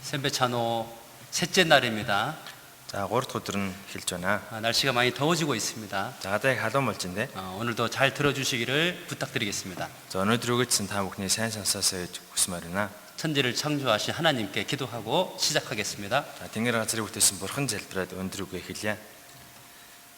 셈베차노 셋째 날입니다. 자, 3 өдөр нь эхэлж байна. 날씨가 많이 더워지고 있습니다. За, одоо яг халуун болж байна. 오늘도 잘 들어주시기를 부탁드리겠습니다. За, өнөөдөр өгөгдсөн та бүхний сайн сонсоосоо гэж хүсмээр байна. 천지를 창조하신 하나님께 기도하고 시작하겠습니다. За, тэнгэр газрыг бүтээсэн бурхан залбираад өндөр үгээ хэлье.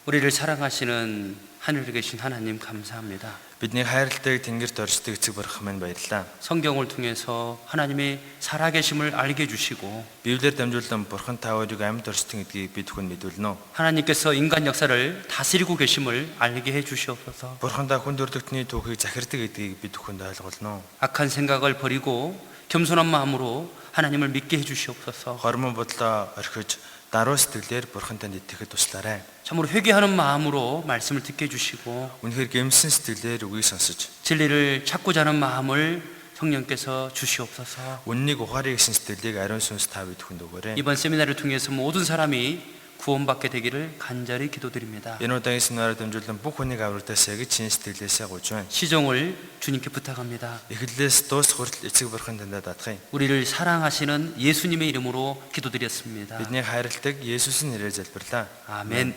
우리를 사랑하시는 하늘에 계신 하나님 감사합니다. Бидний хайрладаг тэнгэрт оршдог эцэг бурхан минь баярлалаа. 성경을 통해서 하나님의 살아계심을 알게 해주시고 Библиэр дамжуулан бурхан та өөрийг амьд оршдог гэдгийг бид хүн мэдүүлнэ. 하나님께서 인간 역사를 다스리고 계심을 알게 해주시옵소서. Бурхан та хүн төрлөختний түүхийг захирдаг гэдгийг бид хүнд ойлгуулно. 악한 생각을 버리고 겸손한 마음으로 하나님을 믿게 해주시옵소서. Хормон бодлоо орхиж даруй сэтгэлээр бурхантанд итгэхэд туслаарай. 참으로 회개하는 마음으로 말씀을 듣게 해주시고 Үнэхээр гэмсэн сэтгэлээр үгийг сонсож 진리를 찾고자 하는 마음을 성령께서 주시옵소서. үннийг ухаарыг гэсэн сэтгэлийг ариун сүнс та бид хүнд өгөөрэй. 이번 세미나를 통해서 모든 사람이 구원받게 되기를 간절히 기도드립니다. Энэ удаагийн семинараар дамжуулан бүх хүнийг аврагдаасаа гэж чин сэтгэлээсээ гуйж байна. 시종을 주님께 부탁합니다. Эхлэлээс дуусах хүртэл эцэг бурхан таньд даатгая. 우리를 사랑하시는 예수님의 이름으로 기도드렸습니다. Бидний хайрладаг Есүсийн нэрээр залбирлаа. 아멘.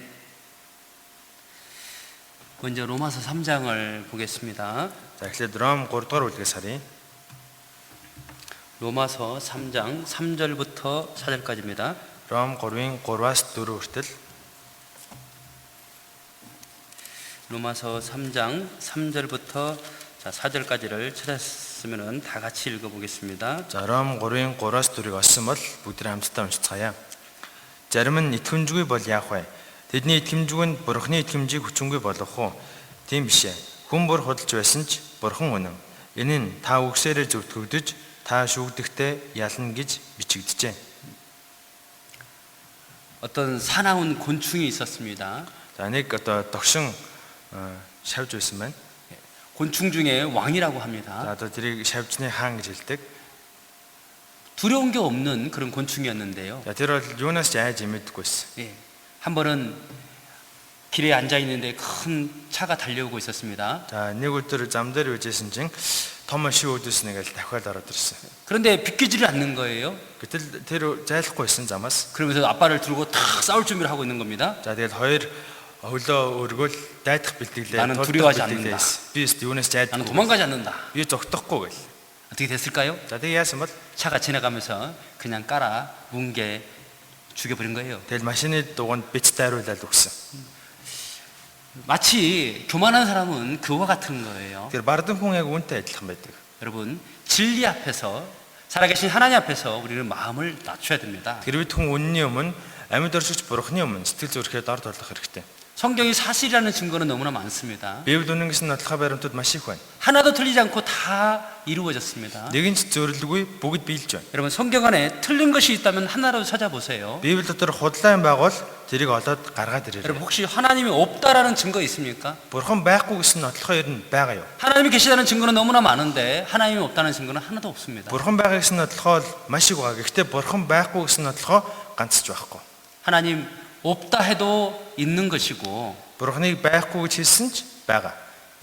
먼저 로마서 3장을 보겠습니다. За, эхлээд Ром 3 дугаар бүлгээс харъя. 로마서 3장 3절부터 4절까지입니다. Ром 3-ын 3-аас 4 хүртэл. 로마서 3장 3절부터 4절까지를 찾았으면 다 같이 읽어보겠습니다. За, Ром 3-ын 3-аас 4-ыг олсон бол бүгд хамтдаа уншицгаая. Зарим нь итгэмжгүй бол яах вэ? Тэдний итгэмжгүй нь Бурхны итгэмжийг хүчингүй болгох уу? Тийм биш ээ. Хүн бүр худалж байсан ч Бурхан үнэн. Энэ нь та үгсээрээ зөвтгөгдөж, та шүүгдэхдээ ялна гэж бичигдэжээ. 어떤 사나운 곤충이 있었습니다. За, нэг одоо догшин шавж байсан байна. 곤충 중에 왕이라고 합니다. За, одоо тэрийг шавжны хаан гэж хэлдэг. 두려운 게 없는 그런 곤충이었는데요. За, тэр бол юунаас ч айж имэдэггүйсэн. 예, 한 번은 길에 앉아 있는데 큰 차가 달려오고 있었습니다. За, нэг өдөр зам дээр үйжсэн чинь том машин үүдээс нэг л дахиад ороод ирсэн. 그런데 비키지를 않는 거예요. Гэтэл тэр зайлахгүйсэн замаас. 그러면서 앞발을 들고 탁 싸울 준비를 하고 있는 겁니다. За, тэгэл хоёр хөлөө өргөөл дайдах бэлтгэлээ. 나는 두려워하지 않는다. Би юунаас ч 나는 айдахгүй. 도망가지 않는다. Би зогтохгүй гэл. 어떻게 됐을까요? За, тэгээ яасан бол 차가 지나가면서 그냥 깔아 뭉개 죽여버린 거예요. тэгэл машины дуганд бич дайруулаад өгсөн. 마치 교만한 사람은 그와 같은 거예요. Тэр бардам хүн яг үүнтэй адилхан байдаг. 여러분, 진리 앞에서 살아계신 하나님 앞에서 우리는 마음을 낮춰야 됩니다. Тэр бид хүн үнний өмнө амьд оршигч Бурхны өмнө сэтгэл зүрэхэд ор торлох хэрэгтэй. 성경이 사실이라는 증거는 너무나 많습니다. Библи үнэн гэсэн нотлохоо баримтууд маш их байна. 하나도 틀리지 않고 다 이루어졌습니다. Нэгэн ч зөрөлгүй бүгд биелж байна. 여러분, 성경 안에 틀린 것이 있다면 하나라도 찾아보세요. Библи дотор худлаа юм байгавал тэрийг олоод гаргаад ирээрэй. 여러분, 혹시 하나님이 없다라는 증거 있습니까? Бурхан байхгүй гэсэн нотлохоо ер нь байгаа юу? 하나님이 계시다는 증거는 너무나 많은데 하나님이 없다는 증거는 하나도 없습니다. Бурхан байгаа гэсэн нотлохоо маш их байгаа. Гэхдээ Бурхан байхгүй гэсэн нотлохоо ганц ч байхгүй. 하나님 없다 해도 있는 것이고 Бурханыг байхгүй гэж хэлсэн ч байгаа.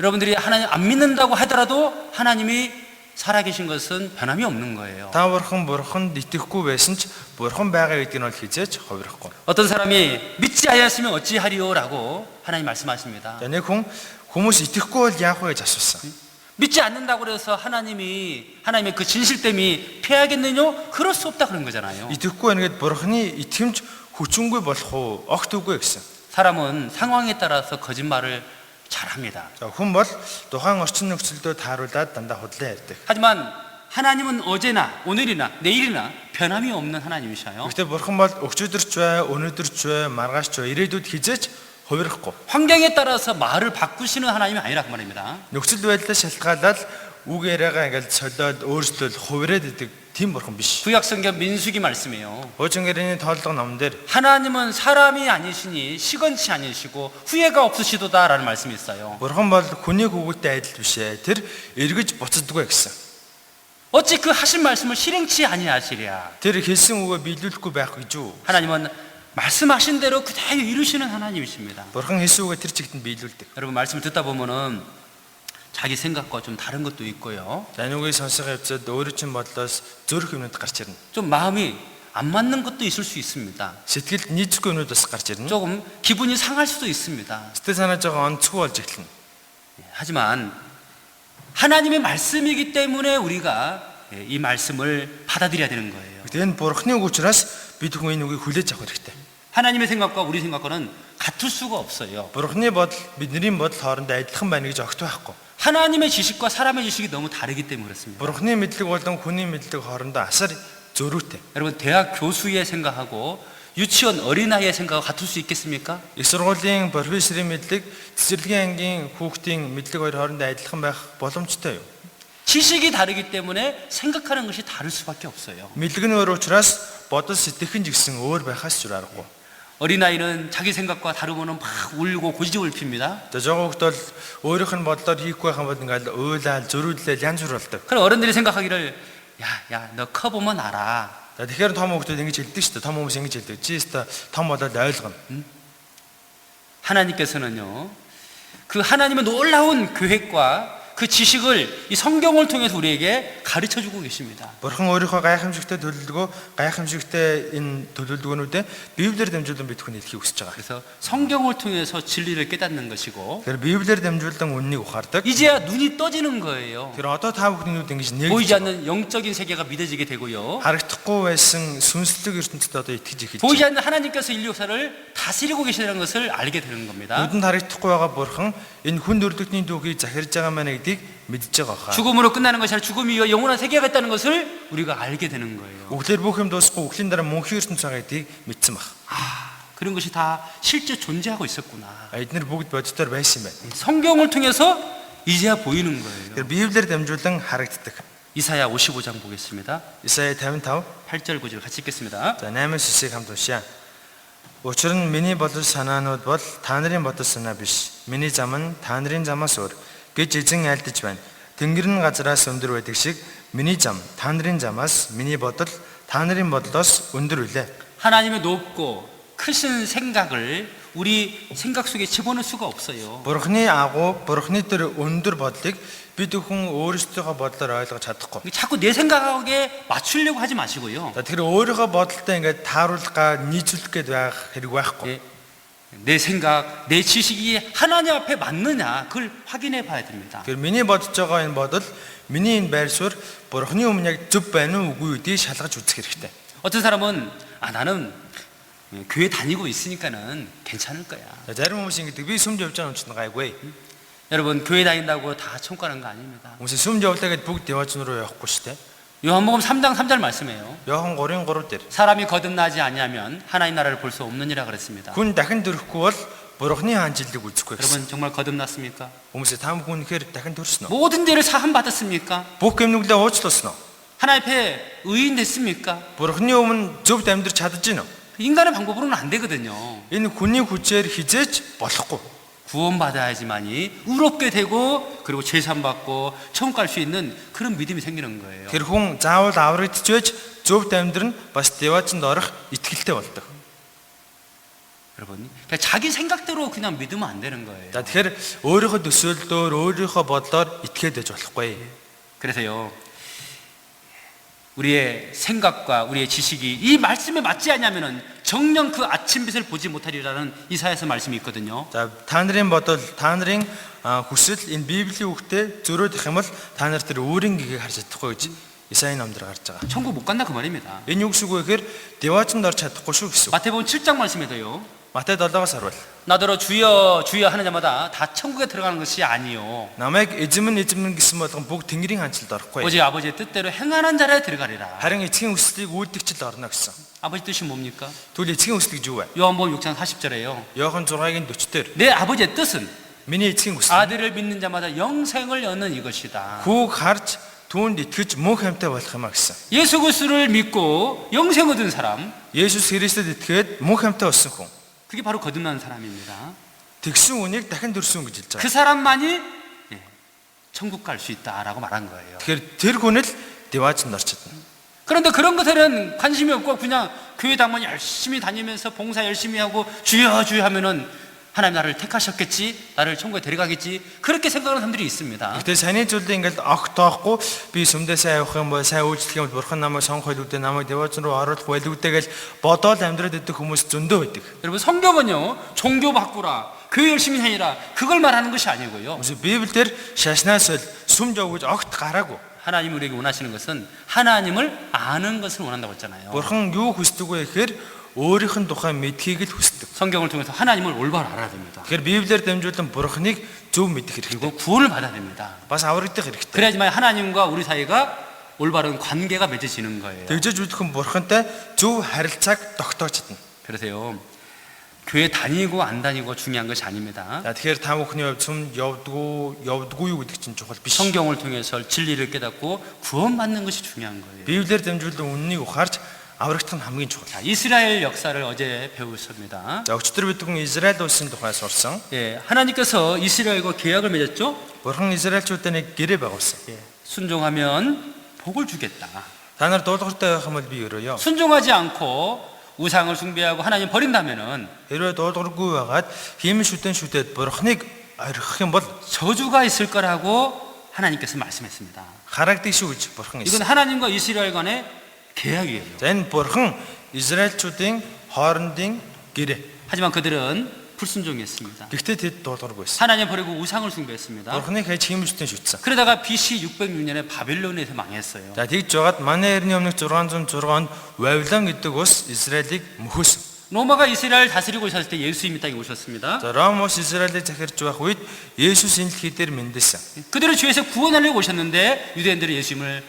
여러분들이 하나님 안 믿는다고 하더라도 하나님이 살아계신 것은 변함이 없는 거예요. Та Бурханд итгэхгүй байсан ч Бурхан байгаа гэдгийг нь бол хизээч хувирахгүй. 어떤 사람이 믿지 아니하시면 어찌하리요라고 하나님 말씀하십니다. За, нэг хүн хүмүүс итгэхгүй бол яах вэ гэж асуусан. 믿지 않는다고 해서 하나님의 그 진실됨이 패하겠느냐? 그럴 수 없다 그런 거잖아요. Итгэхгүй байна гэд Бурханы итгэмж хүчингүй болох уу? Огт үгүй гэсэн. 사람은 상황에 따라서 거짓말을 잘합니다. За, хүн бол тухайн орчин нөхцөлдөө тааруулаад дандаа худлаа ярьдаг. 하지만 하나님은 어제나 오늘이나 내일이나 변함이 없는 하나님이셔요. Гэхдээ Бурхан бол өчигдөрч бай, өнөөдөрч бай, маргааш бай, ирээдүйд хизээч хувирахгүй. 환경에 따라서 말을 바꾸시는 하나님이 아니란 말입니다. Нөхцөл байдлаа шалтгаалаад үг яриагаа ингээл солиод өөрчлөл хувираад идэг тийм Бурхан биш. 구약성경 민수기 말씀이에요. Хуучин тооллого номон дээр 하나님은 사람이 아니시니 시건치 아니시고 후회가 없으시도다라는 말씀이 있어요. Бурхан бол хүний хүүгүүдтэй адил биш ээ. Тэр эргэж буцадгүй гэсэн. 어찌 그 하신 말씀을 실행치 아니하시랴. Тэр хэлсэн үгээ биелүүлэхгүй байх гэж юу? 하나님은 말씀하신 대로 그대로 이루시는 하나님이십니다. Бурхан хэлсэн үгээ тэр чигт нь биелүүлдэг. 여러분, 말씀을 듣다 보면은 자기 생각과 좀 다른 것도 있고요. Даниугийн сонсох явцад өөрөө чинь бодлоос зөрөх юмнууд гарч ирнэ. 좀 마음이 안 맞는 것도 있을 수 있습니다. Сэтгэлд нийцэхгүй юмнууд бас гарч ирнэ. 조금 기분이 상할 수도 있습니다. Сэтгэл санаа жоохон онцгүй болж эхэлнэ. 하지만 하나님의 말씀이기 때문에 우리가 이 말씀을 받아들여야 되는 거예요. Тэгээд энэ бурхны үг учраас бид хүн энэ үгийг хүлээж авах хэрэгтэй. 하나님의 생각과 우리 생각과는 같을 수가 없어요. Бурхны бодол бидний бодол хоорондоо адилхан байна гэж огт байхгүй. 하나님의 지식과 사람의 지식이 너무 다르기 때문에 그렇습니다. Бурхны мэдлэг болон хүний мэдлэг хоорондоо асар зөрүүтэй. 여러분 대학 교수의 생각하고 유치원 어린아이의 생각과 같을 수 있겠습니까? Их сургуулийн профессорын мэдлэг, цэцэрлэгийн ангийн хүүхдийн мэдлэг хоёр хоорондоо адилхан байх боломжтой юу? 지식이 다르기 때문에 생각하는 것이 다를 수밖에 없어요. Мэдлэг нь өөр учраас бодол сэтгэх нь гэсэн өөр байхаас ч аргагүй. 어린아이는 자기 생각과 다르면은 막 울고 고집을 핍니다. За жоо хүүхд бол өөрийнх нь бодлоор хийхгүй байх юм бол ингээл уйлаад зөрүүлэл янз бүр болдог. 그럼 어른들이 생각하기를 야, 너 커보면 알아. За тэгэхээр том хүүхдүүд ингэж хэлдэг шүү дээ. Том хүмүүс ингэж хэлдэг. Чи өөртөө том болоод ойлгоно. 하나님께서는요, 그 하나님의 놀라운 계획과 그 지식을 이 성경을 통해서 우리에게 가르쳐 주고 계십니다. Бурхан өөрийнхөө гайхамшигтай төлөвлөгөө, гайхамшигтай энэ төлөвлөгөөнүүдээ Библиэр дамжуулан бид хүн хэлхийг хүсэж байгаа. 그래서 성경을 통해서 진리를 깨닫는 것이고, Тэгэхээр Библиэр дамжуулан үннийг ухаардаг. 이제야 눈이 떠지는 거예요. Тэр одоо та бүхний нүд ингэж 보이지 нэг 않는 영적인 세계가 믿어지게 되고요. харагдахгүй байсан сүнслэг ертөнцид одоо итгэж эхэлж 보이지 байна. 않는 하나님께서 인류 역사를 다스리고 계시다는 것을 알게 되는 겁니다. Нүдэнд харагдахгүй байгаа Бурхан энэ хүн өрлөгтний дүүхийг захирж байгаа маа гэдгийг мэдж байгаа хаа. 죽음으로 끝나는 것이 아니라 죽음이 이어 영원한 세계가 있다는 것을 우리가 알게 되는 거예요. Үглээр бүх юм дуусахгүй үхлийн дараа мөнхийн ертөнц байгаа гэдгийг мэдсэн баг. 그런 것이 다 실제 존재하고 있었구나. Эдгээр бүгд боддоор байсан юм байна. 성경을 통해서 이제야 보이는 거예요. Тэгэхээр Библиэр дамжуулан харагддаг. 이사야 55장 보겠습니다. Исая 55 8절 9절 같이 읽겠습니다. За 8-9-ийг хамт уншъя. Учир нь миний бодол санаанууд бол та нарын бодол санаа биш. Миний зам нь та нарын замаас өөр гэж эзэн айлдаж байна. Тэнгэр нь газараас өндөр байдаг шиг миний зам та нарын замаас, миний бодол та нарын бодлоос өндөр үлээ. 하나님의 높고 크신 생각을 우리 생각 속에 집어넣을 수가 없어요. Бурхны агуу, Бурхны тэр өндөр бодлыг бид хүн өөрсдийнхөө бодлоор ойлгож чадахгүй. 자꾸 내 생각에 맞추려고 하지 마시고요. За тэгэхээр өөрийнхөө бодолтой ингээд тааруулгаа нийцүүлэх гээд байх хэрэг байхгүй. 예, 내 생각, 내 지식이 하나님 앞에 맞느냐 그걸 확인해 봐야 됩니다. Тэгэхээр миний бодож байгаа энэ бодол, миний энэ байр суурь Бурхны өмнө яг зөв байна уу үгүй юу гэдгийг шалгаж үзэх хэрэгтэй. 어떤 사람은 나는 교회 다니고 있으니까는 괜찮을 거야. За зарим хүмүүс ингэдэг би сүмд явж байгаа юм чинь гайгүй. 여러분 교회 다닌다고 다 천국 가는 거 아닙니다. Хүмүүс сүмд явлаа гэд бүгд яваач руу явахгүй шүү дээ. 요한복음 3장 3절 말씀이에요. Иохан 3:3 дээр 사람이 거듭나지 아니하면 하나님 나라를 볼 수 없느니라 그랬습니다. хүн дахин төрөхгүй бол Бурхны хаанчлалыг үзэхгүй гэсэн. 여러분 정말 거듭났습니까? Хүмүүсээ та бүхэн үнэхээр дахин төрсөн үү? 모든 죄를 사함 받았습니까? Бүх гэмнүглээ уучлуулсан уу? 하나님 앞에 의인 됐습니까? Бурхны өмнө зөвд амьдрч чадж гинөө? 인간의 방법으로는 안 되거든요. Энэ хүний хүчээр хизээч болохгүй. 구원받아야지만이 의롭게 되고 그리고 제산 받고 천국 갈 수 있는 그런 믿음이 생기는 거예요. Тэр хүн заавал аврагдчихвэж зөвд амьдрын бас деваачнд орох итгэлтэй болдог. 여러분, 그러니까 자기 생각대로 그냥 믿으면 안 되는 거예요. За тэгэхээр өөрийнхөө төсөөллөөр өөрийнхөө бодлоор итгээд байж болохгүй. 그래서요, 우리의 생각과 우리의 지식이 이 말씀에 맞지 않냐면은 정녕 그 아침빛을 보지 못하리라는 이사야서 말씀이 있거든요. За та нарын бодол, та нарын хүсэл энэ Библийн үгтэй зөрөөдөх юм бол та нар тэр өөрийн гэгийг харж чадахгүй гэж Исаи номдэр гарч байгаа. 천국 못 간다 그 말입니다. Энэ юу гэсэн үг вэ гэхээр деваачнд орч чадахгүй шүү гэсэн үг. 마태복음 7장 말씀에도요. Матай 7-аас харуул. 나더러 주여 주여 하는 자마다 다 천국에 들어가는 것이 아니요. Намайг эзэмн гэсэн болгон бүгд Тэнгэрийн хаанчлалд орохгүй. 오직 아버지의 뜻대로 행하는 자라야 들어가리라. Харин эцгийн хүслийг үүдэгчл орно гэсэн. 아버지 뜻이 뭡니까? Тэгвэл эцгийн хүсэл гэж юу вэ? 요한복음 6장 40절에요. Иохан 6-гийн 40-дээр 내 아버지의 뜻은 миний эцгийн хүсэл 아들을 믿는 자마다 영생을 얻는 이것이다. хүүг харж түүнд итгэж мөнх амьтаа болох юм а гэсэн. 예수 그리스도를 믿고 영생 얻은 사람, Есүс Христэд итгээд мөнх амьтаа болсон хүн. 그게 바로 거듭난 사람입니다. Тэгсэн үнийг дахин төрсөн гэж хэлж 그 байгаа. 사람만이 천국 갈 수 있다라고 말한 거예요. Тэгэхээр тэр хүн л деваачнд орч чадна. 그런데 그런 것에는 관심이 없고 그냥 교회 당만 열심히 다니면서 봉사 열심히 하고 주여 주여 하면은 하나님 나를 택하셨겠지, 나를 천국에 데려가겠지, 그렇게 생각하는 사람들이 있습니다. Гэтэ саний зүйлдээ ингээд огт тоохгүй би сүмдээсээ явах юм бол сайн үйлчлэх юм бол бурхан намайг сонгох байлгүй намайг девоцн руу оруулах байлгүй гэж бодоод амьдраад идэх хүмүүс зөндөө байдаг. 여러분 성경은요 종교 바꾸라, 교회 열심히 다니라 그걸 말하는 것이 아니고요. Үгүй Библиэр шашнаас сүмд яв гэж огт гараагүй. 하나님이 우리에게 원하시는 것은 하나님을 아는 것을 원한다고 했잖아요. Бурхан юу хүсдэг вэ гэхээр өөрийнх нь тухай мэдхийг л хүсдэг. 성경을 통해서 하나님을 올바로 알아야 됩니다. Тэгэхээр Библиэр дамжуулан Бурханыг зөв мэдэх хэрэгтэй. 그리고 구원을 받아야 됩니다. Бас аврагдах хэрэгтэй. 그래야지만 하나님과 우리 사이가 올바른 관계가 맺어지는 거예요. Тэгжиж үлдхэн Бурхантай зөв харилцааг тогтоож чадна. 그래서요 교회 다니고 안 다니고 중요한 것이 아닙니다. За тэгэхээр та бүхний хувьд сүмд явдгүй юу гэдэг чинь чухал биш. 성경을 통해서 진리를 깨닫고 구원받는 것이 중요한 거예요. Библиэр дамжуулан үннийг ухаарч аврагдах нь хамгийн чухал. 자, 이스라엘 역사를 어제 배웠습니다. За өчтөр бид хүн Израиль улсын тухай сурсан. 예, 하나님께서 이스라엘과 계약을 맺었죠. Бурхан Израильчуудад нэг гэрээ байгуулсан. 예, 순종하면 복을 주겠다. Та нар дуулууртай байх юм бол би өрөөё. 순종하지 않고 우상을 숭배하고 하나님 버린다면은 Хэрвээ дуулуургүй байгаад хиймэл шүтээд Бурханыг орхих юм бол 저주가 있을 거라고 하나님께서 말씀했습니다. харагддаг шүү гэж Бурхан 이건 хэлсэн. 하나님과 이스라엘 간의 계약이에요. За энэ Бурхан Израильчуудын хоорондын гэрээ. 하지만 그들은 불순종했습니다. Гэхдээ тэд дуулуургүйсэн. 하나님 버리고 우상을 숭배했습니다. Бурханыг хайж хиймэл шүтэн шүтсэн. 그러다가 BC 606년에 바벨론에서 망했어요. За тэгж жагаад манай эртний өмнөх 606 онд Вавилон гэдэг ус Израилийг мөхөөсөн. 로마가 이스라엘 다스리고 있었을 때 예수님이 땅에 오셨습니다. За Ром ус Израилийг захирч байх үед Есүс энэ дэлхий дээр мэндэлсэн. 그들을 죄에서 구원하려고 오셨는데 유대인들은 예수님을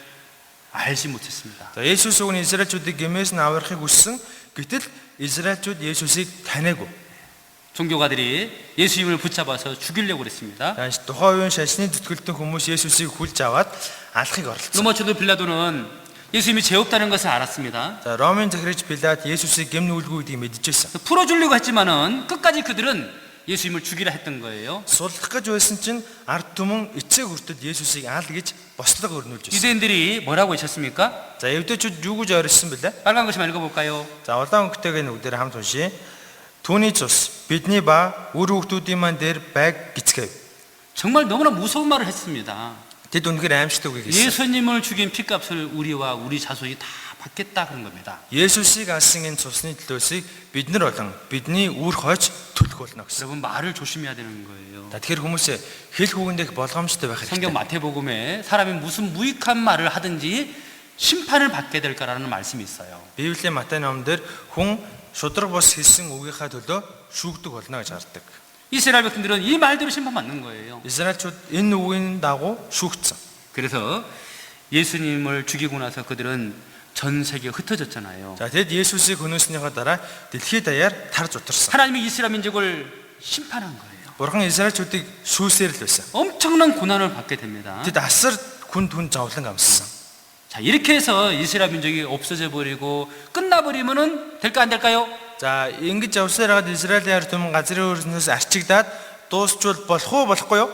알지 못했습니다. За Есүс өгн Израильчүүдийг гэмээс нь аврахыг хүссэн. Гэтэл Израильчууд Есүсийг таниагүй. 종교가들이 예수님을 붙잡아서 죽이려고 그랬습니다. За тухайн үеийн шашны зүтгэлтэн хүмүүс Есүсийг хүлж аваад алахыг оролцсон. 로마 총독 빌라도는 예수님이 죄 없다는 것을 알았습니다. За Ромын захирагч Пилат Есүсийг гэм нүулгүй гэдгийг мэдчихсэн. 풀어주려고 했지만은 끝까지 그들은 예수님을 죽이라 했던 거예요. Суллах гэж байсан чинь ард түмэн эцэг хүртэл Есүсийг аал гэж бослого өрнүүлж байсан. 유대인들이 뭐라고 하셨습니까? За евдэчүүд юу гэж орилсон бэлээ? 빨간 글씨만 읽어볼까요? За улаан өнгөтэйг нүгдээр хамт уншия. Түүний цус бидний ба үр хүүхдүүдийн маань дээр байг гисгэв. 정말 너무나 무서운 말을 했습니다. Тэд үнэхээр аимшигт үгийг хэлсэн. 예수님을 죽인 핏값을 우리와 우리 자손이 다 받겠다 그런 겁니다. Есүсийг алсан энэ цусны төлөөсийг бид нар болон бидний үр хойч төлөх болно гэсэн. 여러분 말을 조심해야 되는 거예요. За тэгэхээр хүмүүсээ хэл хүүгэндэх болгоомжтой байх 성경 хэрэгтэй. 마태복음에 사람이 무슨 무익한 말을 하든지 심판을 받게 될 거라는 말씀이 있어요. Библийн Матай номдэр хүн шудраг бос хэлсэн үгийнхаа төлөө шүүгдэг болно гэж хардаг. 이스라엘 백성들은 이 말대로 심판받는 거예요. Израильчууд энэ үгийн дагуу шүүгдсэн. 그래서 예수님을 죽이고 나서 그들은 전 세계에 흩어졌잖아요. За тэгэд Есүсийг хөнөөснийхөө дараа дэлхийд даяар тарж утарсан. 하나님이 이스라엘 민족을 심판한 거예요. Бурхан Израильчуудыг шүүсээр л байсан. 엄청난 고난을 받게 됩니다. Тэд асар хүн түн зовлон амссан. 자, 이렇게 해서 이스라엘 민족이 없어져 버리고 끝나버리면은 될까 안 될까요? За ингэж явсаар хагаад Израилийн ард түмэн газрын өрнөөс арчигдаад дуусчвал болох уу болохгүй юу?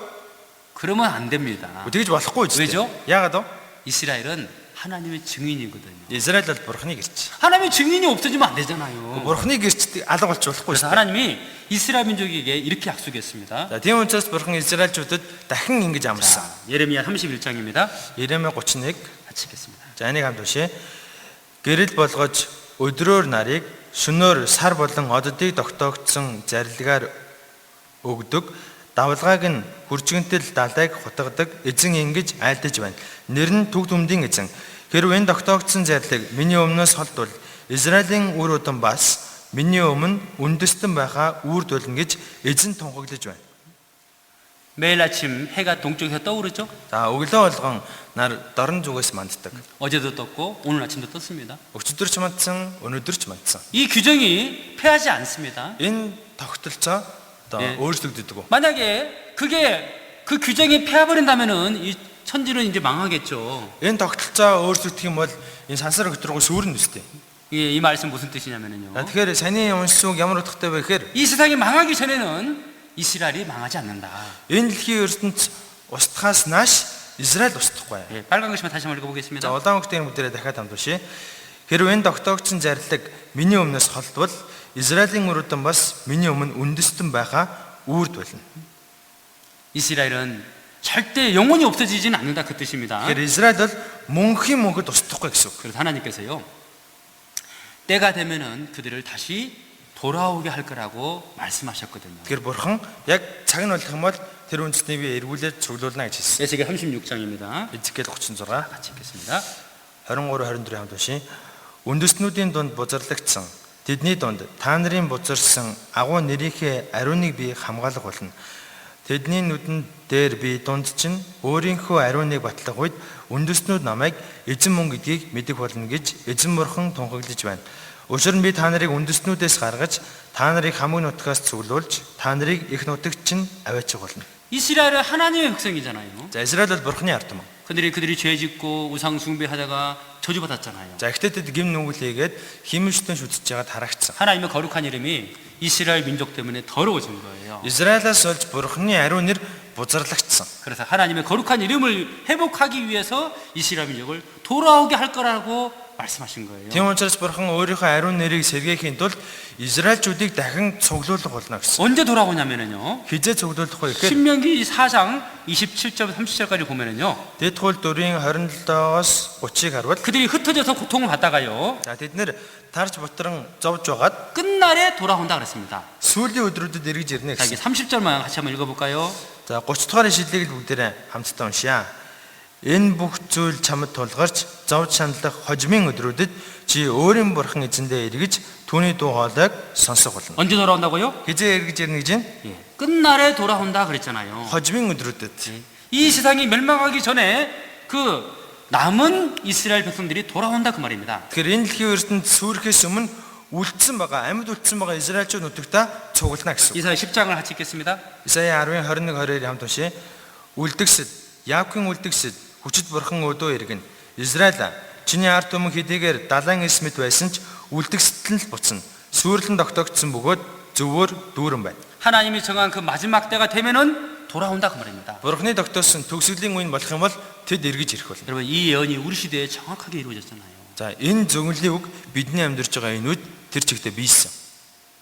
그러면 안 됩니다. Тэгж болохгүй ч. 왜죠? Яагаад вэ? 이스라엘은 하나님의 증인이거든요. Израиль бол Бурханы гэрч. 하나님의 증인이 없어지면 안 되잖아요. Бурханы гэрчд алга болж болохгүй 그래서 шүү. 하나님이 이스라엘 민족에게 이렇게 약속했습니다. За тийм учраас Бурхан Израильчуудад дахин ингэж амласан. 자, 예레미야 31장입니다. Иремья 31. 같이겠습니다. За энийг хамт уншъя. Гэрэл болгож өдрөөр нарыг шөнөөр сар болон оддыг тогтоогдсон зарилгаар өгдөг. Давлгааг нь хүрчгэнтэл далайг хутгадаг эзэн ингэж айлдаж байна. Нэр нь түг түмдийн эзэн. Хэрвээ энэ тогтоогдсон зарлиг миний өмнөөс холдвол Израилийн үр удам бас миний өмнө үндэстэн байхаа үрд болно гэж эзэн тунхаглаж байна. 매일 아침 해가 동쪽에서 떠오르죠. За өглөө болгон нар дорн зүгээс манддаг. 어제도 떴고 오늘 아침도 떴습니다. Өчигдөр ч мандсан, өнөөдөр ч мандсан. 이 규정이 폐하지 않습니다. Энэ тогтолцоо 예. өөрчлөгддөг. 만약에 그 규정이 폐해버린다면은 이 천지는 이제 망하겠죠. Энэ тогтолцоо өөрчлөгдөх юм бол энэ сансар хөтрөгөө сүрнэ үстэй. 이 말씀 무슨 뜻이냐면요. Тэгэхээр саний уншсан үг ямар утгатай вэ гэхээр 이 세상이 망하기 전에는 이스라엘이 망하지 않는다. энэ дэлхийн ертөнц устгахаас нааш Израиль устдахгүй. 예, 빨간 글씨만 다시 한번 За 읽어보겠습니다. улаан хөгтийн бүгдээрээ дахиад хамт уншъя. Хэрвээ энэ тогтоогдсон зарлиг миний өмнөөс холдвол Израилийн өрөөдөн бас миний өмнө үндэстэн байгаа үрд болно. 이스라엘은 절대 영원히 없어지지는 않는다 그 뜻입니다. Тэгэхээр Израиль бол мөнхийн устдахгүй гэсэн үг. 그래서 하나님께서요, 때가 되면은 그들을 다시 돌아오게 할 거라고 말씀하셨거든요. Тэгэхээр бурхан яг цаг нь болох юм бол тэр үндэстнийг би эргүүлээд цуглуулна гэж хэлсэн. 에스겔 36장입니다. Эзекиэл 36 같이 읽겠습니다. 23 24 хамт уншия. Үндэстнүүдийн дунд бузарлагдсан тэдний дунд та нарын бузарсан агуу нэрийнхээ ариуныг би хамгаалах болно. Тэдний нүдэн дээр би дунд чинь өөрийнхөө ариуныг батлах үед үндэстнүүд намайг эзэн мөн гэдгийг мэдэх болно гэж эзэн бурхан тунхаглаж байна. Учир нь би та нарыг үндэстнүүдээс гаргаж та нарыг хамаг нутгаас цуглуулж та нарыг их нутагт чинь аваачих болно. 이스라엘은 하나님의 백성이잖아요. За Израиль бол бурханы ард түмэн. 그들이 죄 짓고 우상 숭배하다가 저주받았잖아요. За ихтэй тэд гим нүгэл хийгээд химэлжтэн шүтэж байгаад харагдсан. 하나님의 거룩한 이름이 이스라엘 민족 때문에 더러워진 거예요. Израилаас олж бурханы ариун нэр бузарлагдсан. 그래서 하나님의 거룩한 이름을 회복하기 위해서 이스라엘 민족을 돌아오게 할 거라고 말씀하신 거예요. Тийм учраас бурхан өөрийнхөө 아리ун нэрийг сэргээхийн тулд Израильчүүдийг дахин цуглуулах болно гэсэн. 언제 돌아오냐면은요. Хизээ цуглуулах вэ гэхээр 신명기 4장 27절 30절까지 보면은요. Дэд хууль 4-ийн 27-оос 30-ыг харвал 그들이 흩어져서 고통을 받다가요. за тэд нэр тарж бутран зовж байгаад 끝날에 돌아온다 그랬습니다. сүүлийн өдрүүдэд эргэж ирнэ 자, 이게 гэсэн. 30절만 같이 한번 읽어볼까요? За 30 дугаар ишлэлийг л бүгдээрээ хамтдаа уншъя. Энэ бүх зүйл чамд тулгарч зовж шаналдах хожимын өдрүүдэд чи өөрийн бурхан эзэндээ эргэж түүний дуу хоолойг сонсох болно. 언제 돌아온다고요? Хизээ эргэж ирнэ гэж байна? 예. 끝날에 돌아온다 그랬잖아요. хожимын өдрүүдэд. 이 세상이 멸망하기 전에 그 남은 이스라엘 백성들이 돌아온다 그 말입니다. Тэгэхээр энэ дэлхийн эрдэнд сүрэхээс өмнө үлдсэн байгаа амьд үлдсэн байгаа Израильчууд нутагтаа цуглана гэсэн. 이사야 10장을 같이 읽겠습니다. Исая 10-ын 21-22-ыг хамт уншъя. Үлдгэсэд Яаковын үлдгэсэд хүчит бурхан өдөө иргэн. Израиль чиний ард түмэн хэдийгээр далайн эс мэт байсан ч үлдгэсэд л буцна. Сүрлэн тогтогдсон бөгөөд зөвөр дүүрэн байна. 하나님이 정한 그 마지막 때가 되면은 돌아온다 그 말입니다. Бурхны тогтоосон төгсгөлийн үе нь болох юм бол тэд эргэж ирэх болно. 여러분 이 예언이 우리 시대에 정확하게 이루어졌잖아요. За энэ зөвнөлийн үг бидний амьдарч байгаа энэ үед тэр чигтээ биелсэн.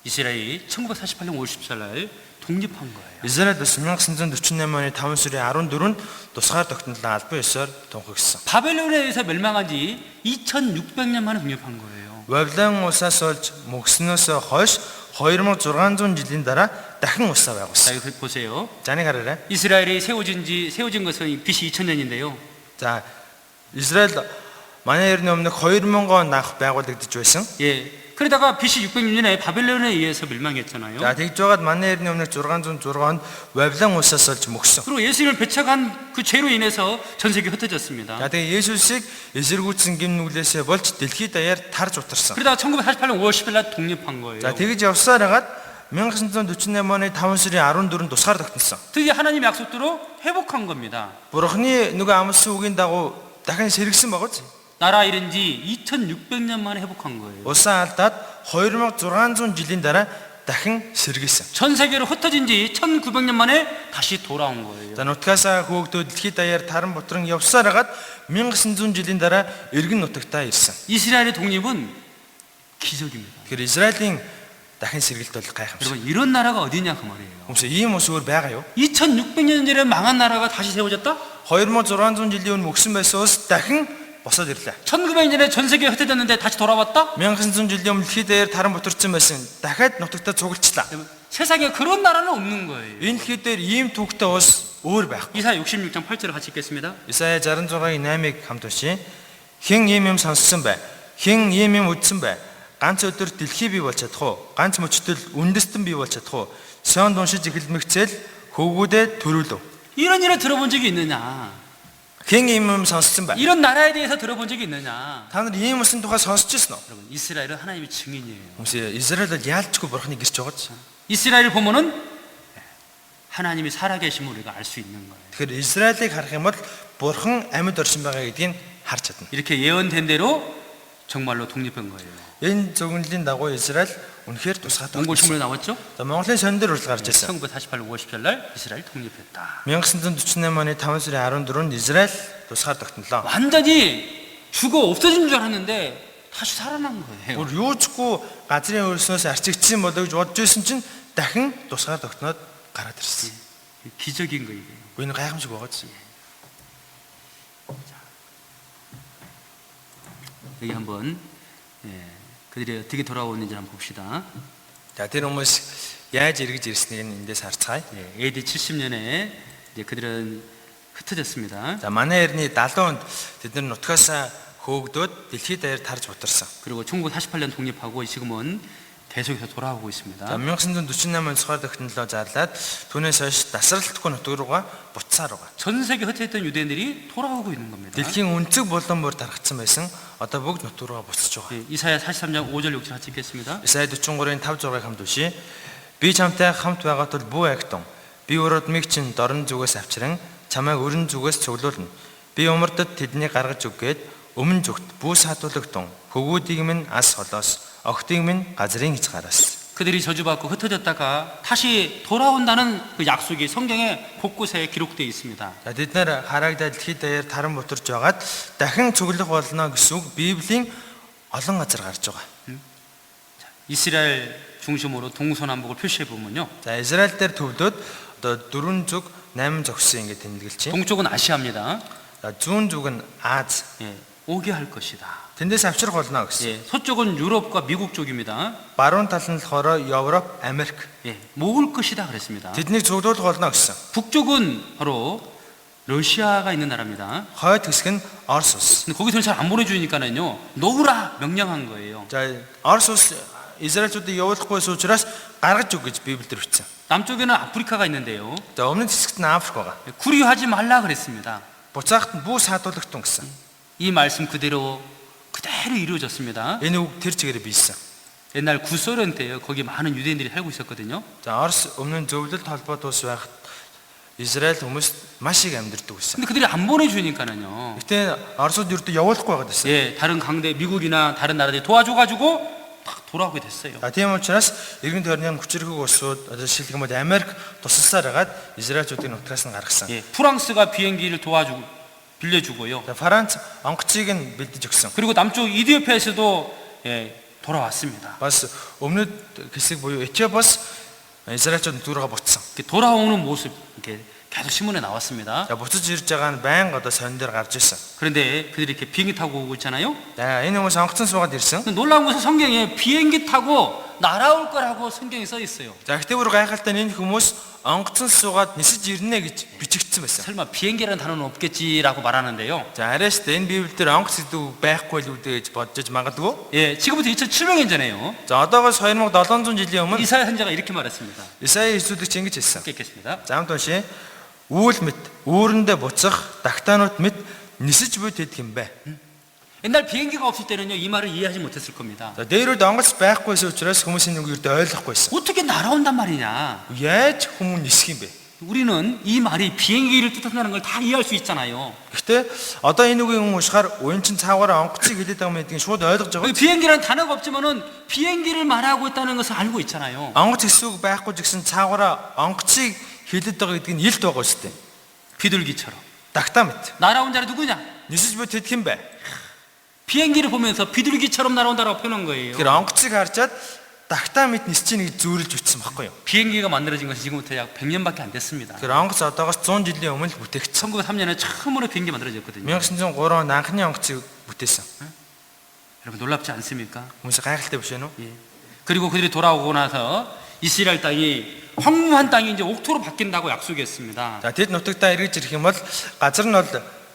이스라엘이 1948년 5월 14일 날 독립한 거예요. Израиль бас 1948 оны 5 сарын 14-нд тусгаар тогтнолоо албан ёсоор тунхагсан. 바벨론에 의해서 멸망한 지 2600년 만에 독립한 거예요. Вавилон улсаас олж мөкснөөс хойш 2600 жилийн дараа дахин улсаа 자, байгуулсан. 여기 보세요. Занийг хараарай. 이스라엘이 세워진 것은 BC 2000년인데요. За Израиль манай эртний өмнө 2000 он анх байгуулагдаж байсан. 예. 그러다가 BC 606년에 바벨론에 의해서 멸망했잖아요. За тэгж байгаад манай эртний өмнө 606 онд Вавилон улсаас олж мөксөн. 그리고 예수님을 배척한 그 죄로 인해서 전 세계 흩어졌습니다. За тэгээ Есүсийг эсэргүүцсэн гим нүглээсээ болж дэлхийд даяар тарж утарсан. 그러다가 1948년 5월 10일 날 독립한 거예요. За тэгж явсаар хагаад 1948 оны 5 сарын 14-нд тусгаар тогтносон. 드디어 하나님의 약속대로 회복한 겁니다. Бурхны нөгөө амлсан үгийн дагуу дахин сэргсэн багц. 나라 잃은 지 2600년 만에 회복한 거예요. Улсаа алдаад 2600 жилийн дараа дахин сэргийсэн. 전 세계로 흩어진 지 1900년 만에 다시 돌아온 거예요. За нутгаасаа хөөгдөө дэлхийд даяар таран бутран явсаар хагаад 1900 жилийн дараа эргэн нутагтаа ирсэн. 이스라엘의 독립은 기적입니다. Тэгэхээр Израилийн дахин сэргэлт бол гайхамшиг. 여러분 이런 나라가 어디냐 그 말이에요. Хүмүүс ийм ус өөр байгаа юу? 2600년 전에 망한 나라가 다시 세워졌다? 2600 жилийн өмнө мөксөн байсан ус дахин босоод ирлээ. 1900년 전에 전 세계에 흩어졌는데 다시 돌아왔다? 1900 жилийн өмнө дэлхийд даяар таран бутарсан байсан. дахиад нутагтаа цуглчлаа. 여러분, 세상에 그런 나라는 없는 거예요. Энэ дэлхийд дээр ийм түүхтэй ус өөр байхгүй. 이사야 66장 8절을 같이 읽겠습니다. Исая 66-гийн 8-ыг хамт уншъя. Хэн ийм юм сонссон бай? Хэн ийм юм үзсэн бай? Ганц өдөр дэлхий бий болж чадах уу? Ганц мөчтөл үндэстэн бий болж чадах уу? Sion уншиж эхэлмэгцэл хөвгүүдээ төрүүлв. 이런 일을 들어본 적이 있느냐? Хэн ийм юм сонссон бай? 이런 나라에 대해서 들어본 적이 있느냐? Та нар ийм усын тухай сонсч ирсэн үү? 여러분 이스라엘은 하나님의 증인이에요. Хүмүүс Израиль бол яалчгүй бурхны гэрч байгаа ч. 이스라엘을 보면은 하나님이 살아계심을 우리가 알 수 있는 거예요. Тэгэхээр Израилийг харах юм бол бурхан амьд оршин байгаа гэдгийг харж чадна. 이렇게 예언된 대로 정말로 독립한 거예요. Энэ зөвнөлийн дагуу Израиль үнэхээр тусгай 몽골 тогтсон. 신문에 나왔죠? За Монголын сонир урал гарч ирсэн. 1948년 5월 10일 날 이스라엘 독립했다. 1948 оны 5 сарын 14-нд Израиль тусгаар тогтнолоо. 완전히 죽어 없어진 줄 알았는데 다시 살아난 거예요. Бүр юу ч гүй газрын хөрснөөс арчигдсан болоо гэж бодож байсан чинь дахин тусгаар тогтноод гараад ирсэн. 기적인 거예요. Энэ гайхамшиг байгаа ч. 여기 한번 그들이 어떻게 돌아오는지 한번 봅시다. За тэр хүмүүс яаж эргэж ирснийг эндээс харцгаая. AD 70년에 이제 그들은 흩어졌습니다. За манай эртний 70-нд тэд нар нутгаасаа хөөгдөөд дэлхийд даяар тарж бутарсан. 그리고 1948년 독립하고 지금은 계속해서 돌아오고 있습니다. За 1948 цохоор тогтнолоо зарлаад түүнээс хойш тасралтгүй нутг руугаа буцаар байгаа. 전 세계 흩어졌던 유대인들이 돌아오고 있는 겁니다. Дэлхийн өнцөг булан бүр тархацсан байсан одоо бүгд нутг руугаа буцаж байгаа. 이사야 43장 5절 6절 같이 읽겠습니다. Исая 43-ийн 5-6-ыг хамт уншия. Би чамтай хамт байгаа тул бүү агтун. Би өрөөдмиг чинь дорн зүгээс авчран чамайг өрн зүгээс цуглуулна. Би умардад тэднийг гаргаж өггээд өмнө зүгт бүү саатуулагдун. Хөвгүүдийг минь ас холоос, охтыг минь газрын хязгаараас. 그들이 저주받고 흩어졌다가 다시 돌아온다는 그 약속이 성경의 곳곳에 기록되어 있습니다. За тэд нар харагдаад дэлхийд даяар таран бутарч байгаад дахин цуглах болно гэсэн үг Библийн олон газар гарч байгаа. 이스라엘 중심으로 동서남북을 표시해 보면요. За Израиль дээр төвлөд одоо 4 зүг 8 зогсон ингэ тэмдэглэж байна. 동쪽은 아시아입니다. За зүүн зүг нь Аз. 오게 할 것이다. Тэндээс авчрах болно гэсэн. 서쪽은 유럽과 미국 쪽입니다. Баруун тал нь болохоор Европ, Америк. 모을 것이다 그랬습니다. Тэднийг цуглуулах болно гэсэн. 북쪽은 바로 러시아가 있는 나라입니다. Хойд хэсэг нь Орос улс. 근데 거기서는 잘 안 보내주니까는요. 놓으라 명령한 거예요. За Орос улс Израильчуудыг явуулахгүйс учраас гаргаж өг гэж Библиэлд бичсэн. 남쪽에는 아프리카가 있는데요. За өмнөд хэсэгт нь Африк байгаа. 구류하지 말라 그랬습니다. Буцаахт нь бүү саадуулагдсан гэсэн. 이 말씀 그대로 이루어졌습니다. Энэ үг тэр чигээрээ биелсэн. 옛날 구소련 때요. 거기 많은 유대인들이 살고 있었거든요. За Орос өмнө нь зөвлөлт холбоот ус байхад Израиль хүмүүс маш их амьдардаг байсан. 근데 그들이 안 보내주니까는요. Гэтэ Оросууд ердөө явуулахгүй байгаад байсан. 다른 강대 미국이나 다른 나라들이 도와줘가지고 딱 돌아오게 됐어요. Тийм учраас иргэн тойрны хүчирхэг улсууд одоо жишээлбэл Америк тусалсаар хагаад Израильчуудыг нутгаас нь гаргасан. 프랑스가 비행기를 빌려주고요. За Франц онгоцыг нь бэлдэж өгсөн. 그리고 남쪽 이디오피아에서도 돌아왔습니다. Бас өмнөд хэсэг буюу Этиопиас Израильчууд нутгаар буцсан. 돌아오는 모습 이렇게 계속 신문에 나왔습니다. За буцаж ирж байгаа нь байнга одоо сонин дээр гарч ирсэн. 그런데 그들이 이렇게 비행기 타고 오고 있잖아요. За энэ хүмүүс онгоцон суугаад ирсэн. 놀라운 것은 성경에 비행기 타고 날아올 거라고 성경에 써 있어요. За гэхдээ бүр гайхалтай нь энэ хүмүүс онгоцон суугаад нисэж ирнэ гэж бичигдсэн байсан. 설마 비행기라는 단어는 없겠지라고 말하는데요. За арайс энэ Библиэлд тэр онгоц гэдэг байхгүй л үүдээ гэж бодож магадгүй. 지금부터 2007년 전에요. За одоогоос 2700 жилийн өмнө 이사야 선지자가 이렇게 말했습니다. Исаи иесүүдч ингэж хэлсэн. 함께 읽겠습니다. За хамт уншия. Үүл мэт үүрэндээ буцах дагтаанууд мэт нисэж буй тэд юм бэ. 옛날 비행기가 없을 때는요 이 말을 이해하지 못했을 겁니다. За дээрүүд онгоц байхгүйсэн учраас хүмүүсийн нэг юрд ойлгохгүйсэн. 어떻게 날아온단 말이냐? Яаж хүмүүс нисэх юм бэ? 우리는 이 말이 비행기를 뜻한다는 걸 다 이해할 수 있잖아요. Гэхдээ одоо энэ үгийн уншихаар уянчин цаагаараа онгоцыг хэлээд байгаа мэдгийг шууд ойлгож байгаа. 비행기라는 단어가 없지만은 비행기를 말하고 있다는 것을 알고 있잖아요. Онгоц гэсэн үг байхгүй ч гэсэн цаагаараа онгоцыг хэлээд байгаа гэдгийг нь илт байгаа шүү дээ. 비둘기처럼. Дагтаа мэт. 날아온 자는 누구냐? Нисэж буй тэд хэм бэ? 비행기를 보면서 비둘기처럼 날아온다라고 표현한 거예요. Тэгэхээр онгоцыг харжаад дагтаа мэт нисэж ийн гэж зүүрлж ütсэн байхгүй юу? 비행기가 만들어진 것은 지금부터 약 100년밖에 안 됐습니다. Тэгэхээр онгоц одоогоос 100 жилийн өмнө л бүтээгдсэн. 1903년에 처음으로 비행기 만들어졌거든요. 1903 онд анхны онгоцыг бүтээсэн. 여러분 놀랍지 않습니까? Хүмүүс гайхалтай биш үү? 그리고 그들이 돌아오고 나서 이스라엘 땅이 황무한 땅이 이제 옥토로 바뀐다고 약속했습니다. За тэд нутагтаа эргэж ирэх юм бол газар нь бол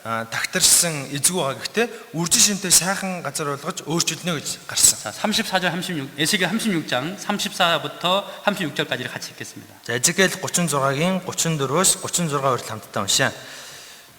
тагтарсан эзгүй байгаа гэхдээ үржин шимтэй сайхан газар болгож өөрчилнө гэж гарсан. 자, 34절 36 에스겔 36장 34부터 36절까지를 같이 읽겠습니다. За Эзекиэл 36-гийн 34-өөс 36 хүртэл хамтдаа уншаа.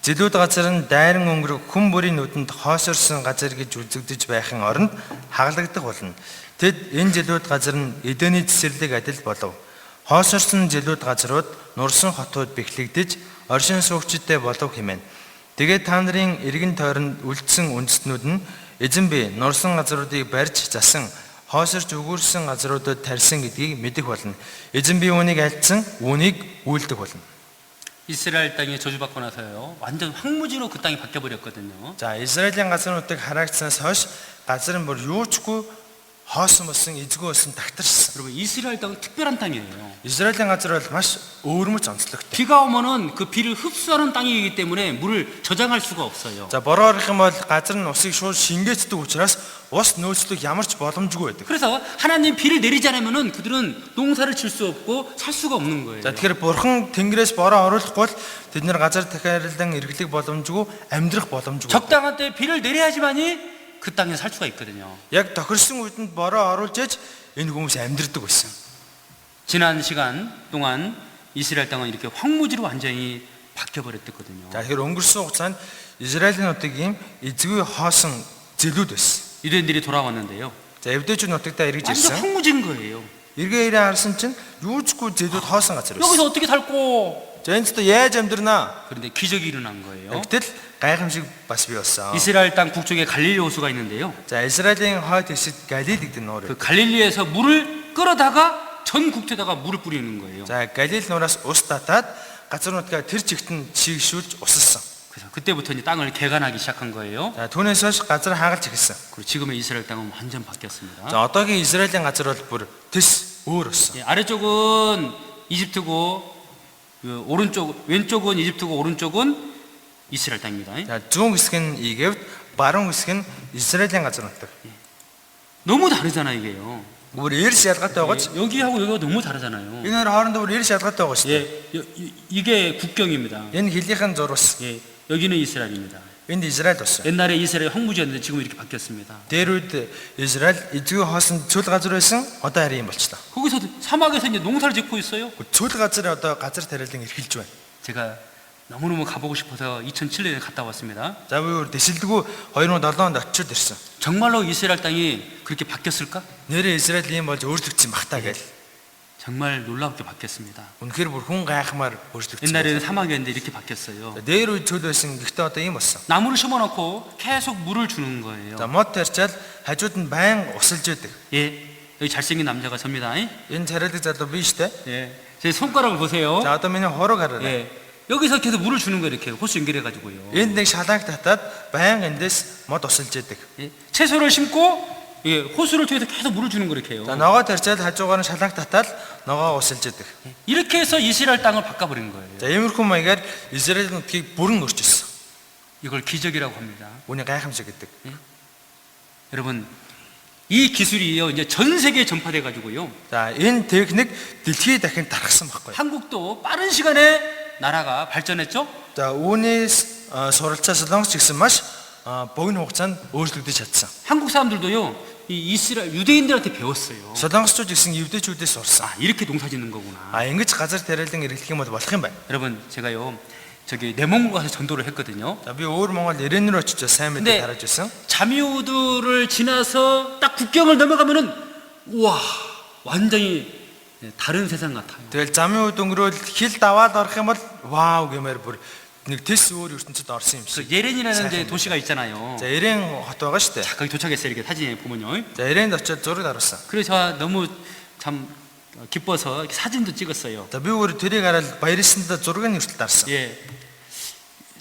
Зэлүүд газар нь дайран өнгөрөг хүн бүрийн нүдэнд хоосорсон газар гэж үзэгдэж байхын оронд хаглагдах болно. Тэд энэ зэлүүд газар нь Эдений цэцэрлэг адил болов. Хоосорсон зэлүүд газрууд нурсан хотууд бэхлэгдэж оршин суугчдтэй болов хэмээн. Тэгээд та нарын эргэн тойронд үлдсэн үндэстнүүд нь эзэн би нурсан газруудыг барьж засан хоосорч өгүүлсэн газруудад тарьсан гэдгийг мэдэх болно. Эзэн би үүнийг альцсан, үүнийг үйлдэх болно. 이스라엘 땅이 저주받고 나서요. 완전 황무지로 그 땅이 바뀌어 버렸거든요. За Израилийн газруудыг хараагцсанаас хойш газар нь бүр юучгүй хоосон болсон, эзгүй болсон тагтарсан. 여러분 이스라엘 땅은 특별한 땅이에요. Израилийн газар бол маш өвөрмөц онцлогтой. 비가 오면은 그 비를 흡수하는 땅이기 때문에 물을 저장할 수가 없어요. За бороо орох юм бол газар нь усыг шууд шингээцдэг учраас ус нөөцлөх ямар ч боломжгүй байдаг. 그래서 하나님 비를 내리지 않으면은 그들은 농사를 질 수 없고 살 수가 없는 거예요. За тэгэхээр бурхан Тэнгэрээс бороо оруулахгүй бол тэд нэр газар дахиарлан эргэлэх боломжгүй, амьдрах боломжгүй. 적당한 때 비를 내려야지만이 그 땅에 살 수가 있거든요. Яг тохирсон үедэнд бороо оруулж ээж энэ хүмүүс амьдрдаг байсан. 지난 시간 동안 이스라엘 땅은 이렇게 황무지로 완전히 바뀌어 버렸거든요. За тэгэхээр өнгөрсөн хугацаанд Израилийн нутаг ийм эзгүй хоосон зэлүүд байсан. 유대인들이 돌아왔는데요. За евдээчүүд нутагтаа эргэж 완전 ирсэн. 황무지인 거예요. Эргээ ирээ харсан чинь юучгүй зэлүүд хоосон газар байсан. 여기서 어떻게 살고? За энд ч яаж амьдрнаа? 그런데 기적이 일어난 거예요. Гэтэл гайхамшиг бас бий болсон. 이스라엘 땅 북쪽에 갈릴리 호수가 있는데요. За Израилийн хойд хэсэгт Галил гэдэг нуур. 그 갈릴리에서 물을 끌어다가 전 국토에다가 물을 뿌리는 거예요. За Галил нуураас ус татаад газар нутгаа тэр чигт нь чигшүүлж усалсан. 그래서 그때부터 이제 땅을 개간하기 시작한 거예요. За түүнээс хойш газар хаагалж эхэлсэн. 그리고 지금의 이스라엘 땅은 완전 바뀌었습니다. За одоогийн Израилийн газар бол бүр төс өөр болсон. 예, 아래쪽은 이집트고 그 왼쪽은 이집트고 오른쪽은 이스라엘 땅입니다. За зүүн хэсэг нь Египт, баруун хэсэг нь Израилийн газар нутаг. 너무 다르잖아 이게요. Бүр эрс ялгаатай байгаа ч 예, 여기하고 여기가 너무 다르잖아요. энэ хоёр хоорондоо бүр эрс ялгаатай байгаа шүү дээ. 예, 이게 국경입니다. Энэ хилийнхэн зурвас. 예, 여기는 이스라엘입니다. Энд Израиль болсон. 옛날에 이스라엘 황무지였는데 지금 이렇게 바뀌었습니다. Дээр үед Израиль эзгүй хоосон цөл газар байсан. Одоо харин юм болчлаа. 거기서 사막에서 이제 농사를 짓고 있어요. Цөл газар одоо газар тариалан эрхэлж байна. 제가 너무너무 가보고 싶어서 2007년에 갔다 왔습니다. За би өөр дэшилдэггүй 2007 онд очиод ирсэн. 정말로 이스라엘 땅이 그렇게 바뀌었을까? Нэрээ Израиль юм болж өөрчлөгдсөн бах та гээл. 정말 놀랍게 바뀌었습니다. Үнэхээр бүр хүн гайхмаар өөрчлөгдсөн. 옛날에는 사막이었는데 이렇게 바뀌었어요. Дээр үед цөл байсан. Гэхдээ одоо ийм болсон. 나무를 심어놓고 계속 물을 주는 거예요. За мод тарчаал хажууд нь байн усалж байдаг. 예, 여기 잘생긴 남자가 접니다. Энэ царайлаг залуу би штэ. 예, 제 손가락을 보세요. За одоо миний хорог хараарай. 예, 여기서 계속 물을 주는 거예요. 이렇게 호수 연결해가지고요. Энд нэг шаланг татаад байн эндээс мод усалж байдаг. 예, 채소를 심고 예, 호수를 통해서 계속 물을 주는 거 이렇게 해요. За ногоо тарчаал хажуугаар нь шаланг татаад ногоо усалж байдаг. 이렇게 해서 이스라엘 땅을 바꿔버린 거예요. За иймэрхүү маягаар Израиль нутгийг бүрэн өөрчилсөн. 이걸 기적이라고 합니다. Үүний гайхамшиг гэдэг. 여러분, 이 기술이요 이제 전 세계에 전파돼 가지고요. За энэ техник дэлхийд дахин тархсан байхгүй. 한국도 빠른 시간에 나라가 발전했죠. За үүнээс суралцаа Солонгос ч гэсэн маш богино хугацаанд өөрчлөгдөж чадсан. 한국 사람들도요 이 이스라엘 유대인들한테 배웠어요. Солонгосчууд гэсэн евдээчүүдээс сурсан. 아, 이렇게 농사 짓는 거구나. Ингэж газар тариалан эргэлэх юм бол болох юм байна. 여러분, 제가요 저기 내몽고 가서 전도를 했거든요. За би өөр Монгол ирээнээр очиж сайн 근데 мэдээ харж байсан. 자미우드를 지나서 딱 국경을 넘어가면은 우와 완전히 다른 세상 같아요. Тэгэл замын үед өнгөрөөл хил даваад орох юм бол вау гэмээр бүр нэг тэс өөр ертөнцид орсон юм 그 шиг. 예렌이라는 데 도시가 있잖아요. За 이рээн хот байгаа шүү дээ. 자, 거기 도착했어요. 이렇게 사진에 보면요. За 이рээнд очиод зураг даруулсан. 그래서 제가 너무 참 기뻐서 이렇게 사진도 찍었어요. За би өөр тэрийг хараад баярлсандаа зургийг нь хүртэл дарсан. 예.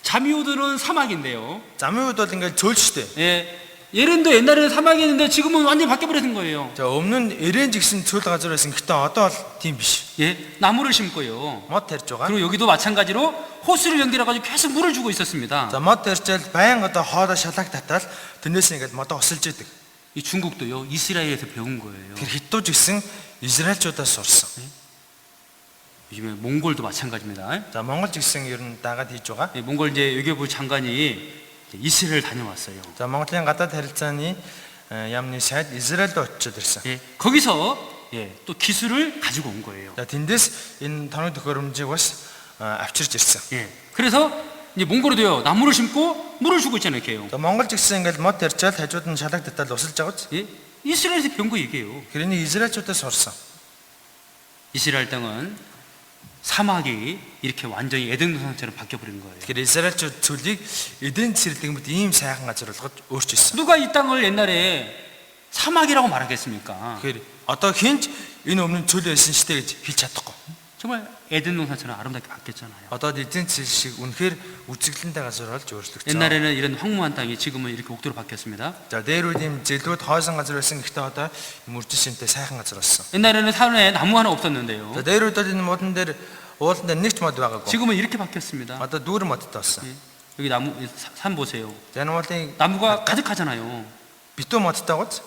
자미우드는 사막인데요. Замын үед бол ингээл цөөл шүү дээ. 예. 예렌도 옛날에는 사막이었는데 지금은 완전히 바뀌어버린 거예요. За өмнө нь ирээн жигсэн цөөл газар байсан. Гэхдээ одоо бол тийм биш. 예. 나무를 심고요. Мод тарьж байгаа. 그리고 여기도 마찬가지로 호수를 연결해가지고 계속 물을 주고 있었습니다. За мод тарьчаал байн одоо хоолоо шалааг татаал тэрнээс ингээд модоо усалж идэг. 이 중국도요 이스라엘에서 배운 거예요. Тэр хятадууд гисэн Израильчуудаас сурсан. 요즘에 몽골도 마찬가지입니다. За Монгол жигсэн ер нь дагаад хийж байгаа. 예, 몽골 이제 외교부 장관이 이제 이스라엘 다녀왔어요. За Монголын гадаад харилцааны яамны сайд Израильд очиж ирсэн. 예, 거기서 예, 또 기술을 가지고 온 거예요. За тэндээс энэ тоног төхөөрөмжийг бас авчирч ирсэн. 예, 그래서 이제 몽골에도요 나무를 심고 물을 주고 있잖아요, 이렇게요. За Монгол жигсэн ингээд мод тарьчаал хажууд нь шалаг татаал усалж байгааз. 예, 이스라엘에서 배운 거 얘기예요. Тэрний Израильчуудаас сурсан. 이스라엘 땅은 사막이 이렇게 완전히 에덴 동산처럼 바뀌어 버린 거예요. Тэгэхээр Израильчууд цөлийг эдийн цэцэрлэгмэд ийм сайхан газар болгож өөрчилсөн. 누가 이 땅을 옛날에 사막이라고 말하겠습니까? Тэгэхээр одоо хинч энэ өмнө цөл байсан штэ гэж хэлж чадахгүй. 정말 에덴 동산처럼 아름답게 바뀌었잖아요. Одоо эзэн цэл шиг үнэхээр үзэсгэлэнтэй газар болж өөрчлөгдөж байгаа. 옛날에는 이런 황무한 땅이 지금은 이렇게 옥토로 바뀌었습니다. За дээр үл юм зэлгүүд хойсон газар байсан гэхдээ одоо мөржин шинтэй сайхан газар болсон. 옛날에는 산에 나무 하나 없었는데요. За дээр үл энэ модон дээр уулан дээр нэг ч мод байгаагүй. 지금은 이렇게 바뀌었습니다. Одоо дүүрэн модтой болсон. 여기 나무 산 보세요. За энэ уулын 나무가 가득하잖아요. битүү модтой гоц.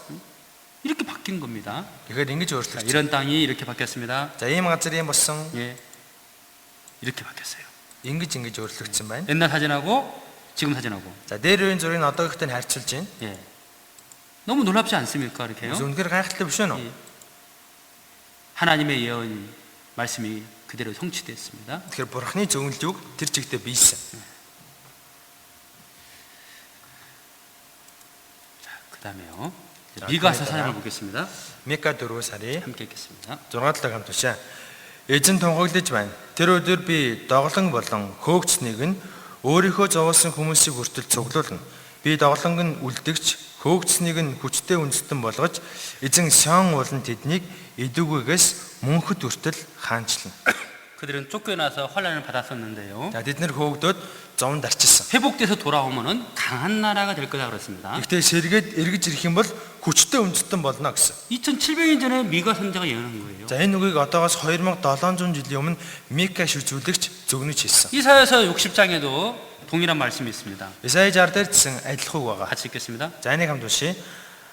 이렇게 바뀐 겁니다. Тэгэхээр ингэж 자, өөрчлөгдөж. 이런 땅이 이렇게 바뀌었습니다. За ийм газар ийм болсон. 예, 이렇게 바뀌었어요. Ингэж өөрчлөгдсөн байна. 옛날 사진하고 지금 사진하고. За дээр үеийн зургийг одоогийнхтэй харьцуулж байна. 예, 너무 놀랍지 않습니까? 이렇게요. Үгүй үнэхээр гайхалтай биш үү? 예. 하나님의 예언 말씀이 그대로 성취됐습니다. Тэгэхээр бурхны зөвнөлийг тэр чигтээ биелсэн. 자, 그다음에요. 자, 미가서 그러니까요. 사연을 보겠습니다. Мика 4 сарын 함께 읽겠습니다. 6 талыг хамт уншаа. Эзэн тунхаглаж байна. Тэр өдөр би доголон болон хөөгчнийг нь өөрийнхөө зовоосон хүмүүсийг хүртэл цуглуулна. Би доголонг нь үлдэгч, хөөгчнийг нь хүчтэй үндэстэн болгож, эзэн Сион уулан тэднийг эдүгээс мөнхөд хүртэл хаанчлана. 그들은 쫓겨나서 환난을 받았었는데요. За тэд нэр хөөгдөд зовонд арчилсан. 회복돼서 돌아오면은 강한 나라가 될 거다 그랬습니다. Гэхдээ сэргээд эргэж ирэх юм бол хүчтэй үндэстэн болно гэсэн. 2700년 전에 미가 선자가 예언한 거예요. За энэ үгийг одоогоос 2700 жилийн өмнө Мика шүзүүлэгч зөвнөж хэлсэн. 이사야서 60장에도 동일한 말씀이 있습니다. Исая 60 дээр гэсэн адилхан үг байгаа. 같이 읽겠습니다. За энийг хамт уншия.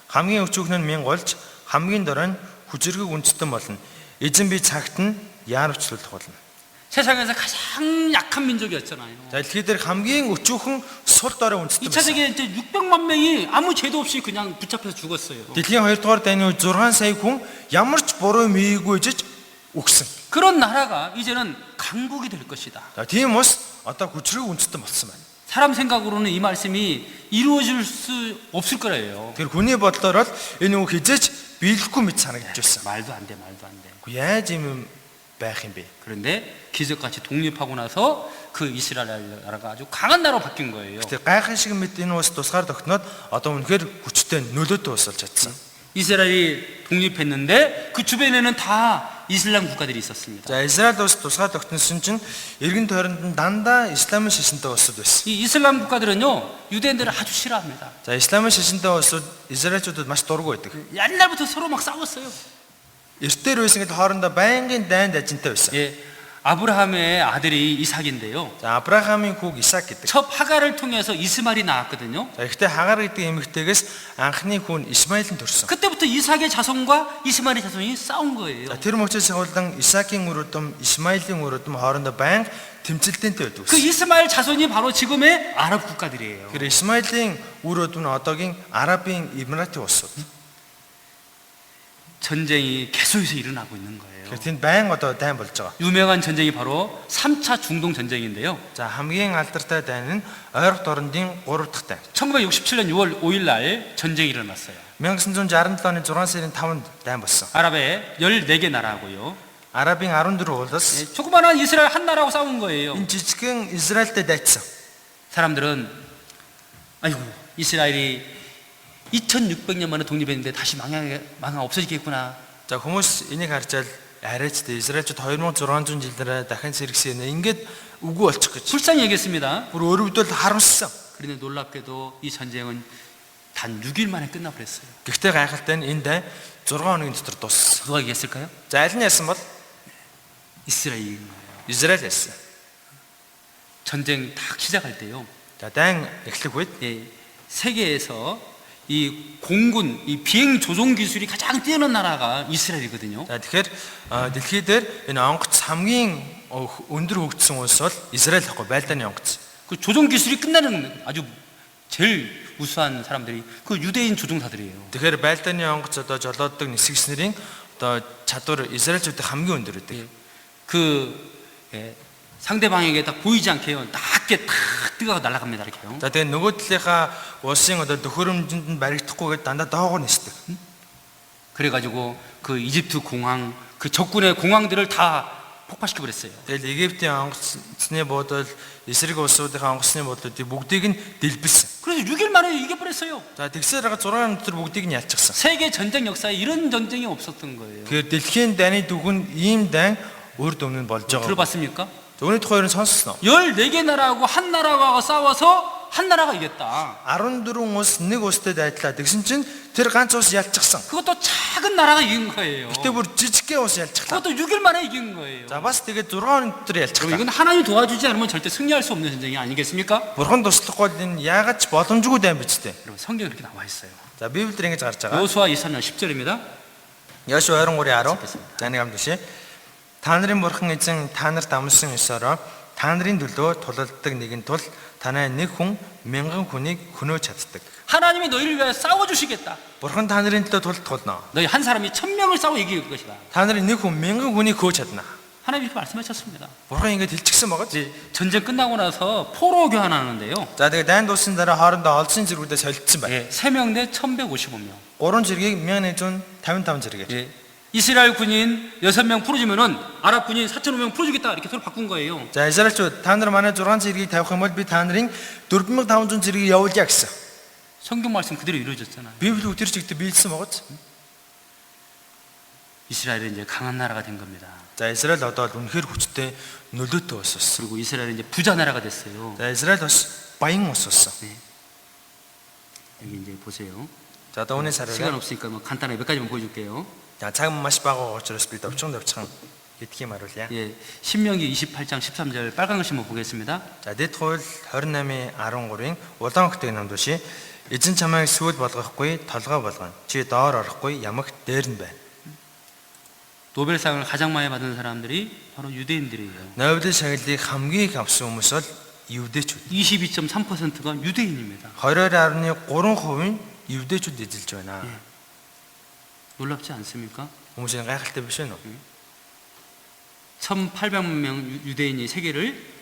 Хамгийн өчүүхэн нь минь голж, хамгийн дорой нь хүчрэг үндэстэн болно. Эзэн би цагт нь яарвчлуулах болно. 세상에서 가장 약한 민족이었잖아요. За дэлхий дээр хамгийн өчүүхэн сул дорой үндэстэн 2차 байсан. 세계에 이제 600만 명이 아무 죄도 없이 그냥 붙잡혀서 죽었어요. Дэлхийн 2 дугаар дайны үед 6 сая хүн ямар ч буруу мийгүй жиж өгсөн. 그런 나라가 이제는 강국이 될 것이다. За тийм ус одоо хүчрэг үндэстэн болсон байна. 사람 생각으로는 이 말씀이 이루어질 수 없을 거예요. Тэр хүний бодлоор бол энэ үг хизээч биелэхгүй мэт санагдаж байсан. 말도 안 돼, 말도 안 돼. Үгүй яаж юм байх юм бэ? 그런데 기적같이 독립하고 나서 그 이스라엘 나라가 아주 강한 나라로 바뀐 거예요. Тэр гайхам шиг мэт энэ ус тусгаар тогтноод одоо үнэхээр хүчтэй нөлөөтэй ус болж чадсан. 이스라엘이 독립했는데 그 주변에는 다 이슬람 국가들이 있었습니다. За Израиль улс тусгаар тогтносон чинь эргэн тойронд нь дандаа исламын шашинтай улсууд байсан. 이 이슬람 국가들은요 유대인들을 아주 싫어합니다. За исламын шашинтай улсууд Израильчуудад маш дургүй байдаг. 옛날부터 서로 막 싸웠어요. Эртээр байсан гэд хоорондоо байнгын дайнд ажинтай байсан. 예, 아브라함의 아들이 이삭인데요. За Авраамийн хүүг Исаак гэдэг. 첫 하갈을 통해서 이스마엘이 나왔거든요. За ихтэй Хагаар гэдэг эмэгтэйгээс анхны хүн Исмаил нь төрсөн. 그때부터 이삭의 자손과 이스마엘의 자손이 싸운 거예요. За тэр мөчөөс хавуулан Исаакийн өрөөдөм, Исмаилийн өрөөдөм хоорондоо байнга тэмцэлтэнтэй байдаг. 그 이스마엘 자손이 바로 지금의 아랍 국가들이에요. Тэр Исмаилийн өрөөдөм нь одоогийн Арабын Эмиратын улсууд. 전쟁이 계속해서 일어나고 있는 거예요. Тэгэхээр тэнд байн одоо дайн болж байгаа. 유명한 전쟁이 바로 3차 중동 전쟁인데요. За хамгийн алдартай дайн нь ойрох дорндын 3 дахь дайн. 1967년 6월 5일 날 전쟁이 일어났어요. 1967 оны 6 сарын 5-нд дайн болсон. 아랍의 14개 나라고요. Арабын 14 улс 예, 조그마한 이스라엘 한 나라하고 싸운 거예요. энэ жижигхэн Израильтай дайцсан. 사람들은 아이고 이스라엘이 2600년 만에 독립했는데 다시 망하 없어지겠구나. За хүмүүс энийг харж арайчтай Израильчууд 2600 жилдээ дахин сэргсэн ингээд үгүй болчих гэж. 불쌍히 얘기했습니다. Бүр өөрөвдөл харамссан. 그런데 놀랍게도 이 전쟁은 단 6일 만에 끝나버렸어요. Гэхдээ гайхалтай нь энэ дайн 6 хоногийн дотор дууссан. 누가 얘기했을까요? За аль нь яасан бол 이스라엘인 거예요. Израиль яасан. 전쟁 딱 시작할 때요. За дайн эхлэх үед 예, 세계에서 이 공군, 이 비행 조종 기술이 가장 뛰어난 나라가 이스라엘이거든요. за тэгэхээр дэлхий дээр энэ онгоц хамгийн өндөр хөгжсөн улс бол Израиль ахгүй байлдааны онгоц. 그 조종 기술이 끝나는 아주 제일 우수한 사람들이 그 유대인 조종사들이에요. Тэгэхээр байлдааны онгоц одоо жолооддог нисгэгч нарын одоо чадвар Израильчуудын хамгийн өндөр байдаг. 그 예, 상대방에게 딱 보이지 않게요. 낮게 탁 뜨거워 날아갑니다. 이렇게요. За тэгээ нөгөө талынхаа улсын одоо төхөөрөмжөнд нь баригдахгүйгээд дандаа доогоор нисдэг. 그래가지고 그 이집트 공항, 그 적군의 공항들을 다 폭파시켜 버렸어요. Тэгэл Египтийн онгоцны буудал, эсрэг улсуудынхаа онгоцны буудлуудыг бүгдийг нь дэлбэлсэн. 그래서 6일 만에 이겨버렸어요. За тэгсээр байгаа 6 хоног дотор бүгдийг нь ялчихсан. 세계 전쟁 역사에 이런 전쟁이 없었던 거예요. Тэгэхээр дэлхийн дайны түүхэнд ийм дайн үр дүн нь болж байгаа. 들어봤습니까? Үүний тухай ерөн сонссноо. 14개 나라하고 한 나라가 싸워서 한 나라가 이겼다. 14 улс нэг улстай дайдлаа. Тэгсэн чинь тэр ганц улс ялчихсан. 그것도 작은 나라가 이긴 거예요. Гэтэ бүр жижигхэн улс ялчихлаа. 그것도 6일 만에 이긴 거예요. За бас тэгээд 6 хоног дотор 그럼 ялчихлаа. 이건 하나님 도와주지 않으면 절대 승리할 수 없는 전쟁이 아니겠습니까? Бурхан туслахгүй бол энэ яагаад ч боломжгүй дайм биз дээ. 여러분 성경에 그렇게 나와 있어요. За Библиэр ингэж гарч байгаа. 여호수아 23장 10절입니다. Яшua 23:10. За нэг амт бишээ. Та нарын бурхан эзэн та нарт амласан ёсороо та нарын төлөө тулалддаг нэгэн тул танай нэг хүн мянган хүнийг хөнөөж чаддаг. 하나님이 너희를 위하여 싸워주시겠다. Бурхан та нарын төлөө тултолно. 너희 한 사람이 1000명을 싸워 이길 것이다. Та нарын нэг хүн мянган хүнийг хөөж чадна. 하나님이 이렇게 말씀하셨습니다. Бурхан ингэж хэлчихсэн байгаа ч. 전쟁 끝나고 나서 포로 교환하는데요. За тэгээд дайн дууссан дараа хоорондоо олсон зэргүүдээ солилцсон байна. 예, 3명 대 1155명. 3 зэргийг 1155 зэрэгээр. 예, 이스라엘 군인 6명 풀어주면은 아랍 군인 4,500명 풀어주겠다 이렇게 서로 바꾼 거예요. За Израильчууд та нар манай 6 зэргийг тавих юм бол би та нарын 4500 зэргийг явуулъя гэсэн. 성경 말씀 그대로 이루어졌잖아요. Библи үтэр чигт биелсэн байгаа ч. 이스라엘은 이제 강한 나라가 된 겁니다. За Израиль одоо л үнэхээр хүчтэй нөлөөтэй ус болсон. 그리고 이스라엘은 이제 부자 나라가 됐어요. За Израиль бас баян ус болсон. 여기 이제 보세요. За одоо үнэ 시간 сараа. 없으니까 뭐 간단하게 몇 가지만 보여줄게요. За цаг маш бага учраас бид өвчгөн гэдгийг харуулъя. 예, 신명기 28장 13절 빨간 글씨 한번 보겠습니다. За дэд хууль 28-ийн 13-ийн улаан хотыг намдуши эзэн чамайг сүүл болгохгүй толгой болгоно. Чи доор орохгүй ямагт дээр нь байна. 노벨상을 가장 많이 받은 사람들이 바로 유대인들이에요. Нобелийн шагналыг хамгийн их авсан хүмүүс бол евдээчүүд. 22.3%가 유대인입니다. 22.3% евдээчүүд эзэлж байна. 놀랍지 않습니까? Хүмүүсийн гайхалтай биш үү? 1,800만 명 유대인이 세계를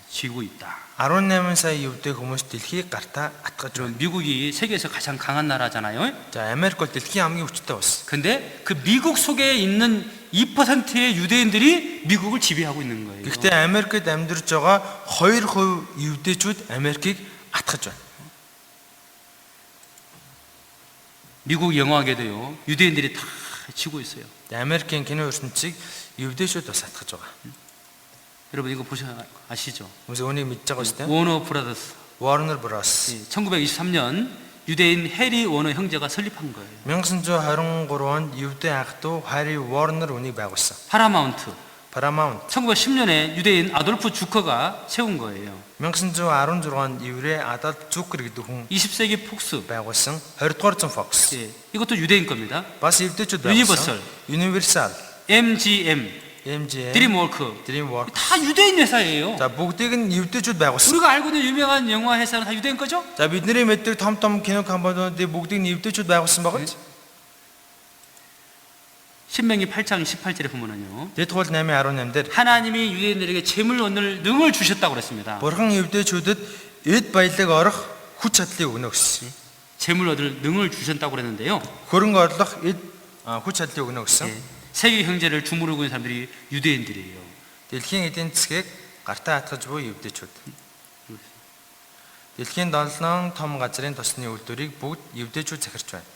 쥐고 있다. 18 сая евдээ хүмүүс дэлхийг гартаа атгаж байна. 그럼 미국이 세계에서 가장 강한 나라잖아요. За Америк бол дэлхийн хамгийн хүчтэй улс. 근데 그 미국 속에 있는 2%의 유대인들이 미국을 지배하고 있는 거예요. Гэхдээ Америкт амьдарч байгаа 2% евдээчүүд Америкийг атгаж байна. 미국 영화계도요. 유대인들이 다 지고 있어요. Америкийн кино ертөнцийг евдээчүүд бас атгаж байгаа. 여러분 이거 보셔 아시죠? Хүмүүс үүнийг мэдж байгаа шүү дээ. 워너 브라더스. Warner Bros. 1923년 유대인 해리 워너 형제가 설립한 거예요. 1923 онд евдээ ах トゥ Harry Warner үүнийг байгуулсан. 파라마운트. Paramount 1910년에 유대인 아돌프 주커가 세운 거예요. 1916 онд еврей Adolf Zucker гэдэг хүн 20세기 폭스. байгуулсан 20 дугаар зуун Fox. 예, 이것도 유대인 겁니다. Бас евдээчүүд Universal. байгуулсан. Universal, MGM, MGM, 드림워크. DreamWorks. 다 유대인 회사예요. За бүгдийг нь евдээчүүд байгуулсан. 우리가 알고 있는 유명한 영화 회사는 다 유대인 거죠? За бидний мэддэг том кино компаниудыг бүгдийг нь евдээчүүд байгуулсан байгаа ч. 신명기 8장 18절에 보면은요. Дэд хууль 8:18 дээр 하나님이 유대인들에게 재물 얻을 능을 주셨다고 그랬습니다. Бурхан евдээчүүдэд эд баялаг орох хүч чадлыг өгнө гэсэн. 재물 얻을 능을 주셨다고 그랬는데요. Хөрөнгө орлох эд хүч чадлыг өгнө гэсэн. 세계 경제를 주무르고 있는 사람들이 유대인들이에요. Дэлхийн эдийн засгийг гартаа хатгаж буй евдээчүүд. Дэлхийн 7 том газрын тосны үйлдвэрийг бүгд евдээчүүд захирч байна.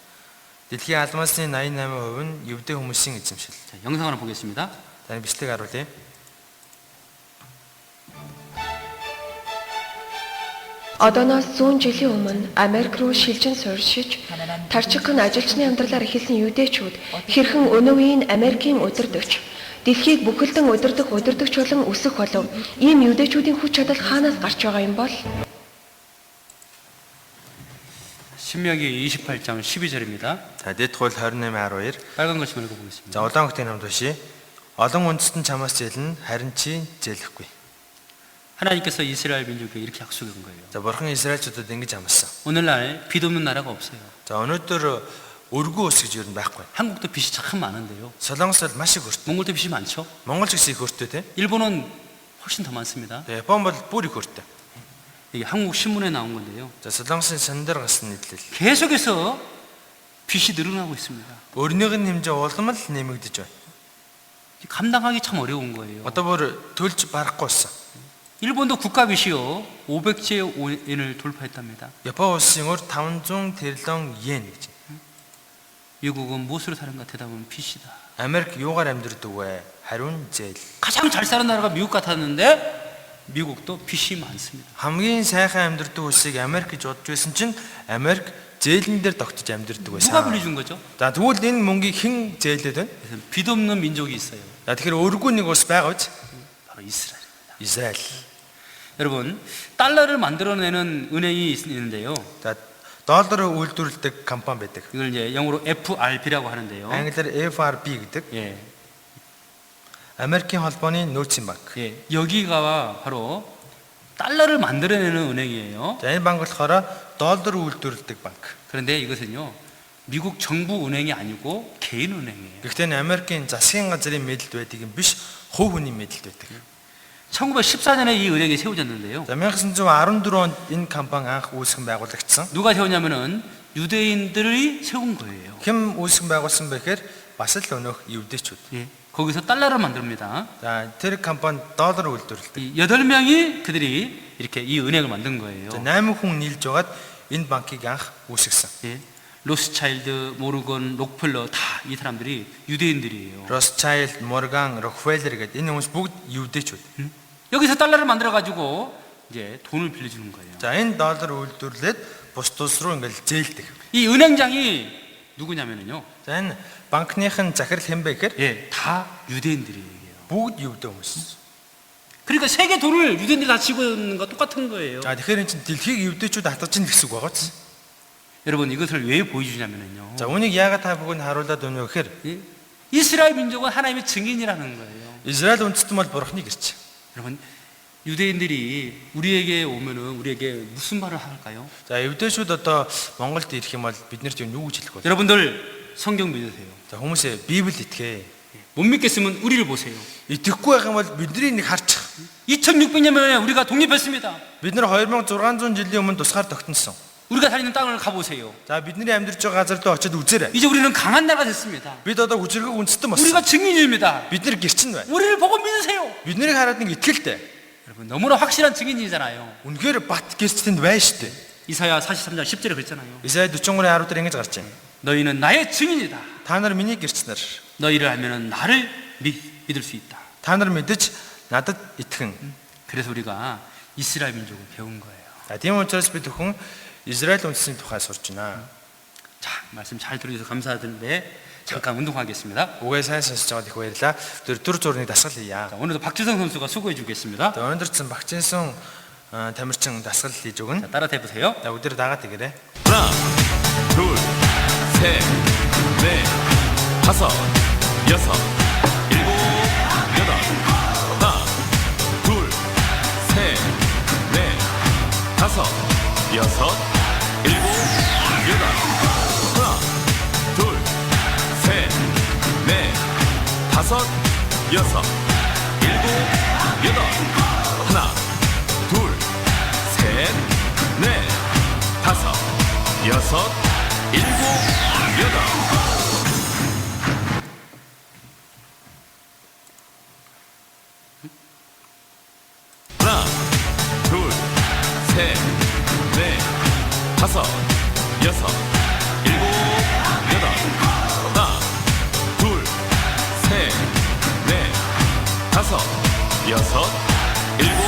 Дэлхийн алмаасны 88% нь евдээ хүмүүсийн эзэмшил. 자, 영상 하나 보겠습니다. Таны бичлэг харуулъя. Одооноос 100 жилийн өмнө Америк руу шилжин суурьшиж, тарчигхан ажилчны амьдралаар эхэлсэн юдэчүүд хэрхэн өнөө үеийн Америкийн удирдагч, дэлхийг бүхэлдэн удирдах удирдагч болон өсөх болов. Ийм юдэчүүдийн хүч чадал хаанаас гарч байгаа юм бол? 신명기 28장 12절입니다. За дэд хууль 28:12. 빨간 글씨만 읽어보겠습니다. За улаан хотын намд бишээ. Олон үндэстэн чамаас зэлнэ, харин чи зэлэхгүй. 하나님께서 이스라엘 민족에게 이렇게 약속한 거예요. За бурхан Израильчуудад ингэж амласан. 오늘날 빚 없는 나라가 없어요. За өнөөдөр өргөө ус гэж юу н байхгүй. 한국도 빚이 참 많은데요. Солонгос бол маш их өртөө. 몽골도 빚이 많죠. Монгол ч гэсэн их өртөө те. 일본은 훨씬 더 많습니다. Япон бол бүр их өртөө. 이게 한국 신문에 나온 건데요. За Солонгосын сандар гасан нийтлэл. 계속해서 빚이 늘어나고 있습니다. Өрнийх нь хэмжээ улам л нэмэгдэж байна. 감당하기 참 어려운 거예요. Одоо бүр төлж барахгүй болсон. 일본도 국가 빚이요 500조 엔을 돌파했답니다. Япон улсын өр 500 тэрлэн йен гэж. 미국은 무엇으로 사는가 대답은 빚이다. Америк юугаар амьдардаг вэ? Хариун зээл. 가장 잘 사는 나라가 미국 같았는데 미국도 빚이 많습니다. Хамгийн сайхан амьдардаг улсыг Америк гэж бодж байсан чинь Америк зээлэн дээр тогтож амьдардаг 누가 байсан. 빌려준 거죠? За тэгвэл энэ мөнгийг хэн зээлээд байна? 그래서 빚 없는 민족이 있어요. За тэгэхээр өргөө нэг улс байгаа биз? 바로 이스라엘입니다. Израиль. 여러분, 달러를 만들어내는 은행이 있는데요. За долларыг үйлдвэрлэдэг компани байдаг. 이걸 이제 영어로 FRB라고 하는데요. Англиар FRB гэдэг. 예, Америкийн холбооны нөөцийн банк. 예, 여기가 바로 달러를 만들어내는 은행이에요. За энэ банк болохоор доллар үйлдвэрлэдэг банк. 그런데 이것은요, 미국 정부 은행이 아니고 개인 은행이에요. Гэхдээ энэ Америкийн засгийн газрын мэдэлд байдаг юм биш, хувь хүний мэдэлд байдаг. 1914년에 이 은행이 세워졌는데요. За 1914 онд энэ компани анх үүсгэн байгуулагдсан. 누가 세웠냐면은 유대인들이 세운 거예요. Хэн үүсгэн байгуулсан бэ гэхээр бас л өнөөх евдээчүүд. 예, 거기서 달러를 만듭니다. За тэр компани доллар үйлдвэрлэдэг. 이 8명이 그들이 이렇게 이 은행을 만든 거예요. За 8 хүн нийлж байгаад энэ банкыг анх үүсгэсэн. 예, 로스차일드, 모르건, 록펠러 다 이 사람들이 유대인들이에요. Rothschild, Morgan, Rockefeller гэдэг энэ хүмүүс бүгд евдээчүүд. 여기서 달러를 만들어 가지고 이제 돈을 빌려주는 거예요. За энэ доллар үйлдвэрлээд бус улс руу ингээл зээлдэг. 이 은행장이 누구냐면은요, За энэ банкныхын захирал хэн бэ гэхээр 예, 다 유대인들이에요. бүгд евдээ хүмүүс. 그러니까 세계 돈을 유대인들이 다 쥐고 있는 거 똑같은 거예요. За тэгэхээр энэ чинь дэлхийг евдээчүүд хатгаж ийн гэсэн үг байгаа ч. 여러분, 이것을 왜 보여주냐면은요, За үүнийг яагаад та бүгд харуулад өнөө гэхээр 예, 이스라엘 민족은 하나님의 증인이라는 거예요. Израиль үндэстэн бол бурхны гэрч. 여러분, 유대인들이 우리에게 오면은 우리에게 무슨 말을 할까요? За евдээчүүд одоо Монголд ирэх юм бол бид нарт юу гэж хэлэх вэ? 여러분들 성경 믿으세요. За хүмүүсээ Библи итгэе. 못 믿겠으면 우리를 보세요. Итгэхгүй байх юм бол бидний нэг харчих. 2600년 만에 우리가 독립했습니다. Бид нар 2600 жилийн өмнө тусгаар тогтносон. 우리가 다니는 땅을 가보세요. За бидний амьдарч байгаа газар руу очиод үзээрэй. 이제 우리는 강한 나라가 됐습니다. Бид одоо хүчрэг үндэстэн 우리가 болсон. 증인입니다. Бид нар гэрчин байна. 우리를 보고 믿으세요. Биднийг хараад нэг итгэлтэй. 여러분, 너무나 확실한 증인이잖아요. Үнэхээр бат гэрчтэнд байна шүү дээ. 이사야 43장 10절에 그랬잖아요. Исаи 43:10 дээр ингэж гарч байна. 너희는 나의 증인이다. Та нар миний гэрчнэр. 너희를 알면은 나를 믿을 수 있다. Та нар мэдэж надад итгэн. 그래서 우리가 이스라엘 민족을 배운 거예요. За тийм учраас бид бүхэн Израиль үндэстний тухай сурч байна. 자, 말씀 잘 들어주셔서 감사드린데 잠깐 운동하겠습니다. Үгээ сайн сонсож байгаад их баярлалаа. Тэр төр зурны дасгал хийя. 자, 오늘도 박지성 선수가 수고해 주겠습니다. За өнөөдрцэн Багчинсан тамирчин дасгал хийж өгнө. 자, 따라 해보세요. За өдөр дагаад тэгээрэй. 하나, 둘, 셋, 넷, 다섯, 여섯, 일곱, 여덟. 하나, 둘, 셋, 넷, 다섯, 여섯, 일곱, 여덟. 하나, 둘, 셋, 넷, 다섯, 여섯, 일곱, 여덟. 하나, 둘, 셋, 넷, 다섯, 여섯, 일곱, 여덟. 하나, 둘, 셋, 넷, 다섯, 여섯, 일곱, 여덟. 하나, 둘, 셋, 넷, 다섯, 여섯, 일곱,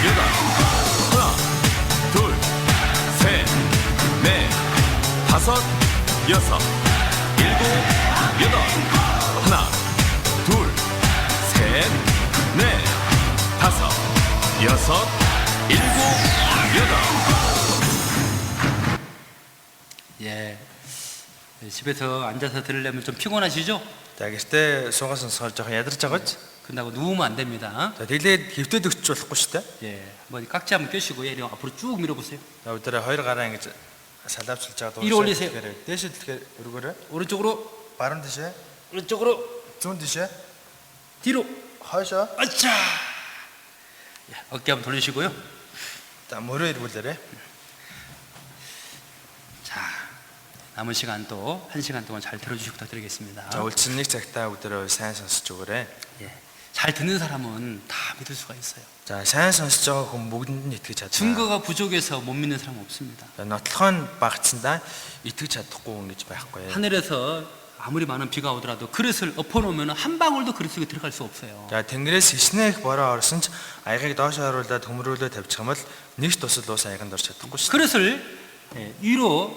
여덟. 하나, 둘, 셋, 넷, 다섯, 여섯, 일곱, 여덟. 하나, 둘, 셋, 넷, 다섯, 여섯, 일곱, 여덟. 예. 집에서 앉아서 들으려면 좀 피곤하시죠? За гэртээ суугаад сонсохоор жоохон ядарч байгаа ч. 끝나고 누우면 안 됩니다. За тэглээд хөвтөд өгч болохгүй шүү дээ. 예. 한번 깍지 한번 껴시고 예리 앞으로 쭉 밀어보세요. За өдөрөө хоёр гараа ингэж салаавчилж байгаа Ир 올리세요. дээшээ дэлгээр өргөөрэй. 오른쪽으로, Баруун дэшээ, 오른쪽으로, зүүн дэшээ, 뒤로. хойшоо. 아차. 예, 어깨 한번 돌리시고요. За мөрөө эргүүлээрэй. 자, 남은 시간 또 1시간 동안 잘 들어주시고 부탁드리겠습니다. За үлдсэн нэг цагтаа өдөрөө сайн сонсож өгөөрэй. 예. 잘 듣는 사람은 다 믿을 수가 있어요. За сайн сонсож байгаа хүн бүгдэнд нь итгэж чадна. 증거가 부족해서 못 믿는 사람은 없습니다. За нотлохоо нь багцсандаа итгэж чадахгүй хүн гэж байхгүй. 하늘에서 아무리 많은 비가 오더라도 그릇을 엎어놓으면 한 방울도 그릇 속에 들어갈 수 없어요. За тэнгэрээс хичнээх бороо орсон ч аягыг доош харуулаад хөмрүүлээ тавьчих юм бол нэг ч тусал ус аяганд орж чадахгүй шүү. 그릇을 위로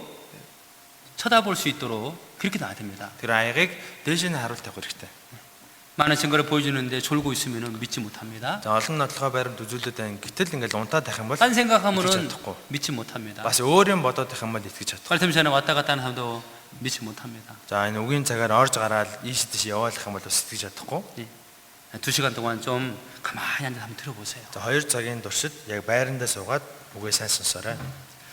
쳐다볼 수 있도록 그렇게 놔야 됩니다. Тэр аягыг дээш нь харуул тавих хэрэгтэй. 많은 증거를 보여주는데 졸고 있으면 믿지 못합니다. За олон нотлохоо баримт үзүүлээд байна. Гэтэл ингээл унтаад байх юм бол 딴 생각하면은 чадахгүй. 믿지 못합니다. бас өөр юм бодоод байх юм бол итгэж чадахгүй. 깔틈 전에 왔다 갔다 하는 사람도 믿지 못합니다. За энэ үгийн цагаар орж гараад ийш тийш яваалах юм бол бас итгэж чадахгүй. 2시간 동안 좀 가만히 앉아서 한번 들어보세요. За 2 цагийн туршид яг байрандаа суугаад үгээ сайн сонсоорой.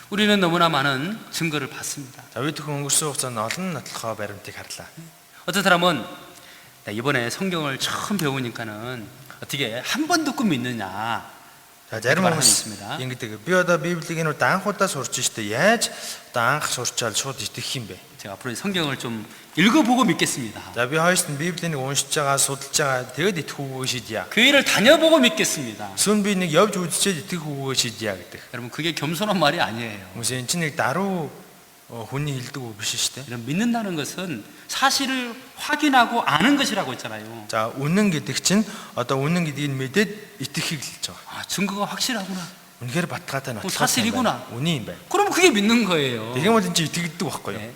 우리는 너무나 많은 증거를 받습니다. За бид хүн өнгөрсөн хугацаанд олон нотлохоо баримтыг харлаа. 어떤 사람은 이번에 성경을 처음 배우니까는 어떻게 한 번 듣고 믿느냐. За зарим 말하는 хүмүүс 있습니다. ингэдэг. Би одоо Библийг энэ удаа анх удаа сурч штэ. Яаж одоо анх сурчаал шууд итгэх юм бэ? 제가 앞으로 성경을 좀 읽어보고 믿겠습니다. За би хойст нь Библийг уншиж байгаа, судалж байгаа. Тэгэд итгэх үгөө шийдье. 교회를 다녀보고 믿겠습니다. Сүн би нэг явж үзчихээд итгэх үгөө шийдье гэдэг. 여러분 그게 겸손한 말이 아니에요. Хүмүүс энэ чинь нэг даруй хүний хэлдэг үг биш штэ. 이런 믿는다는 것은 사실을 확인하고 아는 것이라고 했잖아요. За үнэн гэдэг чинь одоо үнэн гэдгийг мэдээд итгэхийг хэлж байгаа. 아, 증거가 확실하구나. Үнэхээр баталгаатай 뭐 нотлох. 사실이구나. үнэн юм байна. 그럼 그게 믿는 거예요. Тэгм бол энэ чинь итгэдэг байхгүй юу? 네.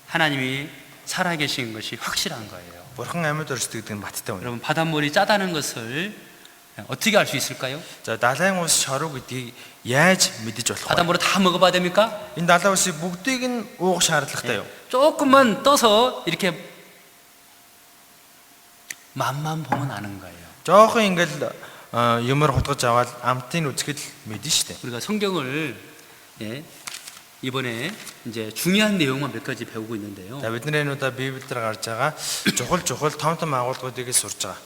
하나님이 살아계신 것이 확실한 거예요. Бурхан амьд оршдог гэдэг нь баттай үнэ. 여러분 바닷물이 짜다는 것을 어떻게 알 수 있을까요? За далайн ус шоруу гэдгийг яаж мэдэж болох вэ? 바닷물을 다 먹어봐야 됩니까? Энэ далайн усыг бүгдийг нь уух шаардлагатай юу? 조금만 떠서 이렇게 맛만 보면 아는 거예요. Жохон ингээл юмар хутгаж аваад амтыг үзэхэд мэдэн штэ. 우리가 성경을 이번에 이제 중요한 내용만 몇 가지 배우고 있는데요. За бид нар энэ удаа Библиэл дээр гарч байгаа чухал том агуулгуудыг сурж байгаа.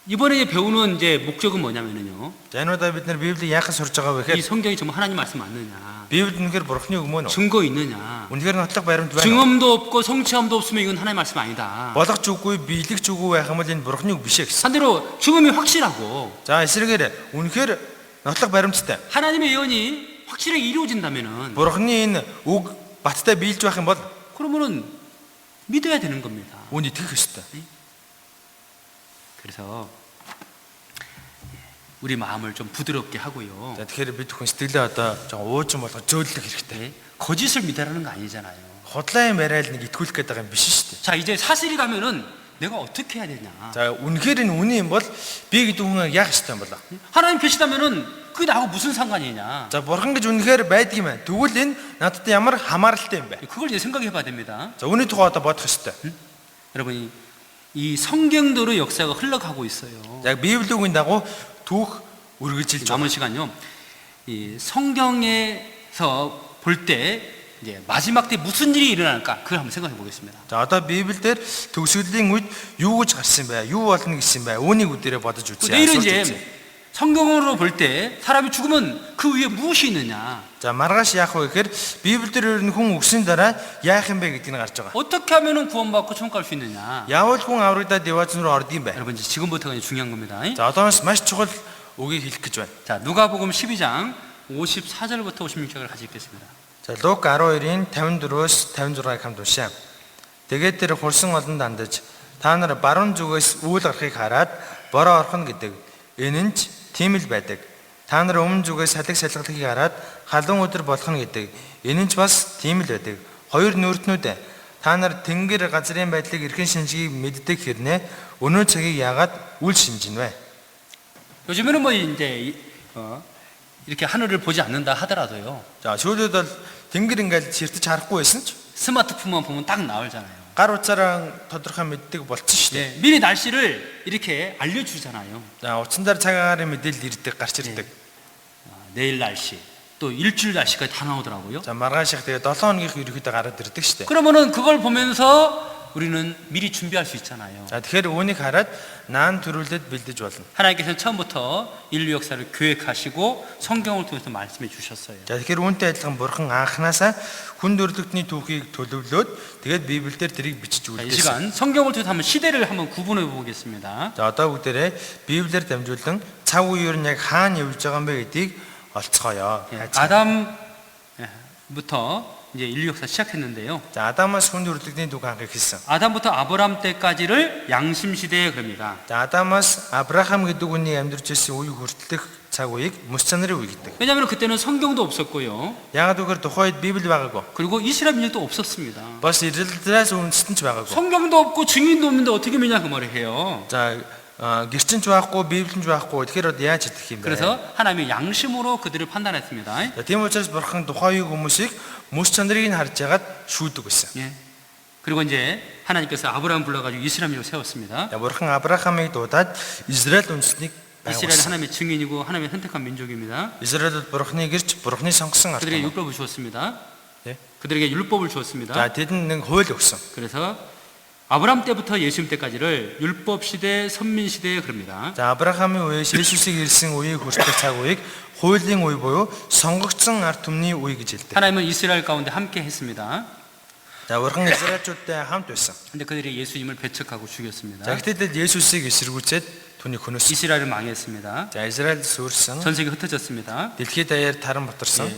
이번에 배우는 이제 목적은 뭐냐면요. За энэ удаа бид нар Библийг яахан сурж байгаа вэ 이 гэхээр 성경이 정말 하나님 말씀 맞느냐? Библиэд үнэхээр Бурханы үг мөн үү? 증거 있느냐? Үнэхээр нотлох баримт байна уу? 증언도 없고 성취함도 없으면 이건 하나님 말씀 아니다. Болгоч үгүй, биелэгч үгүй байх юм бол энэ Бурханы үг биш ээ гэсэн. 반대로 증언이 확실하고 За эсрэгээр үнэхээр нотлох баримттай. 하나님의 예언이 확실하게 이루어진다면은 Бурханы энэ үг баттай биелж байх юм бол 그러면은 믿어야 되는 겁니다. үүнд итгэх ёстой. 그래서 우리 마음을 좀 부드럽게 하고요. За тэгэхээр бид хүн сэтгэлээ одоо жоохон уучин болгож зөөлөх хэрэгтэй. 거짓을 믿으라는 거 아니잖아요. Худлаа юм яриад нэг итгүүлэх гээд байгаа юм биш шүү дээ. 자 이제 사실이라면은 내가 어떻게 해야 되냐? За үнэхээр энэ үнэн юм бол би гэдэг хүн яах ёстой юм бол? 하나님 계시다면은 그게 나하고 무슨 상관이냐? За бурхан гэж үнэхээр байдаг юм байна. Тэгвэл энэ надад ямар хамааралтай юм бэ? 그걸 이제 생각해봐야 됩니다. За үүний тухай одоо бодох ёстой. 여러분 이 성경대로 역사가 흘러가고 있어요. Яг Библийн үгийн дагуу түүх үргэлжилж 남은 байгаа. 시간요. 이 성경에서 볼 때 이제 마지막 때 무슨 일이 일어날까? 그걸 한번 생각해 보겠습니다. За одоо Библиэлд төгсгөлийн үед юу гэж гарсан бэ? Юу болно гэсэн бэ? Үүнийг өдөрөө бодож үзье. 내일은 асууж 이제 үзье. 성경으로 볼 때 사람이 죽으면 그 위에 무엇이 있느냐? За маргааш яах вэ гэхээр Библиэлд ер нь хүн өгсөн дараа яах юм бэ гэдгийг гарч байгаа. 어떻게 하면은 구원받고 천국 갈 수 있느냐? Яавал хүн аврагдаад яваач руу орд юм бэ? 여러분 이제 지금부터가 이제 중요한 겁니다. За одоос маш чухал үгийг хэлэх гэж байна. 자 누가복음 12장 54절부터 56절을 같이 읽겠습니다. За Лук 12-ийн 54-өөс 56-ыг хамт уншаа. Тэгээд тэр хурсан олонд андаж та нар баруун зүгээс үйл гарахыг хараад бороо орхон гэдэг. Энэ нь ч тийм л байдаг. Та нар өмнө зүгээс салхилахыг хараад халуун өдөр болох нь гэдэг. Энэ нь ч бас тийм л байдаг. Хоёр нүртнүүд та нар тэнгэр газрын байдлыг эрхэн шинжгийг мэддэг хэрнээ өнөө цагийг яагаад үл шинжинэ вэ? 요즘에는 뭐 이제 이렇게 하늘을 보지 않는다 하더라도요. За сүүлд бол тэнгэр ингээл чиртэж харахгүй байсан ч 스마트폰만 보면 딱 나오잖아요. гар утсаараа тодорхой мэддэг болчихсон шүү дээ. 예, 미리 날씨를 이렇게 알려주잖아요. За утсан дээр цаг агарын мэдээлэл ирдэг, гарч ирдэг. 내일 날씨, 또 일주일 날씨까지 다 나오더라고요. За маргааших тэгээ 7 хоногийн ерөөхдөө гараад ирдэг шүү дээ. 그러면은 그걸 보면서 우리는 미리 준비할 수 있잖아요. За тэгэхээр үүнийг хараад наан төрүүлээд бэлдэж болно. 하나님께서는 처음부터 인류 역사를 계획하시고 성경을 통해서 말씀해 주셨어요. За тэгэхээр үүнтэй адилхан бурхан анханасаа хүн төрлөختний түүхийг төлөвлөөд тэгээд Библиэлд тэрийг бичиж 자, 이 үлдээсэн. 시간 성경을 통해서 한번 시대를 한번 구분해 보겠습니다. За одоо бүгдээрээ Библиэр дамжуулан цаг үеэр нь яг хаана явж байгаа юм бэ гэдгийг олцгоё. 예, 아담부터 이제 인류 역사 시작했는데요. За Адамаас хүн төрлөختний түүх анх эхэлсэн. 아담부터 아브람 때까지를 양심 시대에 그럽니다. За Адамаас Авраам гэдэг хүний амьдарч ирсэн үе хүртэлх цаг үеийг мөс чанарын үе гэдэг. 왜냐하면 그때는 성경도 없었고요. Яагаад гэвэл тухайд Библи байгаагүй. 그리고 이스라엘 민족도 없었습니다. Бас Израильдээс үндэстэн ч байгаагүй. 성경도 없고 증인도 없는데 어떻게 믿냐 그 말을 해요. За гэрчинч байхгүй, Библинч байхгүй. Тэгэхээр яаж идэх юм бэ? 그래서 하나님이 양심으로 그들을 판단했습니다. За тийм учраас бурхан тухайн үеийн хүмүүсийг мөс чанарыг нь харж ягаад шүүдэг байсан. 예. 그리고 이제 하나님께서 아브라함 불러가지고 이스라엘 민족을 세웠습니다. За бурхан Авраамыг дуудаад Израиль үндэстнийг 이스라엘은 байгуулсан. 하나님의 증인이고 하나님의 선택한 민족입니다. Израильд бурханы гэрч, бурханы сонгосон ард 그들에게 түмэн. 율법을 주었습니다. 예. 그들에게 율법을 주었습니다. За тэдэнд нэг хууль өгсөн. 그래서 아브라함 때부터 예수님 때까지를 율법 시대, 선민 시대에 그럽니다. За Авраамын үеэс Иесусыг ирсэн үеийг хүртэх цаг үеийг хуулийн үе буюу сонгогдсон ард түмний үе гэж хэлдэг. 하나님은 이스라엘 가운데 함께 했습니다. За бурхан Израильчуудтай хамт байсан. 근데 그들이 예수님을 배척하고 죽였습니다. За гэтэл Иесусыг эсэргүүцээд түүнийг хөнөөсөн. 이스라엘은 망했습니다. За Израиль сүрсэн. 전 세계 흩어졌습니다. Дэлхийд даяар таран батарсан.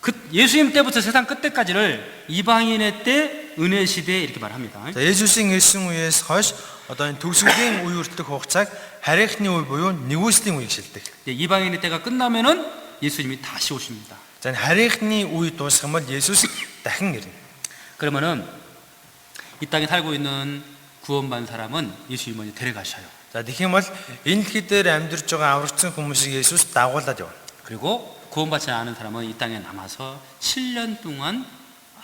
그 예수님 때부터 세상 끝때까지를 이방인의 때 은혜 시대 이렇게 말합니다. За Иесусийн ирсэн үеэс хойш одоо энэ төгсгөлийн үе хүртэлх хугацааг харийнхны үе буюу нэгүслийн үе гэж хэлдэг. 이제 이방인의 때가 끝나면은 예수님이 다시 오십니다. За энэ харийнхны үе дуусах юм бол Иесус дахин ирнэ. 그러면은 이 땅에 살고 있는 구원받은 사람은 예수님 먼저 데려가셔요. За тэгэх юм бол энэ дэлхий дээр амьдарч байгаа аврагдсан хүмүүсийг Иесус дагуулад явна. 그리고 구원받지 않은 사람은 이 땅에 남아서 7년 동안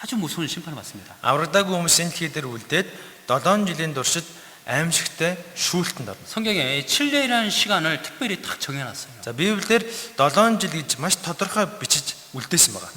아주 무서운 심판을 받습니다. Аврагдаагүй хүмүүс энэ дэлхий дээр үлдээд 7 жилийн туршид аимшигтай шүүлтэнд орно. 성경에 7년이라는 시간을 특별히 딱 정해놨어요. За Библиэр 7 жил гэж маш тодорхой бичиж үлдээсэн байгаа.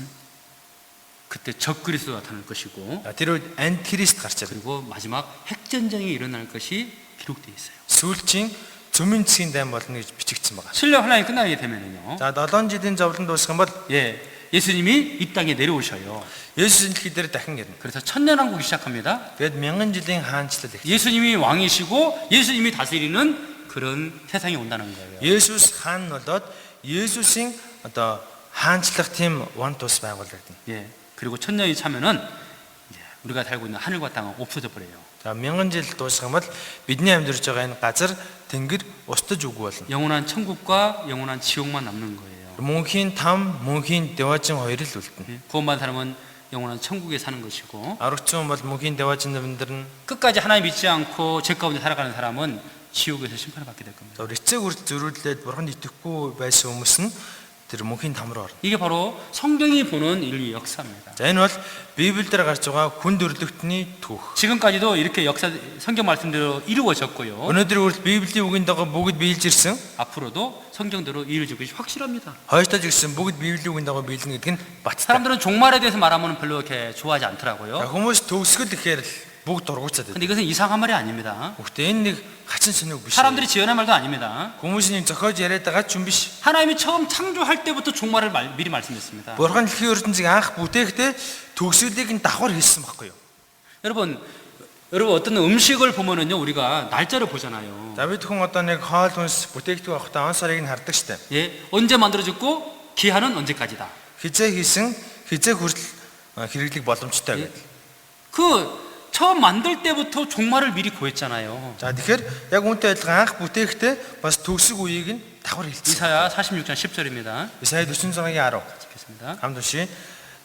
그때 적그리스도 나타날 것이고 За тэр үед антихрист гарч ирнэ. 그리고 마지막 핵전쟁이 일어날 것이 기록되어 있어요. Сүүлчийн цөмийн цэгийн дайм болно гэж бичигдсэн байгаа. 7년 환란이 끝나게 되면은요. За 7 жилийн зовлон дуусах юм бол 예, 예수님이 이 땅에 내려오셔요. Есүс энэ дэлхий дээр дахин ирнэ. 그래서 천년왕국이 시작합니다. Тэгэд 1000 жилийн хаанчлал их. 예수님이 왕이시고 예수님이 다스리는 그런 세상이 온다는 거예요. Есүс хаан болоод Есүсийн одоо хаанчлах тийм ван тус байгуулагдана. 예, 그리고 천년이 차면은 이제 우리가 살고 있는 하늘과 땅은 없어져 버려요. За 1000 жил дуусах юм бол бидний амьдарч байгаа энэ газар тэнгэр устж үгүй болно. 영원한 천국과 영원한 지옥만 남는 거예요. Мөнхийн там, мөнхийн деважин хоёр л үлдэнэ. 예, 구원받은 사람은 영원한 천국에 사는 것이고 Аврагчсан бол мөнхийн деважин нэмдэр нь 끝까지 하나님 믿지 않고 죄 가운데 살아가는 사람은 지옥에서 심판을 받게 될 겁니다. эцэг үрд зөрүүлээд бурханд итгэхгүй байсан хүмүүс нь тэр мөнхийн там руу орно. 이게 바로 성경이 보는 인류 역사입니다. За энэ бол Библиэлд гарч байгаа хүн төрлөختний түүх. 지금까지도 이렇게 역사 성경 말씀대로 이루어졌고요. Өнөөдөр үрд Библийн үгэнд байгаа бүгд биелж ирсэн. 앞으로도 성경대로 이루어질 것이 확실합니다. Хойштож ирсэн бүгд Библийн үгэнд байгаа биелнэ гэдэг нь баттай. 사람들은 종말에 대해서 말하면 별로 이렇게 좋아하지 За, 않더라고요. хүмүүс төгсгөл гэхээр л бүгд дургуцаад байдаг. 근데 이것은 이상한 말이 아닙니다. Гэхдээ энэ нэг хачин шинэг биш. 사람들이 지어낸 말도 아닙니다. Хүмүүсийн зохиож яриад байгаа ч юм биш. 하나님이 처음 창조할 때부터 종말을 미리 말씀했습니다. Бурхан дэлхийн ертөнцийг анх бүтээхдээ төгсгөлийг нь давхар хэлсэн баггүй юу? 여러분 어떤 음식을 보면은요 우리가 날짜를 보잖아요. За бид хүн одоо нэг хоол хүнс бүтээгдэхүүн авахдаа он сарыг нь хардаг штэ. 예, 언제 만들어졌고 기한은 언제까지다. Хизээ хийсэн хизээ хүртэл хэрэглэх боломжтой гэдэг. 그 처음 만들 때부터 종말을 미리 구했잖아요. За тэгэхээр яг үүнтэй адилхан анх бүтээхдээ бас төгсөг үеийг нь давхар хэлсэн. 이사야 46장 10절입니다. Исая 46-гийн 10. 읽겠습니다. Хамт уншия.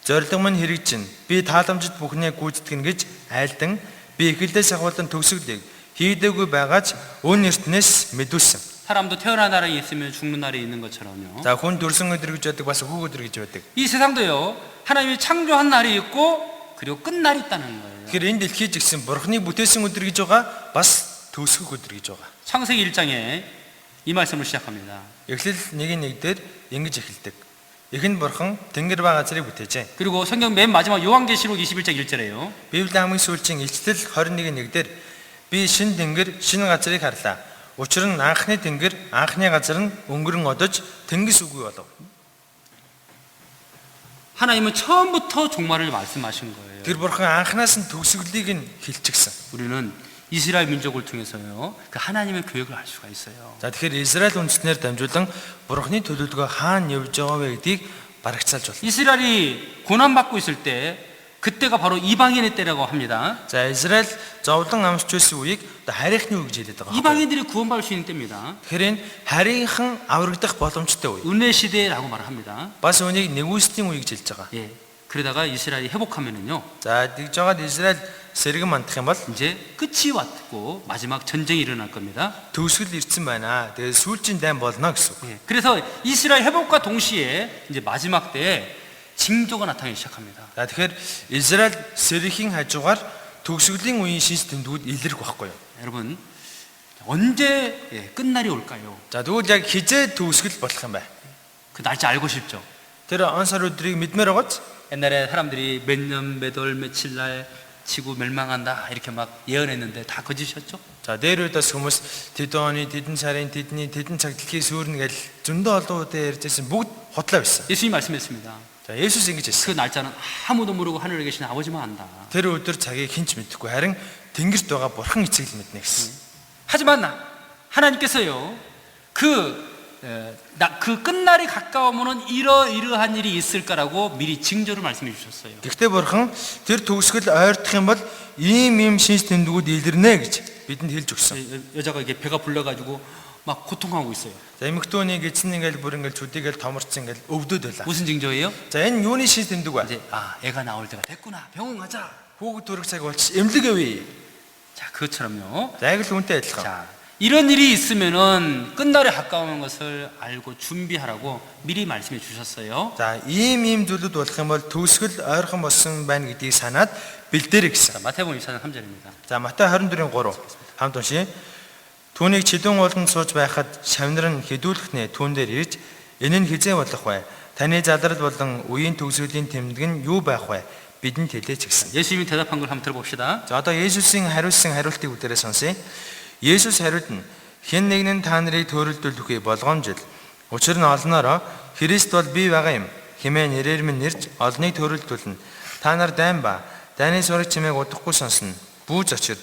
Зориг минь хэрэгжин. Би тааламжид бүхнээ гүйцэтгэн гэж айлдан би эхлэлдээ сахуулан төгсгөлийг хийдэггүй байгаач өн эртнээс мэдүүлсэн. 사람도 태어난 날이 있으면 죽는 날이 있는 것처럼요. За хүн төрсөн өдөр гэж байдаг бас өг өдөр гэж байдаг. 이 세상도요. 하나님이 창조한 날이 있고 그리고 끝날이 있다는 거예요. Тэгэхээр энэ дэлхий ч гэсэн бурхны бүтээсэн өдөр гэж байгаа бас төгсгөх өдөр гэж байгаа. 창세기 1장에 이 말씀을 시작합니다. Эхлэл 1:1 дээр ингэж эхэлдэг. Эхэнд бурхан тэнгэр ба газрыг бүтээжээ. 그리고 성경 맨 마지막 요한계시록 21장 1절에요. Библийн хамгийн сүүлчийн илчлэл 21:1-дээр би шин тэнгэр, шин газрыг харлаа. Учир нь анхны тэнгэр, анхны газар нь өнгөрөн одож тэнгис үгүй болов. 하나님은 처음부터 종말을 말씀하신 거예요. Тэр бурхан анханаас нь төгсгөлийг нь хэлчихсэн. 우리는 이스라엘 민족을 통해서요. 그 하나님의 계획을 알 수가 있어요. За тэгэхээр Израиль үндэстнээр дамжуулан бурханы төлөвлөгөө хаана явж байгаа вэ гэдгийг барагцаалж байна. 이스라엘이 고난받고 있을 때 그때가 바로 이방인의 때라고 합니다. За Израиль зовлон амсч байсан үеийг одоо харийнхны үе гэж хэлээд байгаа. 이방인들이 구원받을 수 있는 때입니다. Тэгэхээр энэ харийнхан аврагдах боломжтой үе. 은혜 시대라고 말을 합니다. Бас үнийг нэгүслийн үе гэж хэлж байгаа. 예. 그러다가 이스라엘이 회복하면은요. За тэгж байгаад Израиль сэргэн мандах юм бол 이제 끝이 왔고 마지막 전쟁이 일어날 겁니다. төгсгөл ирсэн байна. Тэгээд сүүлчийн дайн болно гэсэн үг. 예. 그래서 이스라엘 회복과 동시에 이제 마지막 때에 징조가 나타나기 시작합니다. За тэгэхээр Израиль сэрэхийн хажуугаар төгсгөлийн үеийн шинж тэмдгүүд илэрх байхгүй юу? 여러분 언제 끝날이 올까요? За тэгвэл яг хизээ төгсгөл болох юм бэ? 그 날짜 알고 싶죠? Тэр он сар өдрийг мэдмээр байгааз 옛날에 사람들이 몇 년, 몇 월, 며칠 날 지구 멸망한다 이렇게 막 예언했는데 다 거짓이었죠? за дээр үдээс хүмүүс тэдэн оны, тэдэн сарын, тэдэн цаг дэлхий сүрнэ гэж зөндөө олон удаа ярьжсэн бүгд хотлоо байсан. 예수님 말씀했습니다. За Есүс ингэж 그 хэлсэн. 날짜는 아무도 모르고 하늘에 계신 아버지만 안다. Тэр өдөр цагийг хэн ч мэдэхгүй харин тэнгэрт байгаа бурхан эцэг л мэднэ гэсэн. 하지만 하나님께서요 그 끝날이 가까우면은 이러한 일이 있을까라고 미리 징조를 말씀해 주셨어요. Гэхдээ бурхан тэр төгсгөл ойртох юм бол ийм шинж тэмдгүүд илэрнэ гэж бидэнд хэлж өгсөн. 여자가 이게 배가 불러가지고 막 고통하고 있어요. За эмэгтөөний эзэн ингээл бүр ингээл зүдийгээл томорцсон ингээл өвдөд байлаа. 무슨 징조예요? За энэ юуны шинж тэмдэг вэ? 이제 애가 나올 때가 됐구나. 병원 가자. Хүүхэд төрөх цаг болчих эмнэлгэвээ. 자, 그것처럼요. За яг л үнтэй адилхан. 자, 이런 일이 있으면은 끝날에 가까운 것을 알고 준비하라고 미리 말씀해 주셨어요. За ийм зүйлүүд болох юм бол төгсгөл ойрхон болсон байна гэдгийг санаад бэлдээрэй 자, гэсэн. 마태복음 24장 3절입니다. За Матай 24-ийн 3 хамт уншия. Түүнийг чидүүн ууланд сууж байхад шавнар нь хідүүлэхнээ түүн дээр ирж энэ нь хизээ болох вэ? Таны залрал болон үеийн төгсгөлийн тэмдэг нь юу байх вэ? Бидэнд хэлээч гэсэн. 예수님이 대답한 걸 한번 들어봅시다. За одоо Есүсийн хариулсан хариултыг бүгдээрээ сонсъё. Есүс хариулт нь хэн нэг нь та нарыг төрөлдүүлэхүй болгоомжил. Учир нь олноороо Христ бол би байгаа юм. Хэмээн нэрээр минь нэрж олныг төрөлдүүлнэ. Та нар дайн ба дайны сураг чимээг удахгүй сонсно. Бүүж очир.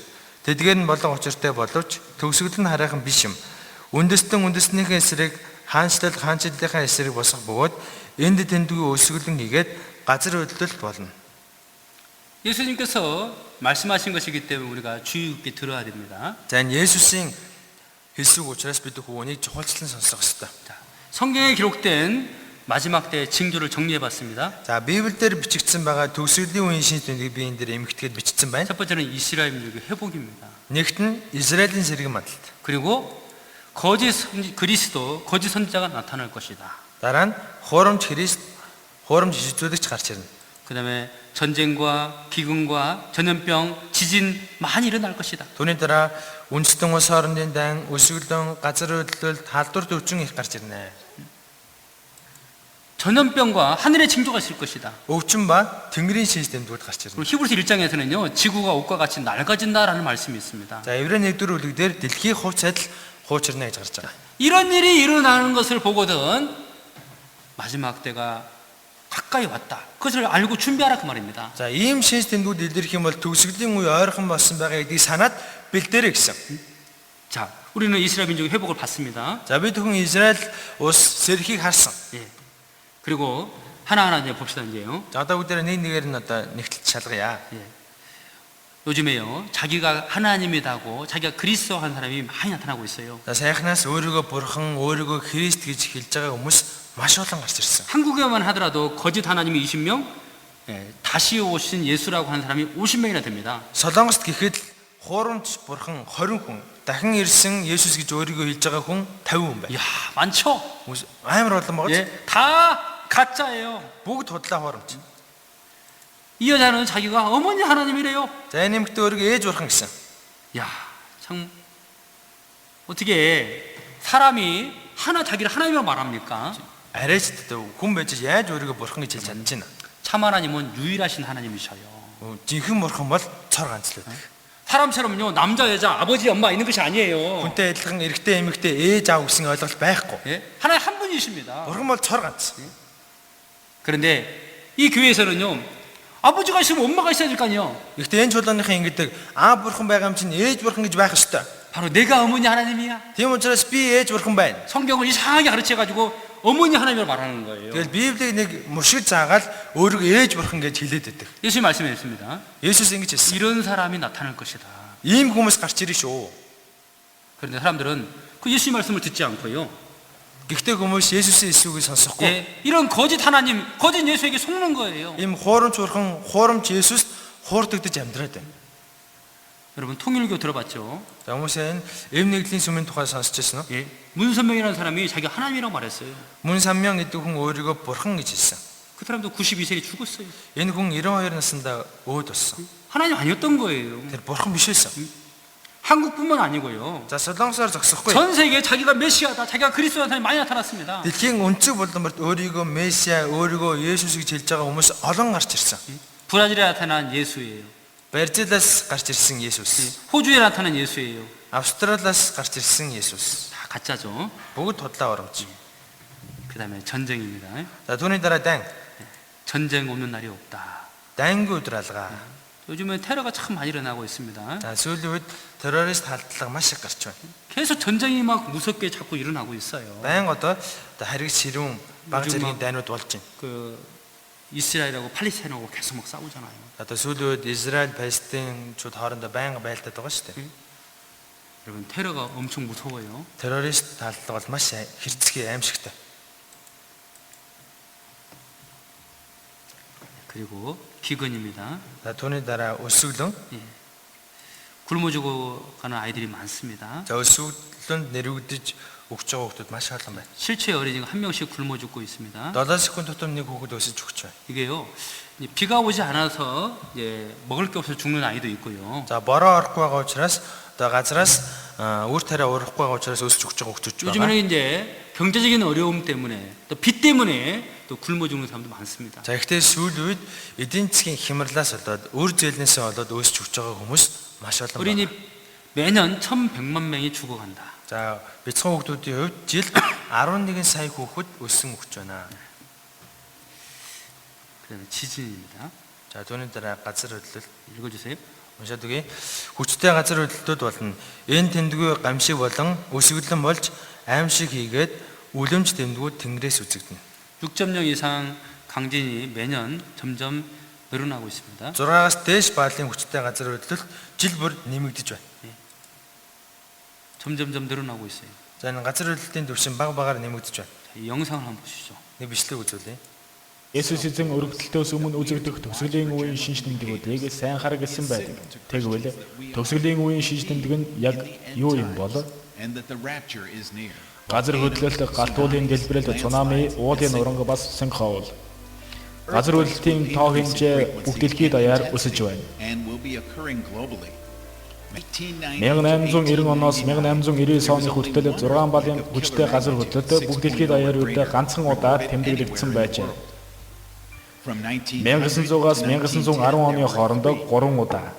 Тэдгээр нь болон учиртай боловч төгсгөл нь хараахан биш юм. Үндэстэн үндэснийхээ эсрэг хаанчлалынхаа эсрэг босох бөгөөд энд тэмдгийн өсгөлэн хийгээд газар хөдлөлт болно. 예수님께서 말씀하신 것이기 때문에 우리가 주의 깊게 들어야 됩니다. За энэ Есүсийн хэлсэг учраас бид хүүнийг чухалчлан сонсох ёстой. 자, 성경에 기록된 마지막 때의 징조를 정리해 봤습니다. За Библиэлд бичигдсэн байгаа төгсгөлийн үеийн шинж тэмдгийг би энэ дээр эмхэтгээд бичсэн байна. 첫 번째는 이스라엘 민족의 회복입니다. Нэгт нь Израилийн сэргэн мандалт. 그리고 거짓 거짓 선지자가 나타날 것이다. Дараа нь хуурамч Христ, хуурамч Иесусч гарч ирнэ. 그다음에 전쟁과 기근과 전염병, 지진 많이 일어날 것이다. Түүний дараа үндэстэн улс орнын дан, өсгөлөн, газар хөдлөлт, халдвар төвчин их гарч ирнэ. 전염병과 하늘의 징조가 있을 것이다. Өвчин ба тэнгэрийн шинж тэмдгүүд гарч 그리고 ирнэ. 히브리서 1장에서는요 지구가 옷과 같이 낡아진다라는 말씀이 있습니다. За Еврей 1-р бүлэг дээр дэлхийн хувьц адил хуучирна гэж гарч байгаа. 이런 일이 일어나는 것을 보거든 마지막 때가 가까이 왔다. 그것을 알고 준비하라 그 말입니다. За ийм шинж тэмдгүүд илэрх юм бол төгсгөлийн үе ойрхон болсон байгаа гэдгийг санаад бэлдээрэй гэсэн. 자, 우리는 이스라엘 민족의 회복을 봤습니다. За бид хүн Израиль улс сэрхийг харсан. 예. 그리고 하나하나 이제 봅시다 이제요. За одоо бүгдээ нэг нэгээр нь одоо нэгтэл шалгая. 예. 요즘에요 자기가 하나님이다고 자기가 그리스도 한 사람이 많이 나타나고 있어요. За сайхнаас өөрийгөө бурхан, өөрийгөө Христ гэж хэлж байгаа хүмүүс маш олон гарч ирсэн. 한국에만 하더라도 거짓 하나님이 20명, 다시 오신 예수라고 하는 사람이 50명이나 됩니다. Солонгост гэхэд хуурамч бурхан 20 хүн, дахин ирсэн Есүс гэж өөрийгөө хэлж байгаа хүн 50 хүн байна. 이야 많죠? Амар олон байгаа. 예, 다 가짜예요. Бүгд худлаа хуурамч. 이 여자는 자기가 어머니 하나님이래요. За энэ нэмэгтэй өөрийгөө ээж бурхан гэсэн. 야, 참 어떻게 사람이 자기를 하나님이라고 말합니까? арайчддаг хүн байж яаж өөрийгөө бурхан гэж хэлж чадж байна. 참 하나님은 유일하신 하나님이셔요. Жинхэнэ бурхан бол цор ганц л байдаг. 사람처럼요 남자 여자 아버지 엄마 있는 것이 아니에요. Хүнтэй адилхан эрэгтэй эмэгтэй ээж 아ав гэсэн ойлголт байхгүй. 예? 하나님 한 분이십니다. Бурхан бол цор ганц. 그런데 이 교회에서는요 아버지가 있으면 엄마가 있어야 될 거 아니에요. Гэхдээ энэ чуулганыхын ингэдэг аав бурхан байгаа юм чинь ээж бурхан гэж байх ёстой. 바로 내가 어머니 하나님이야. Тийм учраас би ээж бурхан байна. 성경을 이상하게 가르쳐가지고 어머니 하나님을 말하는 거예요. Тэгэл Библийг нэг муршиг заагаад өөрийгөө ээж бурхан гэж хэлээд байдаг. 예수님 말씀했습니다. Есүс ингэж хэлсэн. 이런 사람이 나타날 것이다. Ийм хүмүүс гарч ирнэ шүү. 그런데 사람들은 그 예수님 말씀을 듣지 않고요. Гэхдээ хүмүүс Есүсийн эсвийг сонсохгүй. 예, 이런 거짓 하나님, 거짓 예수에게 속는 거예요. Ийм хуурамч бурхан, хуурамч Есүст хуурдагдаж амьдраад байна. 여러분 통일교 들어봤죠? За хүмүүсээ эв нэгдлийн сүмийн тухай сонсч байсан уу? 예, 문선명이라는 사람이 자기가 하나님이라고 말했어요. Мөн Саммян гэдэг хүн өөрийгөө бурхан гэж хэлсэн. 그 사람도 92세에 죽었어요. Энэ хүн 92 наснда өөд болсон. 하나님 아니었던 거예요. Тэр бурхан биш байсан. 한국뿐만 아니고요. За Солонгосоор зогсохгүй. 전 세계에 자기가 메시아다, 자기가 그리스도라는 사람이 많이 나타났습니다. Дэлхийн өнцөг булдамбарт өөрийгөө Месиа, өөрийгөө Есүс гэж хэлж байгаа хүмүүс олон гарч ирсэн. 브라질에 나타난 예수예요. Бразилаас гарч ирсэн Есүс. 호주에 나타난 예수예요. Австралиас гарч ирсэн Есүс. 다 가짜죠. Бүгд худлаа оромж. 그다음에 전쟁입니다. За түүний дараа дан. 전쟁 없는 날이 없다. Дангийн өдөр алгаа. 요즘에 테러가 참 많이 일어나고 있습니다. За сүүлийн үед террорист халдлага маш их гарч байна. 계속 전쟁이 막 무섭게 자꾸 일어나고 있어요. Байн одоо хариг ширүүн баг зэргийн дайнууд болж байна. 그 이스라엘하고 팔레스타인하고 계속 막 싸우잖아요. Одоо сүүлийн үед Израиль, Палестинчууд хоорондоо байнга байлдаад байгаа шүү дээ. 여러분 테러가 엄청 무서워요. Террорист халдлага бол маш хэрцгий аимшигтай. 그리고 기근입니다. За түүний дараа өсвөлөн. 굶어 죽어가는 아이들이 많습니다. За өсвөлөнд нэрвэгдэж өгч байгаа хүмүүс маш олон байна. 실제 어린이가 한 명씩 굶어 죽고 있습니다. 7 секунд тутам нэг хүүхэд өсөж өгч байна. 이게요. 이 비가 오지 않아서 이제 먹을 게 없어서 죽는 아이도 있고요. За бороо орохгүй байгаа учраас одоо газраас үр тариа урахгүй байгаа учраас өсөж өгч байгаа хүмүүс 요즘에는 байна. 이제 경제적인 어려움 때문에 또 빚 때문에 또 굶어 죽는 사람도 많습니다. За ихтэй сүүлийн үед эдийн засгийн хямралаас болоод үр зээлнээсээ болоод өсөж өгч байгаа хүмүүс маш олон байна. 어린이 매년 1,100만 명이 죽어간다. За бяцхан хүүхдүүдийн хувьд жил 11 сая хүүхэд өссөн өгч байна. 그다음에 지진입니다. За түүний дараа газар хөдлөлт 읽어주세요. уншаад үгүй. Хүчтэй газар хөдлөлтүүд болно. Энэ тэмдгүү гамшиг болон өсвөлэн болж аимшиг хийгээд үлэмж тэмдгүүд тэнгэрээс үзэгдэнэ. 6.0 이상 강진이 매년 점점 늘어나고 있습니다. 6-аас дээш баалын хүчтэй газар хөдлөлт жил бүр нэмэгдэж байна. 점점점 늘어나고 있어요. За энэ газар хөдлөлтийн түвшин баг багаар нэмэгдэж байна. 자, 이 영상을 한번 보시죠. Нэг бичлэг үзүүлье. Есүс эзэн өргөдөлтөөс өмнө үзэгдэх төгсгөлийн үеийн шинж тэмдгүүдийг сайн харагсан байдаг. Тэгвэл төгсгөлийн үеийн шинж тэмдэг нь яг юу юм бол and that the rapture is near. газар хөдлөлт, галтуулын дэлбэрэлт, цунами, уулын уранг бас синхроол. газар хөдлөлтийн тоо хэмжээ бүх дэлхийд даяар өсөж байна. And will be occurring globally. 1890 оноос 1899 оны хүртэл 6 балын хүчтэй газар хөдлөлт бүх дэлхийд даяар үрдэ ганцхан удаа тэмдэглэгдсэн байжээ. From 1900-аас 1910 оны хооронд 3 удаа.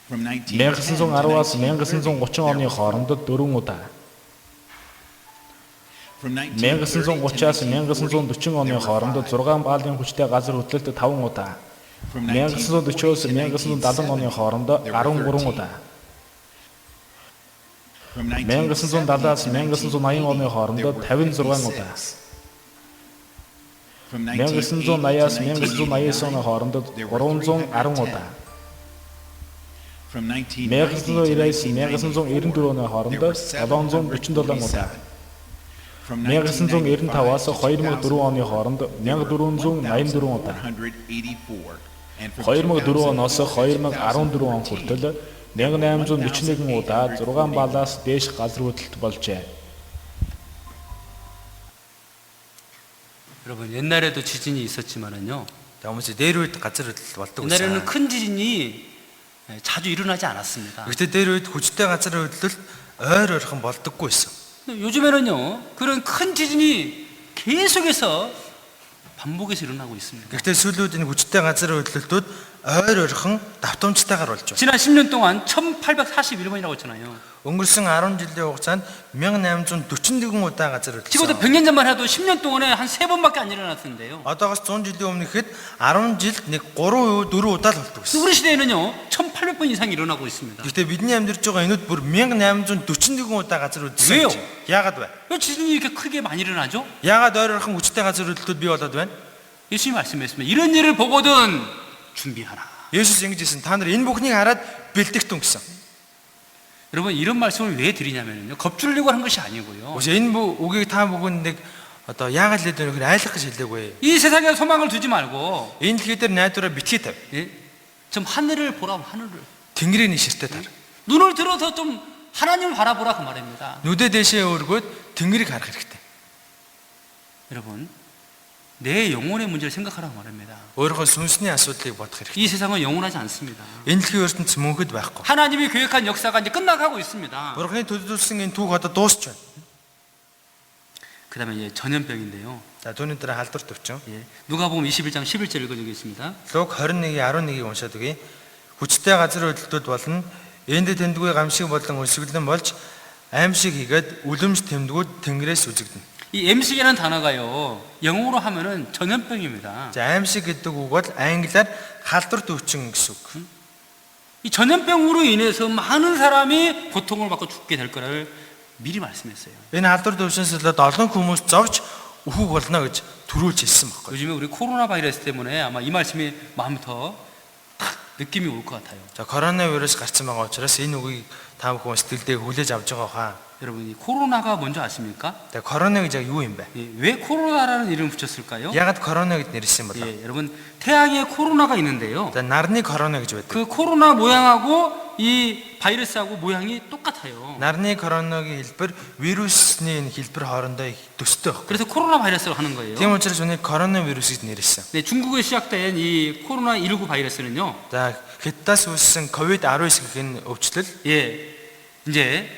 From 1910-аас 1930 оны хооронд 4 удаа. From 1930-аас 1940 оны хооронд 6 балын хүчтэй газар хөдлөлт 5 удаа. 1940-оос 1970 оны хооронд 13 удаа. 1970-аас 1980 оны хооронд 56 удаа. 1980-аас 1989 оны хооронд 310 удаа. 1990-аас 1994 оны хооронд 747 удаа. 1995-аас 2004 оны хооронд 1484 удаа. 2004 оноос 2014 он хүртэл 1841 удаа 6 балаас дээш газар хөдлөлт болжээ. 여러분 옛날에도 지진이 있었지만은요. За хүмүүс дээр үед газар хөдлөлт болдог 옛날에는 байсан. 큰 지진이 자주 일어나지 않았습니다. Гэхдээ дээр үед хүчтэй газар хөдлөлт ойр ойрхон болдоггүй байсан. 요즘에는요, 그런 큰 지진이 계속해서 반복해서 일어나고 있습니다. Гэхдээ сүүлүүд энэ хүчтэй газрын хөдлөлтүүд ойр ойрхон давтамжтайгаар болж байна. 지난 10년 동안 1841번이라고 했잖아요. Өнгөрсөн 10 жилийн хугацаанд 1844 удаа газар 지금부터 хөдлөсөн. 100년 전만 해도 10년 동안에 한 3번밖에 안 일어났는데요. Одоогоос 100 жилийн өмнөхэд 10 жилд нэг 3 4 удаа л болдог гэсэн. 우리 시대에는요, 1800번 이상 일어나고 있습니다. Гэхдээ бидний амьдарч байгаа энүүд бүр 1844 удаа газар 왜요? хөдлөсөн. Яагаад вэ? 왜 지진이 이렇게 크게 많이 일어나죠? Яагаад ойр ойрхон хүчтэй газар хөдлөлтүүд бий болоод байна? 예수님이 말씀했습니다. 이런 일을 보거든 준비하라. Есүс ингэж хэлсэн. Та нар энэ бүхнийг хараад бэлтгэтэн гэсэн. 여러분, 이런 말씀을 왜 드리냐면요, 겁주려고 하는 것이 아니고요. Өөс энэ үгийг та бүхэнд нэг одоо яагаад л гэдэг вэ? айлах гэж хэлээгүй. 이 세상에 소망을 두지 말고, Энэ дэлхий дээр найдвараа битгий тавь. 예? 좀 하늘을 보라, 하늘을. Тэнгэрийн ширтээ тар. 눈을 들어서 좀 하나님을 바라보라 그 말입니다. Нүдэ дэшээ өргөөд тэнгэрийг харах хэрэгтэй. 여러분, 내 영혼의 문제를 생각하라고 말합니다. Өөрийнхөө сүнсний асуудлыг бодох хэрэгтэй. 이 세상은 영원하지 않습니다. Энэ дэлхийн ертөнц мөнхөд байхгүй. 하나님이 계획한 역사가 이제 끝나가고 있습니다. Бурхны төлөвлөсөн энэ түүх одоо дуусч байна. 그다음에 이제 전염병인데요. За түүний дараа халдвар төвчин. 예, 누가복음 21장 11절 읽어주겠습니다. Луг 21:11-ийг уншаад өгье. Хүчтэй газар хөдлөлтүүд болно. Энд тэмдгүү гамшиг болон өсвөлэн болж аимшиг хийгээд үлэмж тэмдгүүд тэнгэрээс үзэгдэнэ. 이 MC라는 단어가요, 영어로 하면은 전염병입니다. За аимшиг гэдэг үг бол англиар халдвар төвчин гэсэн үг. 이 전염병으로 인해서 많은 사람이 고통을 받고 죽게 될 거를 미리 말씀했어요. Энэ халдвар төвчнөөс болоод олон хүмүүс зовж үхэх болно гэж төрүүлж хэлсэн байхгүй. 요즘에 우리 코로나 바이러스 때문에 아마 이 말씀이 마음부터 탁 느낌이 올 것 같아요. За коронавирус гарсан байгаа учраас энэ үгийг та бүхэн сэтгэлдээ хүлээж авч байгаа хаа. 여러분, 이 코로나가 뭔지 아십니까? За коронавиг яг юу юм бэ? 예, 왜 코로나라는 이름을 붙였을까요? Ягаад коронавиг нэрлсэн юм бол? 예, 여러분, 태양에 코로나가 있는데요. За нарны коронавиг гэж байдаг. 그 코로나 모양하고 이 바이러스하고 모양이 똑같아요. Нарны коронавигийн хэлбэр вирусны энэ хэлбэр хоорондоо их төстэй байна. 그래서 코로나 바이러스라고 하는 거예요. Тийм учраас үүнийг коронавирус гэж нэрлсэн. 네, 중국에 시작된 이 코로나19 바이러스는요. За Хятадаас үүссэн COVID-19 гэх энэ өвчлөл 예, 이제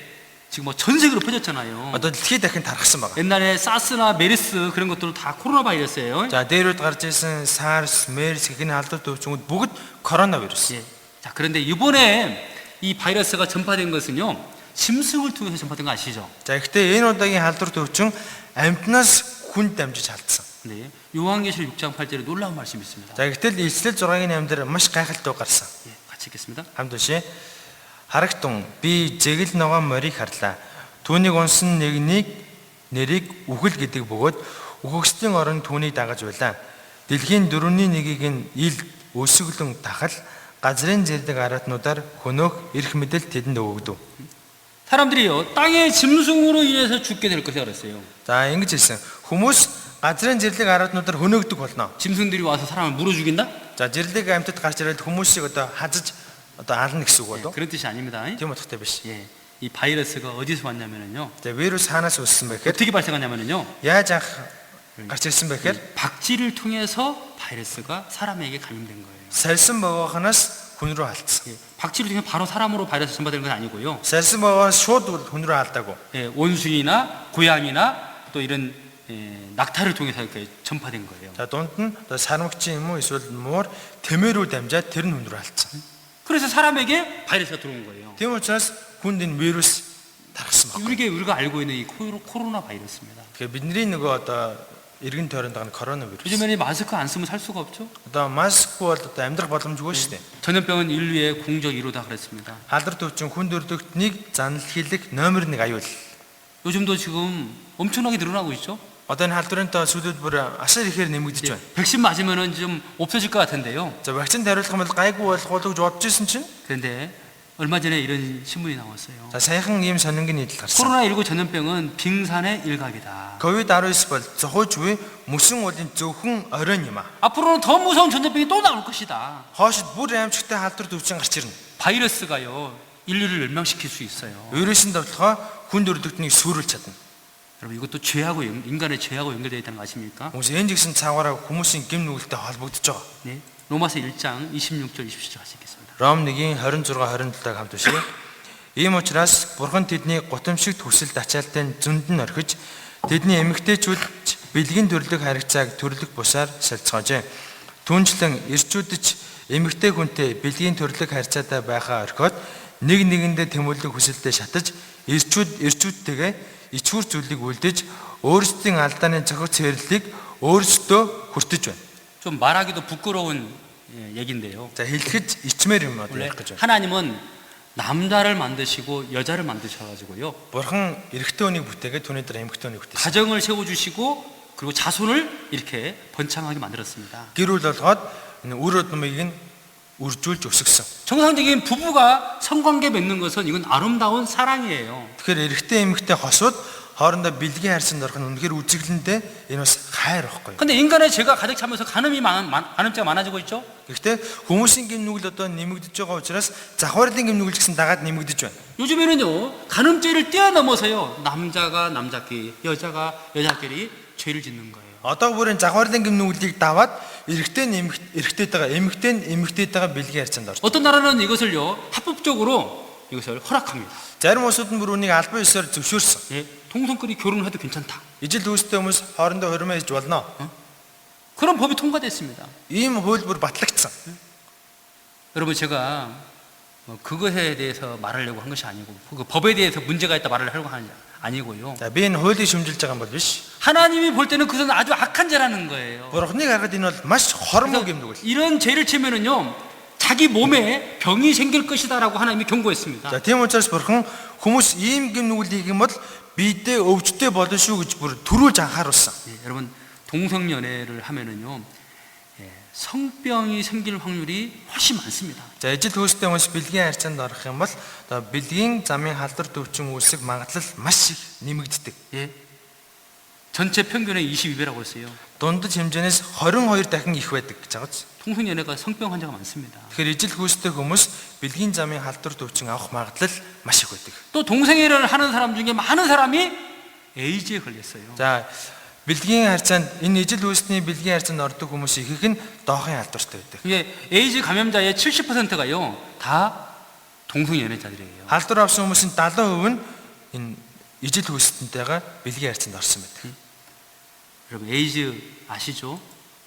지금 뭐 전 세계로 퍼졌잖아요. одоо дэлхийд дахин тархсан байна. 옛날에 사스나 메르스 그런 것들은 다 코로나 바이러스예요. За дээрүүд гарч ирсэн SARS, MERS гэх энэ халдвар төвчнгүүд бүгд коронавирус. 예. 자, 그런데 이번에 이 바이러스가 전파된 것은요, 짐승을 통해서 전파된 거 아시죠? За гэхдээ энэ удаагийн халдвар төвчин амьтнаас хүнд дамжиж халдсан. 네. 요한계시록 6장 8절에 놀라운 말씀이 있습니다. За гэтэл Илчлэл 6-гийн 8-д маш гайхалтай гарсан. 예, 같이 읽겠습니다. Хамт уншъя. Харагтун би зэгэл ногоон морийг харлаа. Түүнийг унсан нэгнийг нэрийг үхэл гэдэг бөгөөд үхэгсдийн орон түүнийг дагаж байлаа. Дэлхийн 4/1-ийг нь ил өсөглөн тахал газрын зэрдэг аратнуудаар хөнөөх эрх мэдэл тэдэнд өгөгдөв. 사람들이요, 땅의 짐승으로 인해서 죽게 될 것이라 그랬어요. За ингэж хэлсэн. Хүмүүс газрын зэрлэг аратнуудаар хөнөөгдөг болно. 짐승들이 와서 사람을 물어 죽인다? За зэрлэг амьтад гарч ирээд хүмүүсийг одоо хазаж одоо ална гэсэн үг 예, болов. 그런 뜻이 아닙니다. Тийм утгатай биш. 예, 이 바이러스가 어디서 왔냐면요, За вирус хаанаас үүссэн бэ гэхээр 어떻게 발생하냐면요, яаж анх гарч ирсэн бэ гэхээр 박쥐를 통해서 바이러스가 사람에게 감염된 거예요. сарсан богоохоноос хүн рүү алдсан. 예, 박쥐를 통해 바로 사람으로 바이러스 전파되는 건 아니고요. Сарсан богоос шууд хүн рүү алдаагүй. 예, 원숭이나 고양이나 또 이런 낙타를 통해서 이렇게 전파된 거예요. За дунд нь одоо сармагчин юм уу эсвэл муур тэмээрүү дамжаад тэр нь хүн рүү алдсан. 그래서 사람에게 바이러스가 들어온 거예요. Тийм учраас хүнд энэ вирус тархсан баг. 우리가 알고 있는 이 코로나 바이러스입니다. Тэгэхээр бидний нөгөө одоо эргэн тойронд байгаа коронавирус. 요즘에는 마스크 안 쓰면 살 수가 없죠. Одоо маск бол одоо амьдрах боломжгүй шүү дээ. 전염병은 인류의 공적 1호다 그랬습니다. Халдвар төвчин хүн төрөлхтнийг занал хийлэх номер 1 аюул. 요즘도 지금 엄청나게 늘어나고 있죠. Одоо энэ халдварын тоо сүүлд бүр асар ихээр нэмэгдэж байна. 백신 맞으면은 좀 없어질 것 같은데요. За вакцин хариулах юм бол гайгүй болох болов гэж бодож ирсэн чинь 그런데 얼마 전에 이런 신문이 나왔어요. за саяхан ийм сонингийн нийтлэл гарсан. 코로나19 전염병은 빙산의 일각이다. COVID-19 бол зохиож буй мөсөн уулын зөвхөн оройн юм а. 앞으로는 더 무서운 전염병이 또 나올 것이다. Хоошид бүр аимшигтай халдвар төвчин гарч ирнэ. 바이러스가요, 인류를 멸망시킬 수 있어요. Вирусын давталгаа хүн төрөлхтнийг сүрүүлж чадна. 여러분, 이것도 죄하고 인간의 죄하고 연결되어 있다는 거 아십니까? Хүмүүс энэ жигсэн цаагаараа хүмүүсийн гэм нүгэлтэй холбогдож байгаа. 네. 로마서 1장 26절 27절 같이 읽겠습니다. Ром 1-ийн 26 27-ыг хамт уншъя. Ийм учраас Бурхан тэдний гутамшигт хүсэлт ачаалтын зөнд нь орхиж тэдний эмэгтэйчүүд бэлгийн төрлөг харилцааг төрлөх бусаар солилцоожээ. Түүнчлэн ирчүүдч эмэгтэй хүнтэй бэлгийн төрлөг харьцаатай байхаа орхиод нэг нэгэндээ тэмүүлэх хүсэлтэд шатаж ирчүүдтэйгээ ичхүр зүйлийг үлдээж өөрсдийн алдааны цохих цэрлэлийг өөрсдөө хүртэж байна. 좀 말하기도 부끄러운 얘기인데요. За хэлэхэд ичмээр юм одоо 원래 ярих гэж байна. 하나님은 남자를 만드시고 여자를 만드셔가지고요. Бурхан эрэгтэй хүнийг бүтээгээд түүний дараа эмэгтэй хүнийг бүтээсэн. 가정을 세워주시고 그리고 자손을 이렇게 번창하게 만들었습니다. Гэр бүл болгоод энэ үр удмыг нь үржүүлж өсгсөн. 정상적인 부부가 성관계 맺는 것은 이건 아름다운 사랑이에요. Тэгэхээр эрэгтэй эмэгтэй хосууд хоорондоо бэлгийн харьцаанд орох нь үнэхээр үзэглэндээ энэ бас хайр واخгүй. 근데 인간의 죄가 가득 차면서 간음죄가 많아지고 있죠. Гэхдээ хүмүүсийн гимнүгэл одоо нэмэгдэж байгаа учраас завхаарлын гимнүгэл гэсэн дагаад нэмэгдэж байна. 요즘에는요 간음죄를 뛰어넘어서요 남자가 남자끼리 여자가 여자끼리 죄를 짓는 거예요. Одоо бүрийн завхаарлын гимнүглийг даваад эрэгтэйтэйгээ эмэгтэйтэйгээ бэлгийн харьцаанд орж. 어떤 나라는 이것을요 합법적으로 이것을 허락합니다. Зарим улсууд нь бүр үнийг албан ёсоор зөвшөөрсөн. 예, 동성끼리 결혼해도 괜찮다. Ижил үүстэй хүмүүс хоорондоо хурмаа хийж болно. 그런 법이 통과됐습니다. Ийм хуулбар батлагдсан. 여러분 제가 그거에 대해서 말하려고 한 것이 아니고 그 법에 대해서 문제가 있다 말을 하려고 하는 게 아니고요. За би энэ хуулийг шүмжилж байгаа юм бол биш. 하나님이 볼 때는 그것은 아주 악한 죄라는 거예요. Бурхныг харахад энэ бол маш хормог гимнүгэл. 이런 죄를 치면은요 자기 몸에 병이 생길 것이다라고 하나님이 경고했습니다. За тийм учраас Бурхан хүмүүс ийм гимнүглийг юм бол биедээ өвчтэй болно шүү гэж бүр төрүүлж анхааруулсан. 예, 여러분 동성연애를 하면은요 성병이 생길 확률이 훨씬 많습니다. За ижил хөөстэй хүмүүс бэлгийн харьцаанд орох юм бол одоо бэлгийн замын халдвар төвчин үүсэх магадлал маш их нэмэгддэг. 예, 전체 평균의 22배라고 했어요. Дундаж хэмжээнээс 22 дахин их байдаг гэж байгаа ч. 동성연애가 성병 환자가 많습니다. Тэгэхээр ижил хөөстэй хүмүүс бэлгийн замын халдвар төвчин авах магадлал маш их байдаг. 또 동성애를 하는 사람 중에 많은 사람이 에이즈에 걸렸어요. За бэлгийн харьцаанд энэ ижил хөөсний бэлгийн харьцаанд ордог хүмүүс их нь доохын халдвартай байдаг. 이게 에이즈 감염자의 70%가요 다 동성연애자들이에요. Халдвар авсан хүмүүсийн 70% нь энэ ижил хөөстөнтэйгээ бэлгийн харьцаанд орсон байдаг. 여러분 에이즈 아시죠?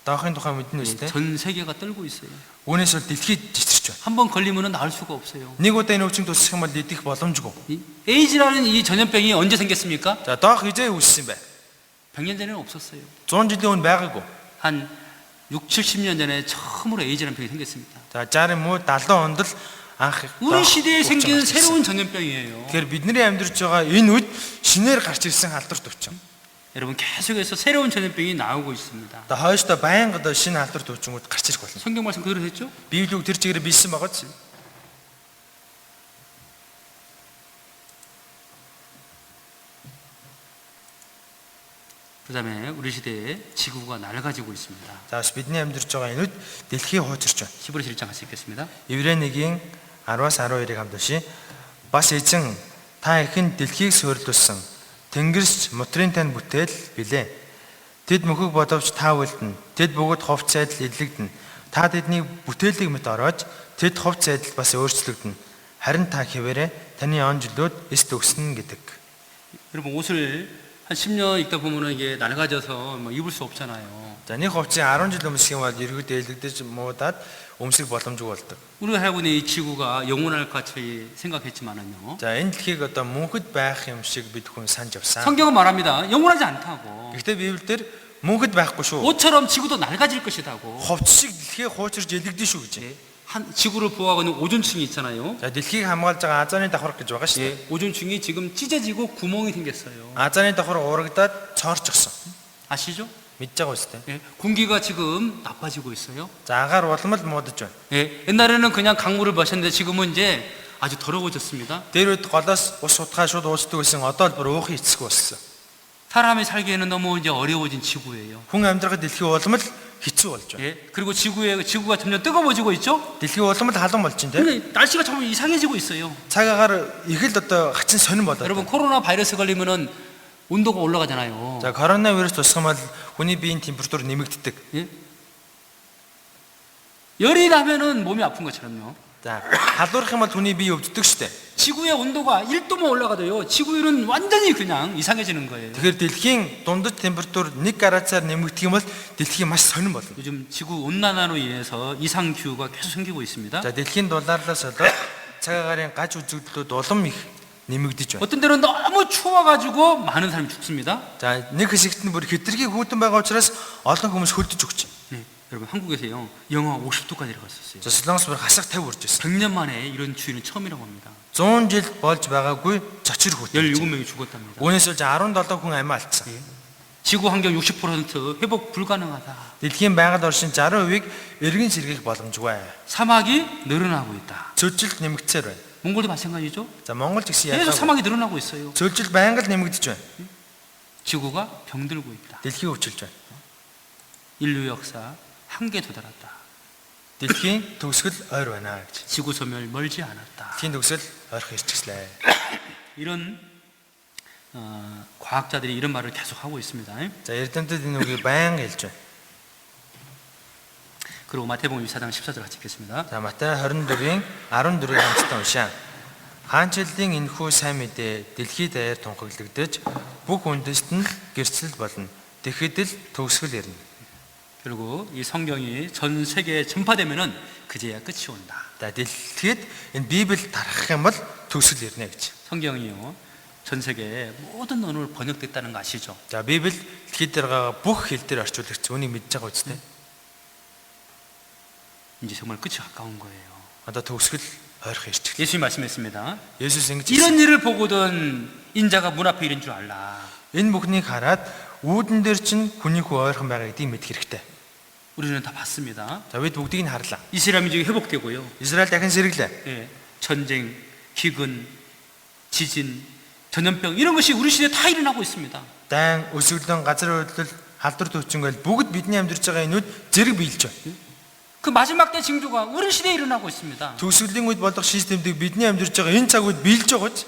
Доохын тухай мэднэ 예, үстэй. 전 세계가 떨고 있어요. Үүнээс бол дэлхийд жичирч байна. 한번 걸리면은 나을 수가 없어요. Нэг удаа энэ өвчин тусах юм бол идэх боломжгүй. 이 에이즈라는 이 전염병이 언제 생겼습니까? За доох хизээ үүссэн бэ? 100년 전에는 없었어요. 100 жилийн өмнө байгаагүй. 한 6, 70년 전에 처음으로 에이즈라는 병이 생겼습니다. За 60 муу 70 онд л анх 우리 시대에 생긴 өвчин 새로운 전염병이에요. Тэгэхээр бидний амьдарч байгаа энэ үед шинээр гарч ирсэн халдвар төвчин. 여러분 계속해서 새로운 전염병이 나오고 있습니다. Одоо хойштоо байнга одоо шинэ халдвар төвчнгүүд гарч ирэх болно. 성경 말씀 그대로 했죠? Библийг тэр чигээр билсэн байгаа ч. 그다음에 우리 시대에 지구가 낡아지고 있습니다. За бас бидний амьдарч байгаа энэ үед дэлхий хуучирч байна. 히브리서 1장 같이 읽겠습니다. Еврей 1-ийн 10-аас 12-ыг хамт уншия. Бас эзэн та ихэн дэлхийг суурилуулсан. Тэнгэрч мотрын тань бүтээл билээ. Тэд мөхөг бодовч та үлдэн. Тэд бүгд ховц сайдл идлэгдэн. Та тэдний бүтээлийг мэт ороож тэд ховц сайдл бас өөрчлөгдөн. Харин та хэвээрээ таны он жилүүд эс төгснө гэдэг. 여러분 옷을 한 10년 입다 보면은 이게 낡아져서 뭐 입을 수 없잖아요. За нэг ховцын 10 жил өмсөх юм бол эргүүд ээлэгдэж муудаад өмсөх боломжгүй болдог. 우리가 살고 있는 이 지구가 영원할 것처럼 생각했지만은요. За энэ дэлхийг одоо мөнхөд байх юм шиг бид хүн санаж явсан. 성경은 말합니다. 영원하지 않다고. Гэхдээ Библиэлд мөнхөд байхгүй шүү. 옷처럼 지구도 낡아질 것이다고. Ховц шиг дэлхийг хуучирж ээлэгдэн шүү гэж. 예, 한 지구를 보호하고 있는 오존층이 있잖아요. За дэлхийг хамгаалж байгаа азааны давхар гэж байгаа шүү дээ. 예, 오존층이 지금 찢어지고 구멍이 생겼어요. азааны давхар урагдаад цоорчихсон. 아시죠? Мэдж байгаа үстэй. 예, 공기가 지금 나빠지고 있어요. За агаар улмал муудаж байна. 예, 옛날에는 그냥 강물을 마셨는데 지금은 이제 아주 더러워졌습니다. Тэр үед голоос ус утгаа шууд уусдаг байсан. Одоо л бүр уухын эцэг болсон. 사람이 살기에는 너무 이제 어려워진 지구예요. Хүн амьдрах дэлхий улмал хэцүү болж байна. 예, 그리고 지구가 점점 뜨거워지고 있죠. дэлхий улмал халуун болж байна те. 근데 날씨가 점점 이상해지고 있어요. цаг агаар их л одоо хачин сонирн болоод. 여러분 코로나 바이러스 걸리면은 온도가 올라가잖아요. За коронавирус тусах юм бол хүний биеийн температур нэмэгддэг. 예? 열이 나면은 몸이 아픈 것처럼요. За халуурах юм бол хүний бие өвддөг штэ. 지구의 온도가 1도만 올라가도요, 지구는 완전히 그냥 이상해지는 거예요. Тэгэхээр дэлхийн дундад температур 1 градусаар нэмэгдэх юм бол дэлхий маш сонирн болно. 요즘 지구 온난화로 인해서 이상 기후가 계속 생기고 있습니다. За дэлхийн дулаарлаас болоод цаг агаарын гаж үзэгдлүүд улам их нэмэгдэж байна. 어떤 데는 너무 추워가지고 많은 사람이 죽습니다. За нэг хэсэгт нь бүр хэтэрхий хүйтэн байгаа учраас олон хүмүүс хөлдөж өгч байна. 네, 여러분 한국에서요 영하 50도까지 내려갔었어요. За Солонгос бүр хасах 50 хүрч байсан. 100년 만에 이런 추위는 처음이라고 합니다. 100 жил болж байгаагүй зочир хүйтэн. 17명이 죽었답니다. Үүнээс болж 17 хүн амиа алдсан. 지구 환경 60% 회복 불가능하다. Дэлхийн байгаль оршин 60%ийг эргэн сэргийлэх боломжгүй. 사막이 늘어나고 있다. Цөлжилт нэмэгдсээр байна. 몽골도 마찬가지죠. За Монгол ч гэсэн 계속 ялгаагүй. 사막이 늘어나고 있어요. Цөлжилт байнга л нэмэгдэж байна. 지구가 병들고 있다. Дэлхий өвчлж байна. 인류 역사 한계에 도달했다. Дэлхийн төгсгөл ойр байна гэж. 지구 소멸 멀지 않았다. Дэлхийн төгсгөл ойрхон ирчихлээ. 이런 과학자들이 이런 말을 계속 하고 있습니다. За эрдэмтэд энэ үгийг байнга хэлж байна. 그리고 마태복음 24장 14절 같이 읽겠습니다. За Матай 24-ийн 14-ийг хамтдаа уншаа. Хаанчлалын энэхүү сайн мэдээ дэлхийд даяар тунхаглагдаж бүх үндэст нь гэрчлэл болно. Тэгэхэд л төгсгөл ирнэ. 그리고 이 성경이 전 세계에 전파되면은 그제야 끝이 온다. За дэлхийд энэ Библи тархах юм бол төгсгөл ирнэ гэж. 성경이요 전 세계에 모든 언어로 번역됐다는 거 아시죠? За Библи дэлхийд байгаа бүх хэл дээр орчуулагдсан. Үнийг мэдж байгаа үстэй. 이제 정말 끝이 가까운 거예요. Одоо төгсгөл ойрхон ирчих. 예수님 말씀했습니다. Есүс ингэж 이런 일을 보고든 인자가 문 앞에 이른 줄 알라. энэ бүхнийг хараад үүдэн дээр чинь хүний хүү ойрхон байгаа гэдгийг мэдэх хэрэгтэй. 우리는 다 봤습니다. За бид бүгдийг нь харлаа. 이스라엘 민족이 회복되고요. Израиль дахин сэргэлээ. 예, 전쟁, 기근, 지진, 전염병 이런 것이 우리 시대에 다 일어나고 있습니다. Дан, өсөглөн, газар хөдлөл, халдвар төвчнгөл бүгд бидний амьдарч байгаа энүүд зэрэг биелж байна. 그 마지막 때 징조가 우리 시대에 일어나고 있습니다. Төгсгөлийн үед болох системдийг бидний амьдарч байгаа энэ цаг үед биелж байгаа ч.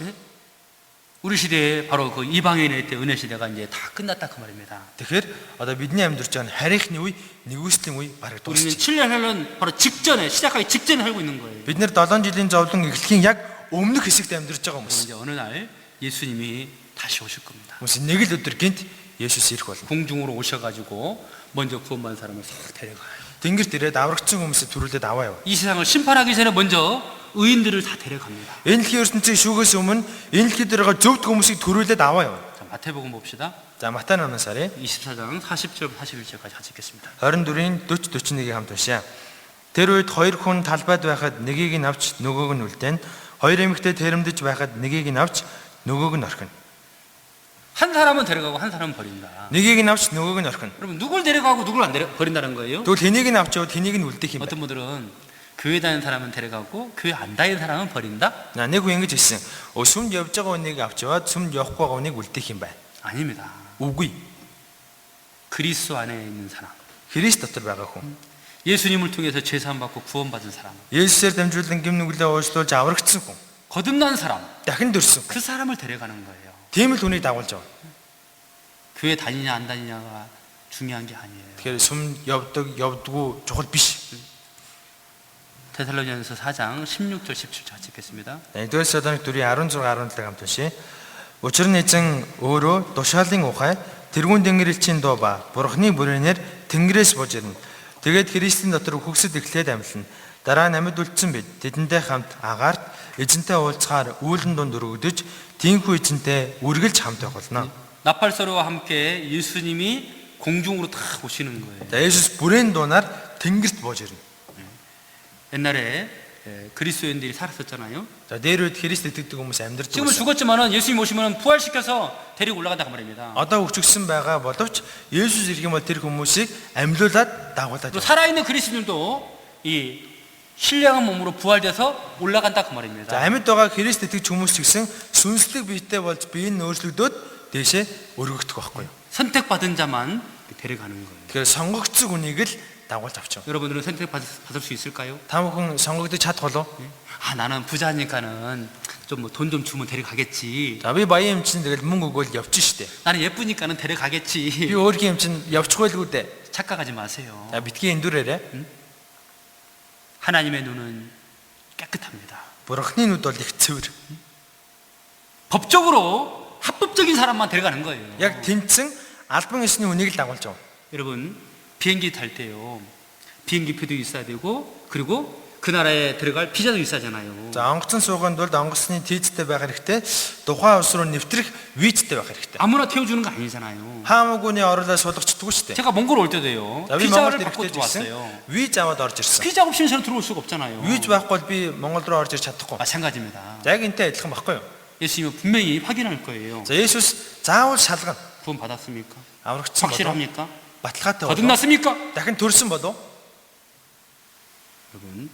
우리 시대에 바로 그 이방인의 때 은혜 시대가 이제 다 끝났다 그 말입니다. Тэгэхээр одоо бидний амьдарч байгаа харийнхны үе, нэгүслийн үе бараг 우리는 дуусчих. 7년 하는 바로 직전에 시작하기 직전에 살고 있는 거예요. Бид нэр 7 жилийн зовлон эхлэхийн яг өмнөх хэсэгт амьдарч байгаа хүмүүс. 이제 어느 날 예수님이 다시 오실 겁니다. Хүмүүс нэг л өдөр гинт Есүс ирэх болно. 공중으로 오셔가지고 먼저 구원받은 사람을 싹 데려가요. Тэнгэрт ирээд аврагдсан хүмүүсээ түрүүлээд аваа яв. 이 세상을 심판하기 전에 먼저 의인들을 다 데려갑니다. Энэ дэлхийн ертөнцийг шүүхээс өмнө энэ дэлхийд байгаа зөвхт хүмүүсийг түрүүлээд аваа яв. 자, 마태복음 봅시다. За Матай номын сарын 24장 40절 41절까지 같이 읽겠습니다. 24-ийн 40-41-ийг хамт уншаа. Тэр үед хоёр хүн талбайд байхад нэгийг нь авч нөгөөг нь үлдээн, хоёр эмэгтэй тэрэмдэж байхад нэгийг нь авч нөгөөг нь орхино. 한 사람은 데려가고 한 사람은 버린다. Нэгийг нь авч нөгөөг нь орхино. 여러분 누굴 데려가고 누굴 안 버린다는 거예요? Тэгвэл хэнийг нь авч яваад хэнийг нь үлдээх юм бэ? 어떤 분들은 교회 다니는 사람은 데려가고 교회 안 다니는 사람은 버린다? Нэг хүн ингэж хэлсэн. Сүмд явж байгаа хүнийг авч яваад сүмд явахгүй байгаа хүнийг үлдээх юм байна. 아닙니다. Үгүй. 그리스도 안에 있는 사람, Христ дотор байгаа хүн. 예수님을 통해서 제사함 받고 구원받은 사람, Есүсээр дамжуулан гэм нүглээ уучлуулж аврагдсан хүн. 거듭난 사람, Дахин дөрсөн. 그 사람을 데려가는 거예요. Тийм л хүнийг дагуулж байгаа. 교회 다니냐 안 다니냐가 중요한 게 아니에요. Тэгэхээр сүмд явдаг, явдггүй чухал биш. 데살로니가서 4장 16절 17절 같이 읽겠습니다. Нэгдүгээр Солоник 4:16 17 хамт уншия. Учир нь эзэн өөрөө тушаалын ухай тэрүүн тэнгэрлэгчийн дуу ба бурхны бүрээнээр тэнгэрээс бууж ирнэ. Тэгээд Христийн дотор хөгсөд эхлээд амьлна. Дараа нь амьд үлдсэн бид тэдэнтэй хамт агаарт эзэнтэй уулзахаар үүлэн дунд өргөдөж тийхүү эзэнтэй үргэлж хамт байх болно. 나팔소리와 함께 예수님이 공중으로 다 오시는 거예요. За Есүс бүрээн дуунаар тэнгэрт бууж ирнэ. 옛날에 그리스도인들이 살았었잖아요. За дээр үед Христ итгэдэг хүмүүс амьдарч 지금은 байсан. 죽었지만은 예수님 오시면 부활시켜서 데리고 올라간다고 말입니다. Одоо өвчгсөн байгаа боловч Есүс ирэх юм бол тэр хүмүүсийг амьлуулад дагуулад 또 явна. 살아있는 그리스도인도 이 신령한 몸으로 부활돼서 올라간다 그 말입니다. За амьд байгаа Христ итгэж хүмүүс ч гэсэн сүнслэг биетэй болж бие нь өөрчлөгдөөд дээшээ өргөгдөх байхгүй юу? 선택받은 자만 데려가는 거예요. Тэгэхээр сонгогдсон хүнийг л дагуулж авч явна. 여러분들은 선택받을 수 있을까요? Та бүхэн сонгогдож чадах болов? 아 나는 부자니까는 좀 뭐 돈 좀 주면 데려가겠지. За би баян юм чинь тэгэл мөнгө өгөөл явчих штэ. 나는 예쁘니까는 Би 데려가겠지. өөрхийн юм чинь явчихгүй л үү дээ. 착각하지 마세요. За битгий эндүрээрээ. 하나님의 눈은 깨끗합니다. Бурхны нүд бол их цэвэр. 법적으로 합법적인 사람만 데려가는 거예요. Яг тэнцэн албан ёсны үнийг л дагуулж байгаа. 여러분 비행기 탈 때요. 비행기표도 있어야 되고 그리고 그 나라에 들어갈 비자도 있어야잖아요. За онгоцон суугаанд бол онгоцны тийзтэй байх хэрэгтэй. Тухайн улс руу нэвтрэх визтэй байх хэрэгтэй. 아무나 태워주는 거 아니잖아요. Хаамаагүй оролоо суулгачдаггүй шүү дээ. 제가 몽골 올 때도요. За би Монголд 비자를 받고 ирэхдээ ч гэсэн 들어왔어요. виз аваад орж ирсэн. 비자 없이는 저는 들어올 수가 없잖아요. Виз байхгүй бол би Монгол руу орж ирж чадахгүй. 마찬가지입니다. За яг энтэй адилхан байхгүй юу? 예수님은 분명히 확인할 거예요. За Есүс заавал шалгана. 구원 받았습니까? Аврагдсан болов. 확실합니까? Баталгаатай болов. 거듭났습니까? Дахин төрсөн болов. 여러분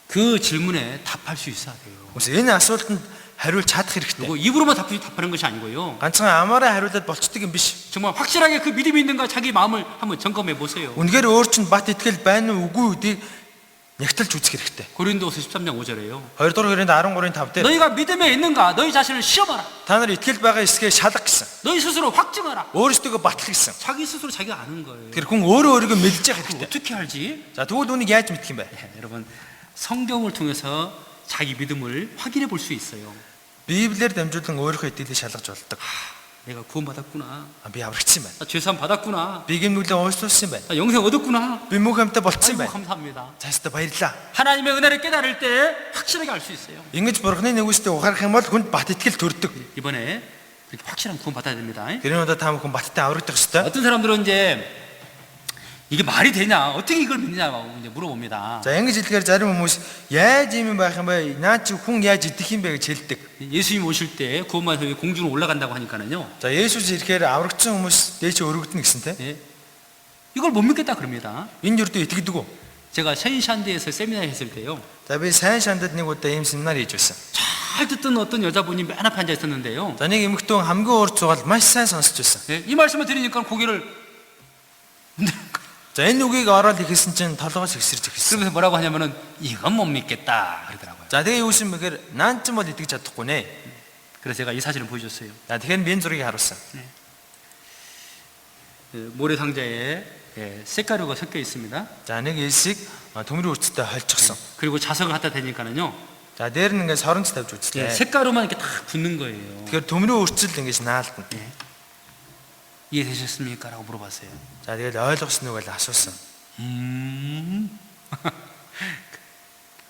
그 질문에 답할 수 있어야 돼요. Хүмүүс энэ асуултанд хариулж чадах хэрэгтэй. 그리고 입으로만 답하는 것이 아니고요. Ганцхан амаараа хариулаад болцдог юм биш. 정말 확실하게 그 믿음이 있는가 자기 마음을 한번 점검해 보세요. Үнэхээр өөр чинь бат итгэл байна уу үгүй үдийг нэгтэлж үзэх хэрэгтэй. 고린도서 13장 5절에요. 2 дугаар Коринт 13-ын 5 дээр 너희가 믿음에 있는가 너희 자신을 시험하라. та нар итгэл байгаа эсгээ шалах гэсэн. 너희 스스로 확증하라. Өөрсдөө батлах гэсэн. 자기 스스로 자기가 아는 거예요. Тэр хүн өөрөө өөрийгөө мэдж явах 그럼 хэрэгтэй. 어떻게 알지? За тэгвэл үүнийг яаж мэдэх юм бэ? 여러분 성경을 통해서 자기 믿음을 확인해 볼 수 있어요. Библиэр дамжуулан өөрийнхөө итгэлийг шалгаж болдог. 내가 구원받았구나. Би аврагдсан юм байна. 나 죄사함 받았구나. Би гимнүглээ уучлуулсан юм байна. 나 영생 얻었구나. Би мөнх амьтаа болцсон юм 아이고 байна. 감사합니다. Цаастаа баярлаа. 하나님의 은혜를 깨달을 때 확실하게 알 수 있어요. Ингэж бурхны нэгүстэй ухаарах юм бол хүнд бат итгэл төрдөг. 이번에 그렇게 확실한 구원 받아야 됩니다. Тэрийн удаа та бүхэн баттай аврагдах ёстой. 어떤 사람들은 이제 이게 말이 되냐 어떻게 이걸 믿느냐고 이제 물어봅니다. За ингэж хэлэхээр зарим хүмүүс яаж юм байх юм бэ? Наа чи хүн яаж идэх юм бэ гэж хэлдэг. 예수님 오실 때 구원만 후에 공중으로 올라간다고 하니까는요. За Есүс ирэхээр аврагдсан хүмүүс дээш өргөдөн гэсэн те. 예. 이걸 못 믿겠다 그럽니다. Энэ юрдөө итгэдэг үү? 제가 샤인샨드에서 세미나 했을 때요. За би сайн шандад нэг удаа ийм семинар хийж байсан. 잘 듣던 어떤 여자분이 맨 앞에 앉아 있었는데요. За нэг эмэгтэй хамгийн урд суугаад маш сайн сонсч байсан. 예, 이 말씀을 들으니까 고개를 За энэ үгийг ороод ихсэн чинь толгоос ихсэрж ихсэн. 그러면서 뭐라고 하냐면은 이건 못 믿겠다 그러더라고요. За тэгээ юу юм бэхээр наан ч юм бол итгэж чадахгүй нэ. 그래서 제가 이 사진을 보여줬어요. За тэгэхээр би энэ зургийг харуулсан. 모래 상자에 쇳가루가 섞여 있습니다. За нэг элсийг төмрийн үрцтэй холчихсон. 그리고 자석을 갖다 대니까는요. За дээр нь ингээд соронц тавьж 예, үзлээ. 쇳가루만 이렇게 딱 붙는 거예요. Тэгэхээр төмрийн үрцэл ингээд наалдана. 이해되셨습니까? 라고 물어봤어요. За тэгээд ойлгосноо бол асуусан.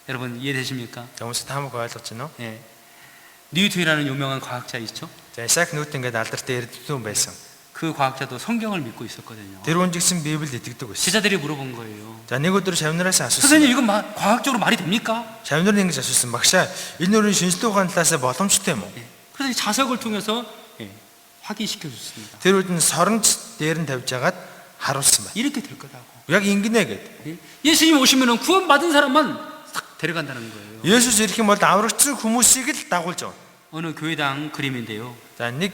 여러분 이해되십니까? За хүмүүс та бүхэн ойлгож байна уу? 예. 뉴턴이라는 유명한 과학자 있죠? За Исаак Ньютон ингээд алдартай эрдэмтэн байсан. 그 과학자도 성경을 믿고 있었거든요. Тэр хүн жигсэн Библийг итгэдэг байсан. 제자들이 물어본 거예요. За нэг өдөр шавнараас асуусан. 선생님 이건 과학적으로 말이 됩니까? Шавнар нь ингэж асуусан. Багшаа энэ өөрийн шинжлэх ухааны талаас боломжтой юм уу? 예. 그래서 이 자석을 통해서 확인시켜 줬습니다. Тэр үед нь соронц дээр нь тавьж агаад харуулсан байна. 이렇게 될 거다고. Яг ингэнэ гэд. 예. 예수님 오시면은 구원받은 사람만 싹 데려간다는 거예요. Есүс ирэх юм бол аврагдсан хүмүүсийг л дагуулж явна. 어느 교회당 그림인데요. За нэг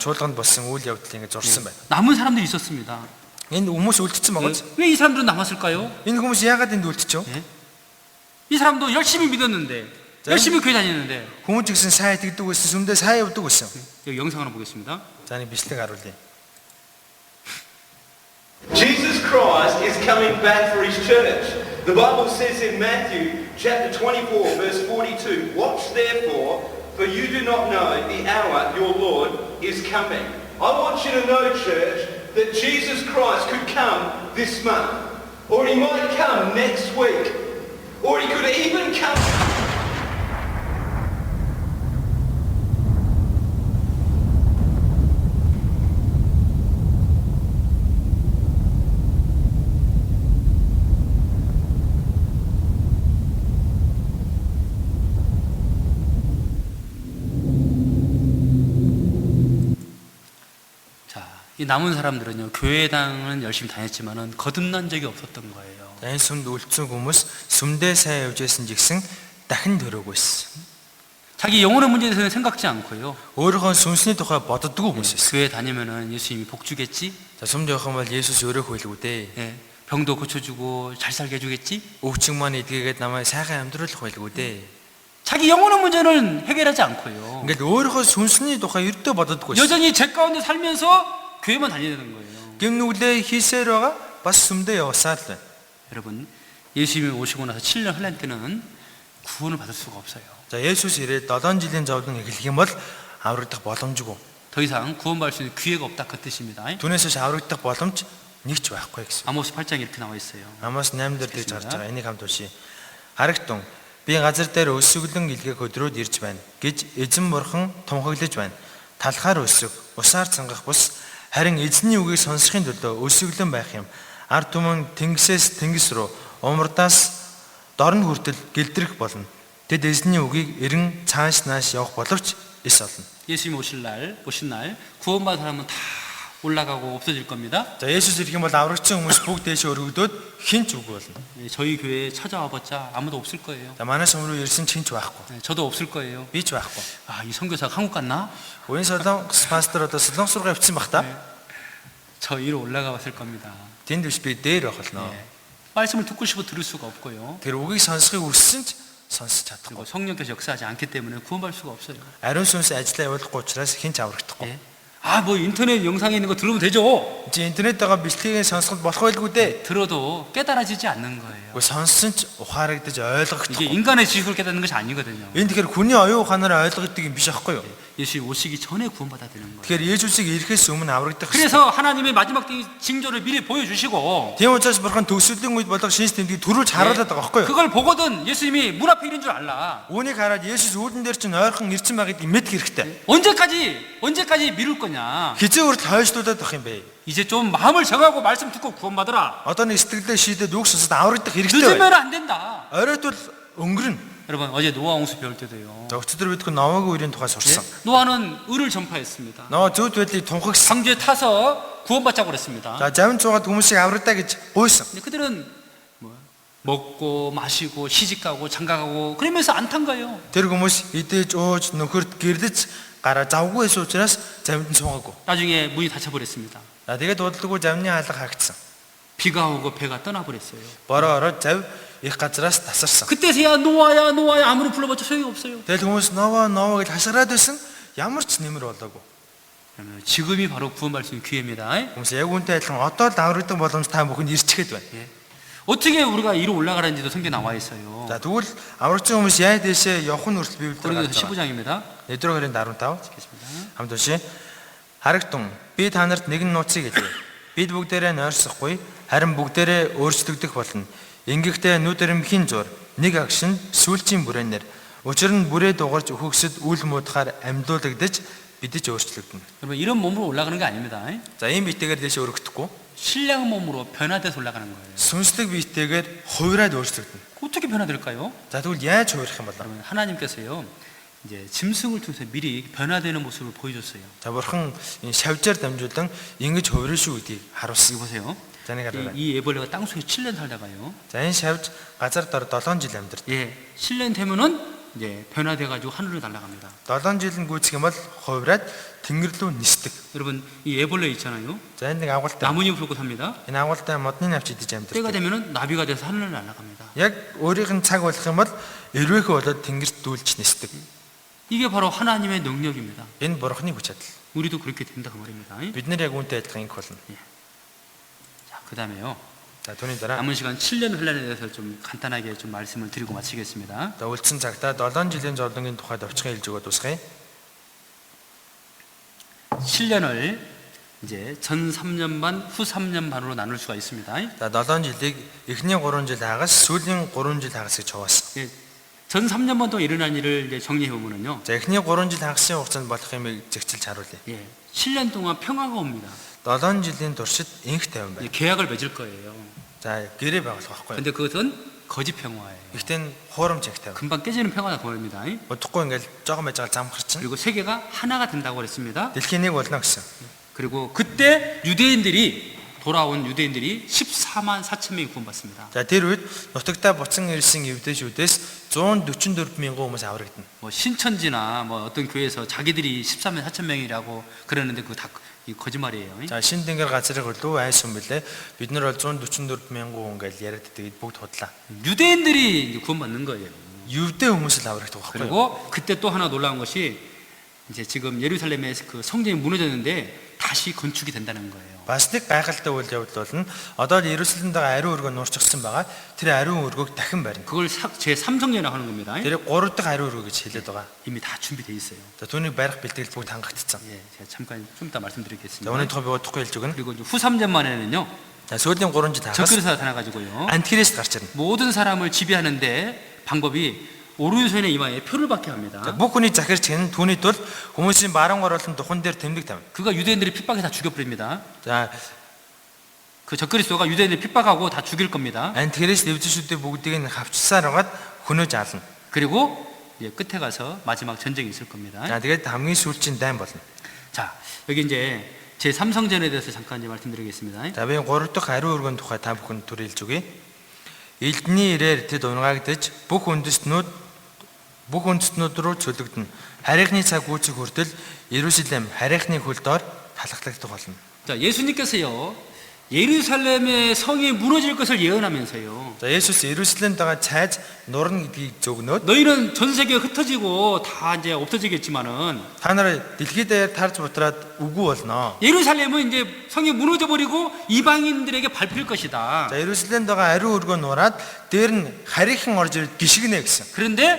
чуулганд болсон үйл явдал ингэ зурсан байна. 남은 사람들이 있었습니다. Энэ хүмүүс үлдсэн байгаа биз? 왜 이 사람들은 남았을까요? Энэ хүмүүс яагаад энд үлдчихв? 이 사람도 열심히 믿었는데, 열심히 교회 다녔는데. Хүмүүс гэсэн сайн итгэдэг байсан, сүмдээ сайн явдаг байсан. 여기 영상 하나 보겠습니다. За нэг бичлэг харуулъя. Jesus Christ is coming back for his church. The Bible says in Matthew chapter 24 verse 42, "Watch therefore, for you do not know the hour your Lord is coming." I want you to know, church, that Jesus Christ could come this month, or he might come next week, or he could even come 이 남은 사람들은요, 교회당은 열심히 다녔지만은 거듭난 적이 없었던 거예요. Энэ сүмд үлдсэн хүмүүс сүмдээ сайн явж байсан жигсэн дахин төрөөгүй байсан. 자기 영혼의 문제에 대해서는 생각지 않고요. Өөрийнхөө сүнсний тухай боддоггүй хүмүүс байсан. 교회 다니면은 예수님이 복 주겠지? За сүмд явах юм бол Есүс өөрөө хөөлгөө дээ. 예, 병도 고쳐주고 잘 살게 해주겠지? Өвчин маань эдгээгээд намайг сайхан амьдруулах байлгүй дээ. 자기 영혼의 문제는 해결하지 않고요. Ингээд өөрийнхөө сүнсний тухай ердөө боддоггүй байсан. 여전히 죄 가운데 살면서 교회만 다니는 거예요. Гимнүглээ хийсээр байгаа бас сүмдээ явсаар л байна. 여러분, 예수님이 오시고 나서 7년 흘린 때는 구원을 받을 수가 없어요. За Есүс ирээд 7 жилийн зовлон эхлэх юм бол аврагдах боломжгүй. 더 이상 구원받을 수 있는 기회가 없다 그 뜻입니다. Түүнээс ш аврагдах боломж нэгч байхгүй гэсэн. 아모스 8장 이렇게 나와 있어요. Амос 8 дээр тэгж гарч байгаа. Энийг хамт уншия. Харагтун би газар дээр өсөглөн илгээх өдрүүд ирж байна гэж эзэн бурхан тунхаглаж байна. Талхаар өсөг, усаар цангах бус харин эзний үгийг сонсохын төлөө өсөглөн байх юм. Ард түмэн тэнгисээс тэнгис рүү умардаас дорн хүртэл гэлтрэх болно. Тэд эзний үгийг эрен цааш нааш явах боловч эс олно. 예수님 오신 날 구원받은 사람은 다 올라가고 없어질 겁니다. За Есүс ирэх юм бол аврагчсан хүмүүс бүгд дээшээ өргөгдөөд хинч үгүй болно. 저희 교회에 찾아와봤자 아무도 없을 거예요. За манай сүм рүү ирсэн ч хинч байхгүй. 저도 없을 거예요. Би ч байхгүй. 아, 이 선교사가 한국 갔나? Уян солонгос пастор одоо солонгос руу явчихсан бах та. 저 위로 올라가 봤을 겁니다. Тэнд биш би дээр байх болно. 예. 말씀을 듣고 싶어 들을 수가 없고요. Тэр үгийг сонсохыг хүссэн ч сонсож 그리고 чадахгүй. 성령께서 역사하지 않기 때문에 구원받을 수가 없어요. Ариун сүнс ажиллаа явуулахгүй учраас хинч аврагдахгүй. 예. 아, 뭐 인터넷 영상에 있는 거 들으면 되죠. Чи интернет байгаа бичлэгийг сонсоход болох байлгүй дээ. 들어도 깨달아지지 않는 거예요. Гэхдээ сонссон ч ухаарагдаж ойлгохдох. 이게 인간의 지식으로 깨닫는 것이 아니거든요. Энэ тэгэхээр хүний оюун ухаанаар ойлгогддог юм биш аахгүй юу? 예수님 오시기 전에 구원받아야 되는 거예요. Тэгэхээр Есүсийг ирэхээс өмнө аврагдах. 그래서 하나님의 마지막 때의 징조를 미리 보여주시고 Тийм учраас бурхан төгсөлийн үед болох шинж тэмдгийг төрүүлж харуулдаг байгаа байхгүй юу? 그걸 보거든 예수님이 문 앞에 있는 줄 알라. Үүнийг хараад Есүс үүдэн дээр чинь ойрхон ирсэн байгааг мэдэх хэрэгтэй. 언제까지 미룰 거냐? Хизээ хүртэл хойшлуулад байх юм бэ? 이제 좀 마음을 정하고 말씀 듣고 구원받으라. Одоо нэг сэтгэлдээ шийдээд үг сонсоод аврагдах хэрэгтэй 늦으면 байна. 안 된다. Оройтвол өнгөрнө. 여러분 어제 노아 홍수 배울 때도요. За өчигдөр бид Новагийн үеийн тухай 예? сурсан. 노아는 의를 전파했습니다. Ноо зөвд байдлыг тунхагсан. 방주에 타서 구원받자고 그랬습니다. За завин цуугаад хүмүүсийг аврагдаа гэж гуйсан. 근데 그들은 뭐, 먹고 마시고 시집가고 장가가고 그러면서 안 탄 거예요. Тэр хүмүүс идэж ууж нөхөрт гэрлэж гараа завгүй байсан учраас завинд суугаагүй. 나중에 문이 닫혀버렸습니다. За тэгээд удалгүй завны хаалга хаагдсан. 비가 오고 배가 떠나버렸어요. Бороо ороод зав их газраас тасарсан. 그때서야 노아야 아무리 불러봤자 소용이 없어요. Тэгэл хүмүүс новоо гэж хашгираад байсан. Ямар ч нэмэр болоогүй. 그러면 지금이 바로 구원받을 수 있는 기회입니다. Хүмүүс яг үүнтэй адилхан одоо л аврагдах боломж та бүхэнд ирчихэд байна. 어떻게 우리가 이로 올라가는지도 성경에 나와 있어요. За тэгвэл аврагдсан хүмүүс яа дэшээ явах нь хүртэл Библиэд 고린도서 гарч байгаа. 15장입니다. Эдрөгийн 15 읽겠습니다. хамт уншия. Харагтун би та нарт нэгэн нууцыг хэлье. Бид бүгдээрээ нойрсохгүй харин бүгдээрээ өөрчлөгдөх болно. Ингэхдээ нүд эрэмхийн зур нэг агшин сүүлчийн бүрээнээр учир нь бүрээ дугарч өхөгсөд үл муудахаар амьдуулагдаж бидэж өөрчлөгдөнө. 여러분 이런 몸으로 올라가는 게 아닙니다. За ийм биетэйгээр дэше өргөхдөггүй. 신령 몸으로 변화돼서 올라가는 거예요. Сүнслэг биетэйгээр хувираад өөрчлөгдөнө. 어떻게 변화될까요? За тэгвэл яаж хувирах юм бол? 여러분 하나님께서요 이제 짐승을 통해서 미리 변화되는 모습을 보여줬어요. За бурхан энэ шавжаар дамжуулан ингэж хувирна шүү гэдгийг харуулсан. 이거 보세요. За нэг хараарай. 이 애벌레가 땅 속에 7년 살다가요. За энэ шавж газар дор 7 жил амьдарч. 예, 7년 되면은 이제 변화돼가지고 하늘로 날아갑니다. 7 жилийн гүйцэх юм бол хувираад тэнгэр рүү нисдэг. 여러분 이 애벌레 있잖아요. За энэ нэг агуултай. 나뭇잎 풀고 삽니다. Энэ агуултай модны навч идэж 때가 амьдардаг. 되면은 나비가 돼서 하늘을 날아갑니다. Яг өөрийнх нь цаг болох юм бол эрвэхэ болоод тэнгэрт дүүлж нисдэг. 이게 바로 하나님의 능력입니다. Энэ бурхны хүч чадал. 우리도 그렇게 된다 그 말입니다. Бид нар яг үүнтэй адилхан ингэх болно. 자, 그다음에요. За түүний дараа 남은 시간 7년 혼란에 대해서 좀 간단하게 좀 말씀을 드리고 마치겠습니다. за үлдсэн цагтаа 7 жилийн зовлонгийн тухайд овчхон хэлж өгöd дуусгая. 7년을 이제 전 3년 반, 후 3년 반으로 나눌 수가 있습니다. За 7 жилийг эхний 3 жил хагас, сүүлийн 3 жил хагас гэж хуваасан. 예, 전 3년 반 동안 일어난 일을 이제 정리해 보면은요. За эхний 3 жил хагасын хугацаанд болох юмыг зэгцэлж харуулъя. 예, 7년 동안 평화가 옵니다. 7 жилийн туршид инх тайван 이제 байна. 계약을 맺을 거예요. За гэрээ байгуулах байхгүй. 근데 그것은 거짓 평화예요. Гэхдээ энэ хуурамч инх тайван. 금방 깨지는 평화가 보입니다. Удахгүй ингээл жоохон байж байгаа замхарчин. 그리고 세계가 하나가 된다고 그랬습니다. дэлхийн нэг болно гэсэн. 그리고 그때 돌아온 유대인들이 14만 4천 명이 구원받습니다. За тэр үед нутагтаа буцан ирсэн евдэшүүдээс 144 мянган хүмүүс аврагдана. 뭐 신천지나 뭐 어떤 교회에서 자기들이 14만 4천 명이라고 그러는데 그거 다 거짓말이에요. За шин тэнгэр газрыг өрлөө айсан бэлээ. Бид нар бол 144 мянган хүн гэж яриад тэгээд бүгд худлаа. 유대인들이 이제 구원받는 거예요. Евдээ хүмүүс л аврагддаг байхгүй юу? 그리고 그때 또 하나 놀라운 것이 이제 지금 예루살렘의 그 성전이 무너졌는데 다시 건축이 된다는 거예요. Бас нэг гайхалтай үйл явдал бол нь одоо Иерусалимд байгаа ариун өргөө нуурчихсан байгаа. Тэр ариун өргөөг дахин барина. 그걸 제 3성전이라고 하는 겁니다. Тэр 3 дахь ариун өргөө гэж хэлээд байгаа. 이미 다 준비돼 있어요. За түүнийг барих бэлтгэл бүгд хангагдсан. 예, 제가 잠깐 좀 이따 За 말씀드리겠습니다. өнөөдөр би удахгүй хэлж өгнө. 그리고 이제 후 3년만에는요. За сүүлийн 3 жил хагас 적그리스도가 나타나가지고요. антихрист гарч ирнэ. 모든 사람을 지배하는데 방법이 오른손의 이마에 표를 받게 합니다. За бүх хүний захирч хэн түүний тул хүмүүсийн баруун оролцсон духан дээр тэмдэг тавина. 그가 유대인들이 핍박해 다 죽여버립니다. За 그 적그리스도가 유대인들 핍박하고 다 죽일 겁니다. антихрист эвдэшүүдээ бүгдийг нь хавчсаар хагаад хөнөөж аална. 그리고 이제 끝에 가서 마지막 전쟁이 있을 겁니다. За тэгээд хамгийн сүүлчийн дайн болно. 자, 여기 이제 제 3성전에 대해서 잠깐 이제 말씀드리겠습니다. За би 3 дахь ариун өргөний тухай та бүхэнд төрөлж өгье. Элдний ирээр тэд унгагдаж бүх үндэстнүүд рүү чөлөгдөнө. Харийнхны цаг үүсэх хүртэл Иерусалим харийнхны хөл доор талхлагдах болно. 자, 예수님께서요. 예루살렘의 성이 무너질 것을 예언하면서요. За Есүс Иерусалимд байгаа цайз нурна гэдгийг зөвгнөөд 너희는 전 세계에 흩어지고 다 이제 없어지겠지만은 та нар дэлхийд даяар тарж бутраад үгүй болно. 예루살렘은 이제 성이 무너져 버리고 이방인들에게 밟힐 것이다. За Иерусалимд байгаа ариун өргөө нураад дээр нь харийнхан орж ирээд гიშгнэ гэсэн. 그런데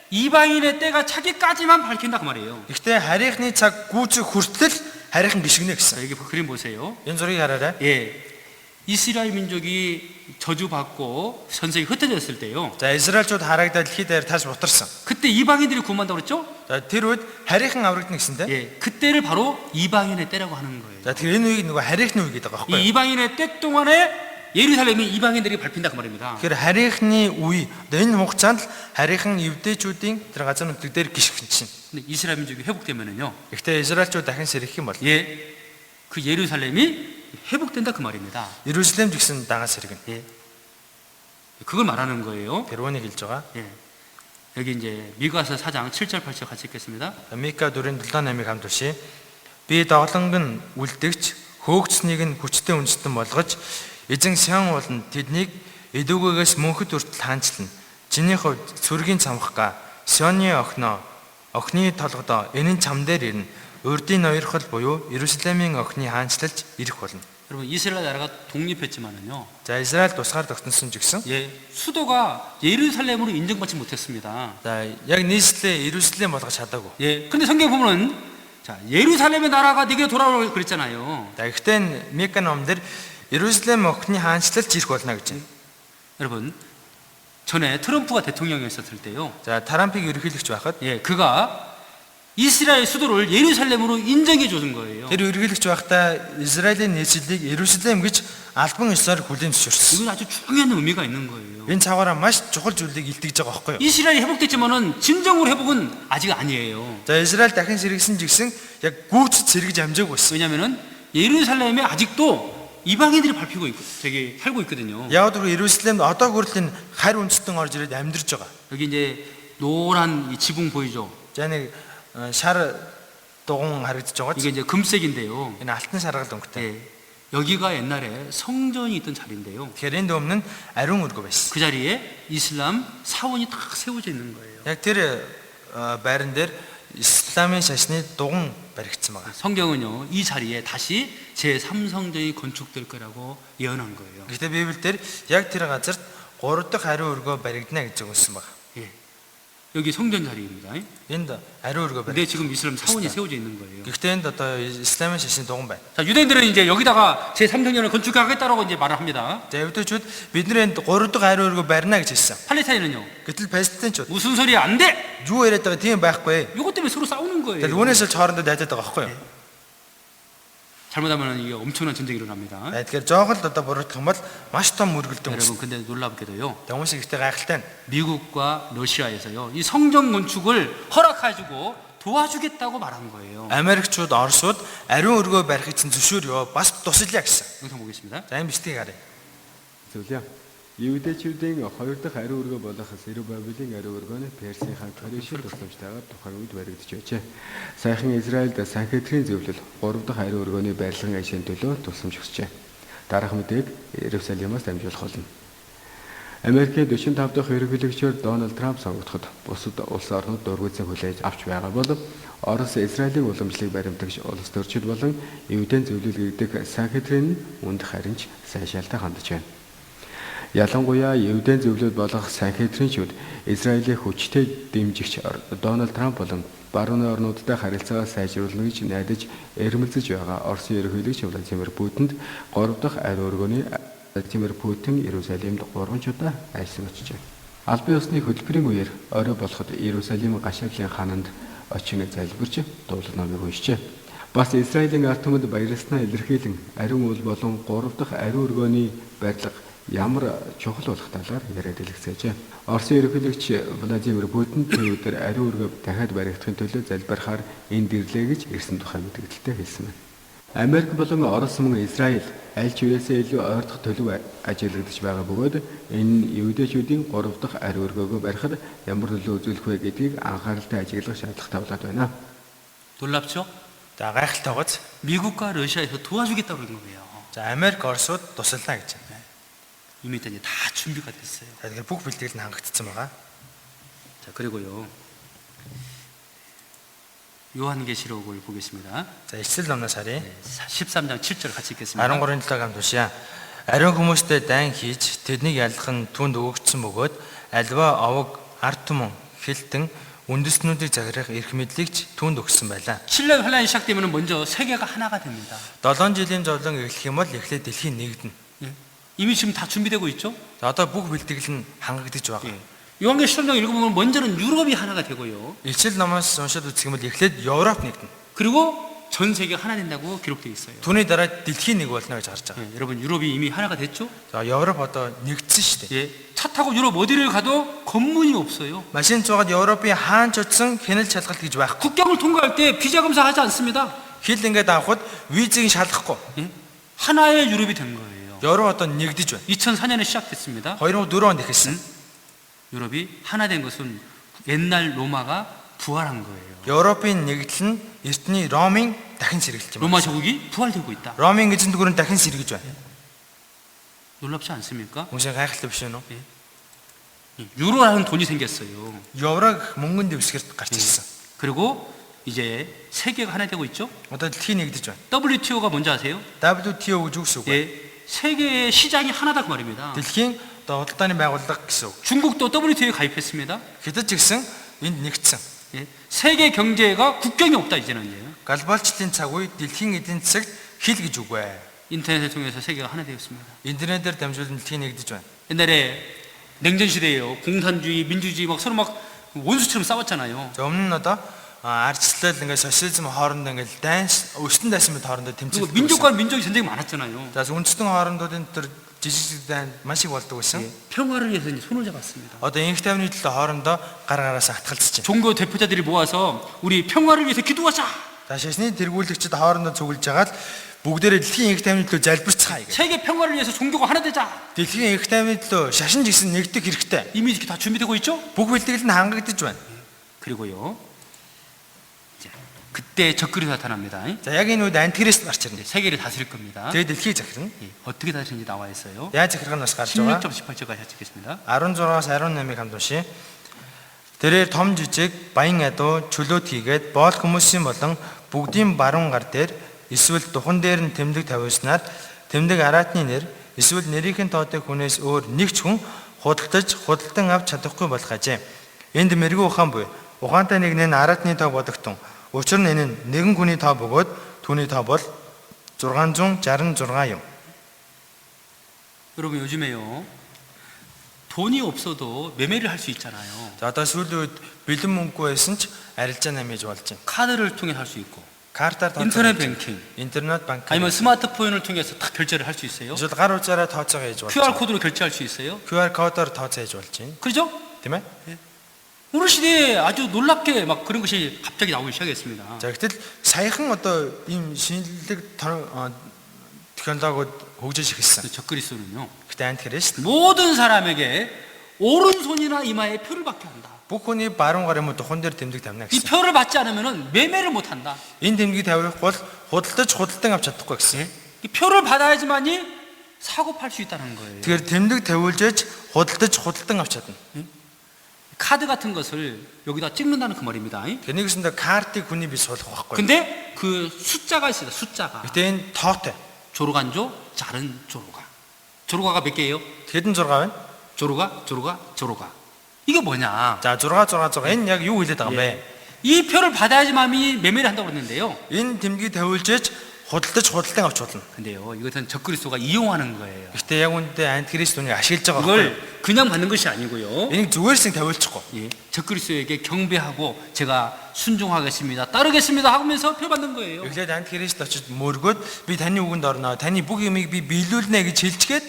이방인의 때가 차기까지만 밝힌다 그 말이에요. Гэхдээ харийнхны цаг гүйцэх хүртэл харийнхан гიშгнэ 자, гэсэн. 여기 그림 보세요. Энэ зургийг хараарай. 예. 이스라엘 민족이 저주받고 전 세계 흩어졌을 때요. За Израильчууд харагдаад дэлхийд даяар тарж бутарсан. 그때 이방인들이 구원받다고 그랬죠? За тэр үед харийнхан аврагдана гэсэндэ. 예. 그때를 바로 이방인의 때라고 하는 거예요. За тэр энэ үеийг нөгөө харийнхны үе гэдэг байгаа 이 байхгүй юу? 이방인의 때 동안에 예루살렘이 이방인들에게 밟힌다 그 말입니다. Тэгэхээр харийнхны үе одоо энэ хугацаанд харийнхан евдээчүүдийн тэр газар нутаг дээр гიშгэн чинь. 근데 이스라엘 민족이 회복되면은요. Гэхдээ Израильчууд дахин сэрэх юм бол 예. 그 예루살렘이 회복된다 그 말입니다. Иерусалим гэсэн дагаас сэргэн. 예. 그걸 말하는 거예요. Тэр үүнийг хэлж байгаа. 예. 여기 이제 미가서 4장 7절 8절 같이 읽겠습니다. Мика 4:7-8-ыг хамт уншия. Би доголонг нь үлдэгч, хөөгчснийг нь хүчтэй үндэстэн болгож, эзэн Сион болон тэднийг эдүгээс мөнхөд хүртэл хаанчлна. Чиний хувьд сүргийн цамхга, Сионы охины толгодоо энэ нь чам дээр ирнэ. Урдын ноёрхол буюу Иерусалимийн охины хаанчлалж ирэх болно. 여러분 이스라엘 나라가 독립했지만은요. За Израиль тусгаар тогтносон ч гэсэн 예. 수도가 예루살렘으로 인정받지 못했습니다. за яг нийслэлээ Иерусалим болгож чадаагүй. 예. 근데 성경 보면은 자, 예루살렘의 나라가 네게 돌아오라고 그랬잖아요. За гэхдээ Мика номдэр Иерусалим охины хаанчлалж ирэх болно гэж байна. 여러분 전에 트럼프가 대통령이었을 때요. За Трампыг ерөнхийлөгч байхад 예, 그가 이스라엘 수도를 예루살렘으로 인정해 준 거예요. тэр ерөнхийлөгч байхдаа Израилийн нийслэлийг Иерусалим гэж албан ёсоор хүлээн зөвшөөрсөн. 이건 아주 중요한 의미가 있는 거예요. Энэ цагаараа маш чухал зүйлийг илтгэж байгаа байхгүй юу? 이스라엘이 회복됐지만은 진정으로 회복은 아직 아니에요. За Израиль дахин сэргийсэн ч гэсэн яг гүйцэд сэргийж амжаагүй байсан. 왜냐면은 예루살렘에 아직도 이방인들이 밟히고 있고 저기 살고 있거든요. Яг л Иерусалимд одоо хүртэл энэ харь үндэстэн орж ирээд амьдарч байгаа. 여기 이제 노란 이 지붕 보이죠? За нэг шар дугуун харагдаж байгаа 이게 ч 이제 금색인데요. энэ алтан шаргал өнгөтэй. 예, 여기가 옛날에 성전이 있던 자리인데요. Тэгэхээр энэ өмнө нь ариун өргөө байсан. 그 자리에 이슬람 사원이 딱 세워져 있는 거예요. Яг тэр байран дээр исламын шашны дугуун баригдсан байгаа. 성경은요, 이 자리에 다시 제3성전이 건축될 거라고 예언한 거예요. Гэхдээ Библиэлд яг тэр газарт 3 дахь ариун өргөө баригдана гэж өгсөн байна. 예, 여기 성전 자리입니다. Энд ариун өргөө 근데 баригдана. 지금 이슬람 사원이 세워져 있는 거예요. Гэхдээ энд одоо исламын шашны дугуун байна. 자, 유대인들은 이제 여기다가 제3성전을 건축하겠다라고 이제 말을 합니다. За евдээчүүд бид нэр энд 3 дахь ариун өргөө барина гэж хэлсэн. 팔레스타인은요, Гэтэл палестинчууд 무슨 소리야, 안 돼! юу яриад байгаа тийм байхгүй. 이것 때문에 서로 싸우는 Тэр 거예요. үүнээс л хоорондоо дайдаад байгаа байхгүй юу? 잘못하면 이게 엄청난 전쟁이 일어납니다. Тэгэхээр жоохол одоо буруутгах юм бол маш том мөргөлдөн 여러분, үүснэ. 근데 놀랍게도요, Хүмүүс ихтэй гайхалтай нь. 미국과 러시아에서요, 이 성전 건축을 허락해주고 도와주겠다고 말한 거예요. Америкчууд, Оросууд ариун өргөө барихыг чинь зөвшөөрөө бас тусалъя гэсэн. 영상 보겠습니다. За энэ бичлэгийг харъя. Зөвлөө. Евдэчүүдийн 2 дахь ариун өргөө болох Сэрубабелийн ариун өргөө нь Персийн хаан Корешийн тусламжтайгаар тухайн үед баригдаж байжээ. Сайхан Израильд Санхедрийн зөвлөл 3 дахь ариун өргөөний барилгын ажлын төлөө тусламж өгчээ. Дараах мэдээг Иерусалимаас дамжуулах болно. Америкийн 45 дахь ерөнхийлөгчөөр Дональд Трамп сонгогдоход бусад улс орнууд дургуутсан хүлээж авч байгаа бол Орос Израилийн уламжлалыг баримтагч улс төрчид болон Евдэн зөвлөл гэдэг Санхедрийн үнд харинч сайшаалтай хандж байна. Ялангуяа Евдэн зөвлөл болох Санхедринчүүд Израилийн хүчтэй дэмжигч Дональд Трамп болон барууны орнуудтай харилцаагаа сайжруулна гэж найдаж эрмэлзэж байгаа Оросын ерөнхийлөгч Владимир Путинд 3 дахь ариун өргөний Владимир Путин Иерусалимд 3 удаа айсан очжээ. Албан ёсны хөтөлбөрийн үеэр орой болоход Иерусалим гашаадлын хаананд очиныг залбирч дуулал номыг уншжээ. Бас Израилийн ард түмэнд баярлснаа илэрхийлэн ариун уул болон 3 дахь ариун өргөний барилга ямар чухал болох талаар яриад хэлэлцээжээ. Оросын ерөнхийлөгч Владимир Путин тэр өдөр ариун өргөө дахиад баригдахын төлөө залбирахаар энд ирлээ гэж ирсэн тухай мэдээлэлтэй хэлсэн байна. Америк болон Орос мөн Израиль аль ч үеэсээ илүү ойртох төлөв ажиглагдаж байгаа бөгөөд энэ евдээчүүдийн 3 дахь ариун өргөөгөө барихад ямар нөлөө үзүүлэх вэ гэдгийг анхааралтай ажиглах шаардлагатай болоод байна. 놀랍죠? За гайхалтайгоц. 미국과 러시아에서 도와주겠다고 그런 거예요. За Америк Оросууд тусална гэж байна. 이미 이제 다 준비가 됐어요. За тэгэхээр бүх бэлтгэл нь хангагдсан байгаа. 자, 그리고요. 요한계시록을 보겠습니다. За Эцсэл номноос харъя. 13장 7절 같이 읽겠습니다. 13-ын 7-ыг хамт уншъя. Ариун хүмүүстэй дайн хийж тэднийг ялах нь түнд өгөгдсөн бөгөөд альва овог ард түмэн хэлтэн үндэстнүүдийг захирах эрх мэдлэгч түнд өгсөн байлаа. 7년 환란이 시작되면 먼저 세계가 하나가 됩니다. 7 жилийн зовлон эхлэх юм бол эхлээд дэлхийн нэгдэнэ. 이미 지금 다 준비되고 있죠? За одоо бүх бэлтгэл нь хангагдаж байгаа. 요한계시록 13장 읽어보면 먼저는 유럽이 하나가 되고요. Эцсэл номоос уншаад үзэх юм бол эхлээд Европ нэгдэнэ. 그리고 전 세계가 하나 된다고 기록되어 있어요. Түүний дараа дэлхийн нэг болно гэж харж байгаа. 여러분 유럽이 이미 하나가 됐죠? За Европ одоо нэгдсэн шүү дээ. 예, 차 타고 유럽 어디를 가도 검문이 없어요. Машин цугаад Европын хаанч очсон хяналт шалгалт гэж байхгүй. 국경을 통과할 때 비자 검사하지 않습니다. Хил ингээд авахд визийг шалгахгүй. 예? 하나의 유럽이 된 거예요. Европ одоо нэгдэж байна. 2004년에 시작됐습니다. 2004 онд эхэлсэн. 유럽이 하나 된 것은 옛날 로마가 부활한 거예요. Европын нэгдэл нь эртний Ромын дахин сэргэлж 로마 байна. 제국이 부활되고 있다. Ромын эзэн дүгүрэн дахин сэргэж байна. 놀랍지 않습니까? Үнэхээр гайхалтай биш үү? 유로라는 돈이 생겼어요. Еврог мөнгөнд дэвсгэрт гарч ирсэн. 그리고 이제 세계가 하나 되고 있죠. Одоо дэлхий нэгдэж байна. WTO가 뭔지 아세요? WTO гэж үгс үг. 예, 세계의 시장이 하나다 그 말입니다. Дэлхийн худалдааны байгууллага гэсэн үг. 중국도 WTO에 가입했습니다. Хэдэж гисэн энд нэгдсэн. 예, 세계 경제가 국경이 없다 이제는요. Глобалчлалын цаг үе дэлхийн эдийн засагт хил гэж үг бай. 인터넷을 통해서 세계가 하나 되었습니다. Интернетээр дамжуулан дэлхий нэгдэж байна. 옛날에 냉전 시대예요. 공산주의, 민주주의 막 서로 막 원수처럼 싸웠잖아요. За өмнө нь одоо ардчлал ингээд социализм хоорондоо ингээд өстөн дайсан мэт хоорондоо 그리고 тэмцэлдэг. 민족과 민족의 전쟁이 많았잖아요. За үндэстэн хоорондын тэр жижиг дан маш их болдог байсан. 평화를 위해서 이제 손을 잡았습니다. Одоо инх тайвны төлөө хоорондоо гар гараас атгалцж байна. 종교 대표자들이 모아서 우리 평화를 위해서 기도하자. За шашны тэргүүлэгчид хоорондоо цуглаж хагаад бүгдээрээ дэлхийн инх тайвны төлөө залбирцгаая гэж. 세계 평화를 위해서 종교가 하나 되자. Дэлхийн инх тайвны төлөө шашин жигсэн нэгдэх хэрэгтэй. 이미 이렇게 다 준비되고 있죠? Бүх бэлтгэл нь хангагдаж байна. 그리고요. 이제 그때 적그리 나타납니다. За яг энэ үед антикрист гарч ирнэ. 세계를 다스릴 겁니다. Тэгээд дэлхийг захирна. 예, 어떻게 다스리는지 나와 있어요. Яаж захирах нь бас гарч байгаа. 16절 18절까지 읽겠습니다. 16-аас 18-ыг хамт уншия. Тэрээр том жижиг баян адуу чөлөөт хийгээд боол хүмүүсийн болон бүгдийн баруун гар дээр эсвэл духан дээр нь тэмдэг тавьснаар тэмдэг араатны нэр эсвэл нэрийн тоотой хүнээс өөр нэг ч хүн худалдан авч чадахгүй болох ажээ. Энд мэрэгүү ухаан буй. Ухаантай нэг нь араатны тоо бодогтун. Учир нь энэ нь нэгэн хүний тоо бөгөөд түүний тоо бол 666 юм. 여러분 요즘에요. 돈이 없어도 매매를 할 수 있잖아요. За одоо сүүлийн үед бэлэн мөнгөгүй байсан ч арилжаа намж болж байна. 카드를 통해 할 수 있고 Картаар 인터넷 뱅킹 интернет банк 아니면 스마트폰을 통해서 다 결제를 할 수 있어요. эсвэл гар утсаараа тооцоо хийж болж QR байна. 코드로 결제할 수 있어요. QR кодоор тооцоо хийж болж байна. 그렇죠? Тийм ээ? 오늘 시대에 아주 놀랍게 막 그런 것이 갑자기 나오기 시작했습니다. За гэтэл саяхан одоо ийм шинэлэг технологиуд хөгжиж эхэлсэн. 적그리스도는요. Гэтэ антикрист 모든 사람에게 오른손이나 이마에 표를 받게 한다. бүх хүний баруун гар юм уу духан дээр тэмдэг тавина 이 гэсэн. 표를 받지 않으면 매매를 못 한다. Энэ тэмдгийг тавих бол худалдан авч чадахгүй гэсэн. 이 표를 받아야지만이 사고 팔 수 있다는 거예요. Тэгэхээр тэмдэг тавиулж худалдаж худалдан авч чадна. 카드 같은 것을 여기다 찍는다는 그 말입니다. Тэгэхээр нэгсэндээ картыг хүний бие суулгах байхгүй. 근데 그 숫자가 있어요. 숫자가. Гэтэ энэ тоотой. 조로간조, 자른 조로가. 조로가가 몇 개예요? Хэдэн 6 байна? 조로가. 이게 뭐냐? За 6. Энэ яг юу хэлээд байгаа юм бэ? 이 표를 받아야지만이 매매를 한다고 그랬는데요. Энэ тэмдгийг тавиулж худалдаж худалдан авч болно. 근데요, 이것은 적그리스도가 이용하는 거예요. Гэтэ яг үүндээ антикрист үнийг ашиглаж байгаа байхгүй. 이걸 그냥 받는 것이 아니고요. Энийг зүгээрсэн тавиулчихгүй. 예, 적그리스도에게 경배하고 제가 순종하겠습니다, 따르겠습니다 하면서 표 받는 거예요. Эхлээд антикрист очиж мөргөөд би таны үгэнд орноо. Таны бүх юмыг би биелүүлнэ гэж хэлчихгээд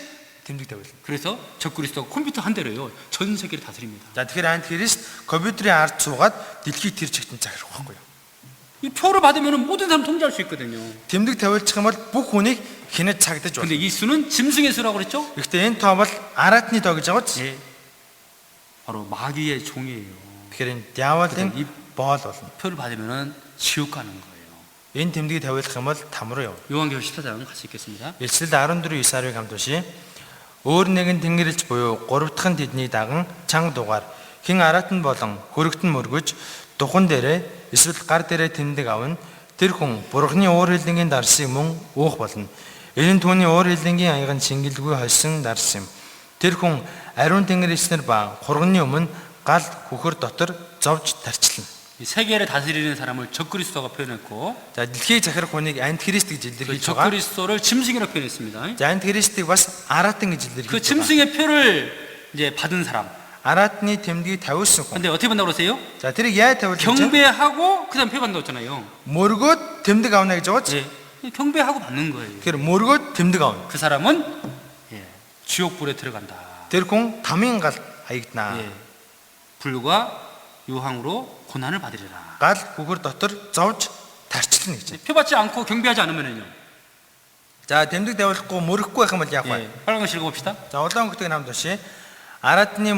тэмдэг тавиулна. 그래서 적그리스도가 컴퓨터 한 대로요, 전 세계를 다스립니다. За тэгэхээр антикрист компьютерийн ард суугаад дэлхийг тэр чигтэн захирах байхгүй юу? 이 표를 받으면 모든 사람 통제할 수 있거든요. Тэмдэг тавиулчих юм бол бүх хүнийг хянаж цагдаж 근데 болно. 이 수는 짐승의 수라고 그랬죠? Гэхдээ энэ тоо бол араатны тоо гэж байгаа ч. 예, 바로 마귀의 종이에요. Тэгэхээр энэ диаволын боол болно. 표를 받으면 지옥 가는 거예요. Энэ тэмдгийг тавиулах юм бол там руу явна. 요한계시록 14장 같이 읽겠습니다. Илчилэл 14:9-ыг хамт уншия. Өөр нэгэн тэнгэрлэгч буюу гуравдах нь тэдний даган чанга дугаар хэн араатан болон хөрөгтөн мөргөж духан дээрээ эсвэл гар дээрээ тэмдэг авна. Тэр хүн бурхны уур хилэнгийн дарсыг мөн уух болно. Энэ нь түүний уур хилэнгийн аягын шингэлгүй хольсон дарс юм. Тэр хүн ариун тэнгэр эснэр ба хурганы өмнө гал хөхөр дотор зовж тарчлана. 이 세계를 다스리는 사람을 적그리스도가 표현했고, За дэлхийг захирах хүнийг антикрист гэж 그 илэрхийлж байгаа. 적그리스도를 짐승이라고 표현했습니다. За антикристыг бас араатан гэж 그 илэрхийлж байгаа. 짐승의 표를 이제 받은 사람. 아라트니 템디 타우스 хүн. 근데 어떻게 받는다고 그러세요? За тэрийг яа тавьж 경배하고 그다음 표 받는다고 했잖아요. мөргөөд тэмдэг авна гэж байгаа ч. 예, 경배하고 받는 거예요. Тэгэхээр мөргөөд тэмдэг авна. 그 사람은 예, 지옥불에 들어간다. Тэр хүн тамийн гал хаягдана. 예, 불과 유황으로 고난을 받으리라. Гал гүгэр дотор зовж тарчлана гэж. 표 받지 않고 경배하지 않으면은요. За тэмдэг тавиулахгүй мөрөхгүй байх юм бол яах вэ? 예, 빨간 글 읽어봅시다. За улаан хөлтөг намд уншия. 아라트니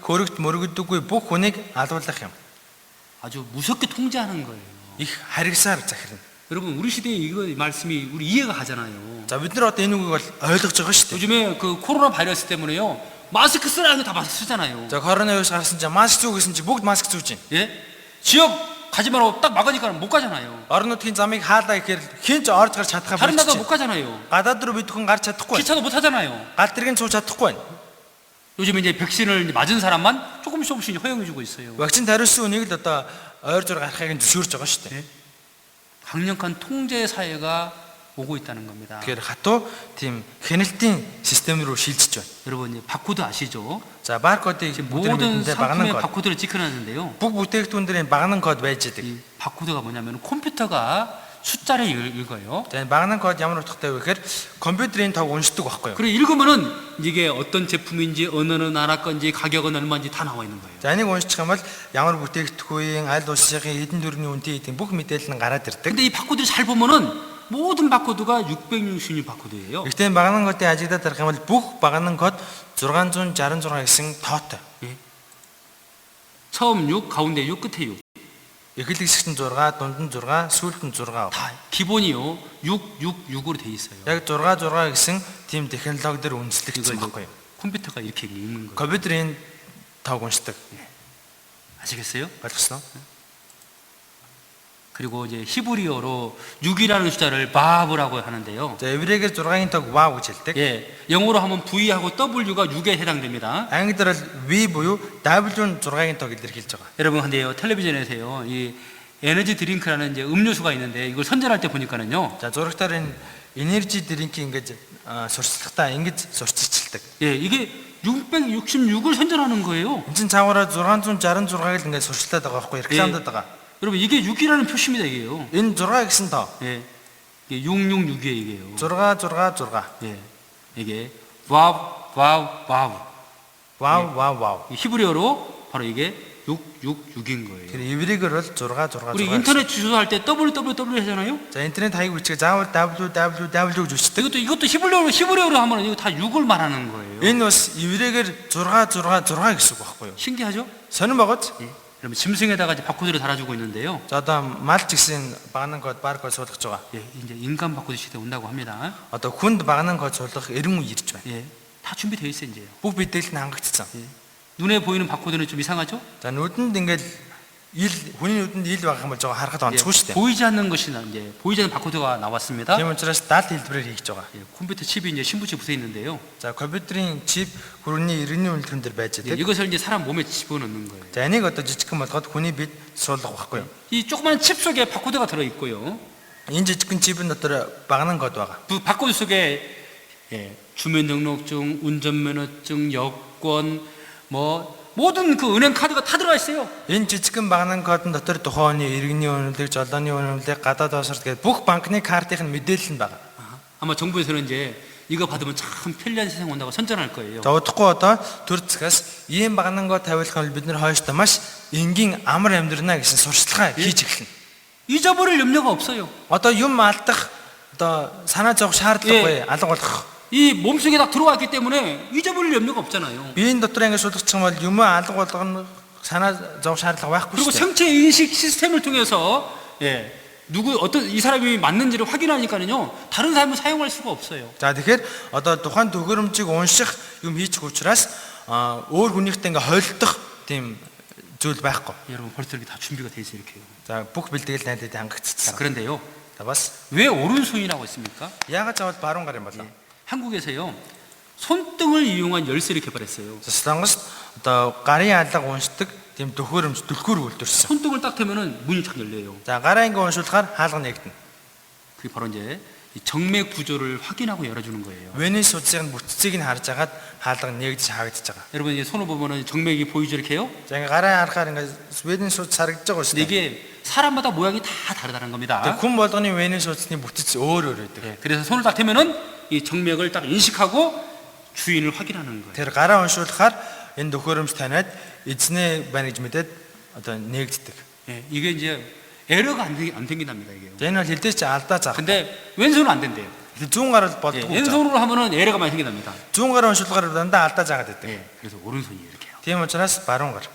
고르gt мөргөдөггүй бүх хүнийг алуулах юм. 아주 무섭게 통제하는 거예요. Их харгисаар захирна. 여러분 우리 시대에 이거 말씀이 우리 이해가 가잖아요. За бид нар одоо энэ үгийг бол ойлгож байгаа шүү дээ. 요즘에 그 코로나 바이러스 때문에요. 마스크 쓰라는 거 다 마스크 쓰잖아요. За коронавирус гарсан чинь маск зүү гэсэн чинь бүгд маск зүүж байна. 예? 지역 가지 말라고 딱 막으니까 못 가잖아요. Орон нутгийн замыг хаалаа гэхээр хинч орж гарч чадхаа 다른 나라 못 болчих. 가잖아요. Гадаад руу бид хүн гарч чадахгүй. 기차도 못 타잖아요. Гал дэргийн цууж чадахгүй байна. 요즘 이제 백신을 맞은 사람만 조금씩 허용해 주고 있어요. Вакцин тариулсан үнийг л одоо ойр зур гарахыг нь зөвшөөрж байгаа шүү дээ. 강력한 통제 사회가 오고 있다는 겁니다. Тэгэхээр хатуу тийм хяналтын систем рүү шилжиж байна. 여러분 이제 바코드 아시죠? За баркодыг 모든 бүдэрмэндээ багнан 상품에 код. 바코드를 찍혀놨는데요. Бүх бүтээгдэхүүн дээр багнан код байж идэг. 이 바코드가 뭐냐면 컴퓨터가 숫자를 읽어요. За энэ багнан код ямар утгатай вэ гэхээр компьютерийн тог уншдаг байхгүй юу? 그리고 읽으면은 이게 어떤 제품인지 어느 나라 건지 가격은 얼마인지 다 나와 있는 거예요. За энийг уншчих юм бол ямар бүтээгдэхүүн, аль улсын эдийн төрний үнэтэй гэдэг бүх мэдээлэл нь гараад ирдэг. 근데 이 바코드를 잘 보면은 모든 바코드가 666 바코드예요. Гэхдээ багнан кодыг ажиглаад харах юм бол бүх багнан код 666 гэсэн тоотой. 처음 6, 가운데 6, 끝에 6. Эхлэл хэсэгт нь 6, дунд нь 6, сүүлд нь 6. 다 기본이요. 6, 6, 6으로 돼 있어요. Яг 6 гэсэн тийм технологиор үндэслэгдсэн 이걸 байхгүй юу? 컴퓨터가 이렇게 읽는 거예요. Компьютерийн тог уншдаг. 아시겠어요? Ойлгосноо? 그리고 이제 히브리어로 6이라는 숫자를 바브라고 하는데요. За еврейгээр 6-ын тог wow гэж хэлдэг. 예, 영어로 하면 V하고 W가 6에 해당됩니다. Англиар V буюу W-는 6-ын тог илэрхийлж байгаа. 여러분 근데요 텔레비전에서요 이 에너지 드링크라는 이제 음료수가 있는데 이걸 선전할 때 보니까는요. За зурагтаар энэ энержи дринк ингэж сурчлахтаа ингэж сурчилдаг. 예, 이게 666을 선전하는 거예요. Энд чинь цаагаараа 666-ыг л ингэж сурчлаад байгаа байхгүй рекламдаад байгаа. 여러분 이게 6이라는 표시입니다 이게요. Энэ 6 гэсэн тоо. 예, 이게 666이에요 이게요. 6. 예, 이게 와우 와우 와우. Wow. 이 히브리어로 바로 이게 666인 거예요. Тэр еврейгээр бол 6. 우리 인터넷 주소할 때 www 하잖아요. За интернет хаяг бичгээ заавал www гэж үчдэг. 이것도 히브리어로 하면 이거 다 6을 말하는 거예요. Энэ бас еврейгээр 6 гэсэн үг байхгүй юу? 신기하죠? Сонирн байгааз. 그러면 짐승에다가 이제 바코드를 달아주고 있는데요. За одоо мал жигсэн багнан код баркод суулгаж байгаа. 예, 이제 인간 바코드 시대 온다고 합니다. Одоо хүнд багнан код суулгах эрен үе ирж байна. 예, 다 준비되어 있어요 이제. Бүх мэдээлэл нь хангагдсан. 눈에 보이는 바코드는 좀 이상하죠? За нүдэнд ингээл хүний нүдэнд ил байгаа юм бол жоо харахад 예, онцгүй шүү дээ. 보이지 않는 것이 이제 보이지 않는 바코드가 나왔습니다. Тийм учраас даалт хэлбэрээр хийж байгаа. 예, 컴퓨터 칩이 이제 신부치 붙어 있는데요. За компьютерийн чип хүрээний иргэний үнэлтэн дээр байж 예, байгаа. 이것을 이제 사람 몸에 집어넣는 거예요. За энийг одоо жижигхэн болгоод хүний бид суулгах байхгүй юу? 이 조그마한 칩 속에 바코드가 들어 있고요. Энэ жижигхэн чипэн дотор багнан код байгаа. 그 바코드 속에 예, 주민등록증, 운전면허증, 여권, 뭐 모든 그 은행 카드가 다 들어가 있어요. Энэ жижигхэн багнан кодын дотор тухайн оны иргэний үнэлэг, жолооны үнэлэг, гадаад осорт гэдэг бүх банкны картын мэдээлэл нь байгаа. 아마 정부에서는 이제 이거 받으면 참 편리한 세상 온다고 선전할 거예요. За удахгүй одоо төр зэгээс ийм багнан код тавиулах нь бид нар хойштоо маш энгийн амар амьдрна гэсэн сурчлагаа хийж эхэлнэ. 잊어버릴 염려가 없어요. Одоо юм алдах одоо санаа зовох шаардлагагүй алга болох. 이 몸속에 딱 들어왔기 때문에 잊어버릴 염려가 없잖아요. Биеийн дотор ингэ суулгачих юм бол юм алга болгоно санаа зовох шаардлага байхгүй 그리고 шүү дээ. 생체 인식 시스템을 통해서 예, 누구 어떤 이 사람이 맞는지를 확인하니까는요 다른 사람은 사용할 수가 없어요. За тэгэхээр одоо тухайн төгөөмжийг унших юм хийчих учраас өөр хүнийхтэй ингээ хойлдох тийм зүйл байхгүй. 여러분 벌써 이렇게 다 준비가 돼 있어요 이렇게요. За бүх бэлтгэл найдад 자 хангагдчихсан. 그런데요 За бас 왜 오른손이라고 했습니까? яагаад заавал баруун гар юм бол? 한국에서요 손등을 이용한 열쇠를 개발했어요. Солонгост одоо гарын алга уншдаг тийм төхөөрөмж түлхүүр үйлдвэрсэн. 손등을 딱 대면은 문이 착 열려요. За гараа ингээ уншуулахаар хаалга нэгдэнэ. 그게 바로 이제 이 정맥 구조를 확인하고 열어주는 거예요. Венес судсыг бүтцийг нь харж агаад хаалга нэгдэж хаагдаж байгаа. 여러분 이제 손을 보면은 정맥이 보이죠 이렇게요? За ингээ гараа харахаар ингээ Венес судс харагдаж байгаа шүү 근데 дээ. 이게 사람마다 모양이 다 다르다는 겁니다. Тэгээ хүн болгоны Венес судсны бүтэц өөр өөр байдаг. 예, 그래서 손을 딱 대면은 이 정맥을 딱 인식하고 주인을 확인하는 거예요. Тэр гараа уншуулахаар энэ төхөөрөмж таниад эзнээ байна гэж мэдээд одоо нэгддэг. 예, 이게 이제 에러가 안 생긴답니다 이게. За энэ бол хэлдэж чи алдаа заах. 근데 왼손은 안 된대요. зүүн гараа 예, болдгоо. 왼손으로 하면은 에러가 많이 생긴답니다. зүүн гараа уншуулахаар дандаа алдаа заагаад байдаг. 예, 그래서 오른손이 이렇게 해요. Тийм учраас баруун гар.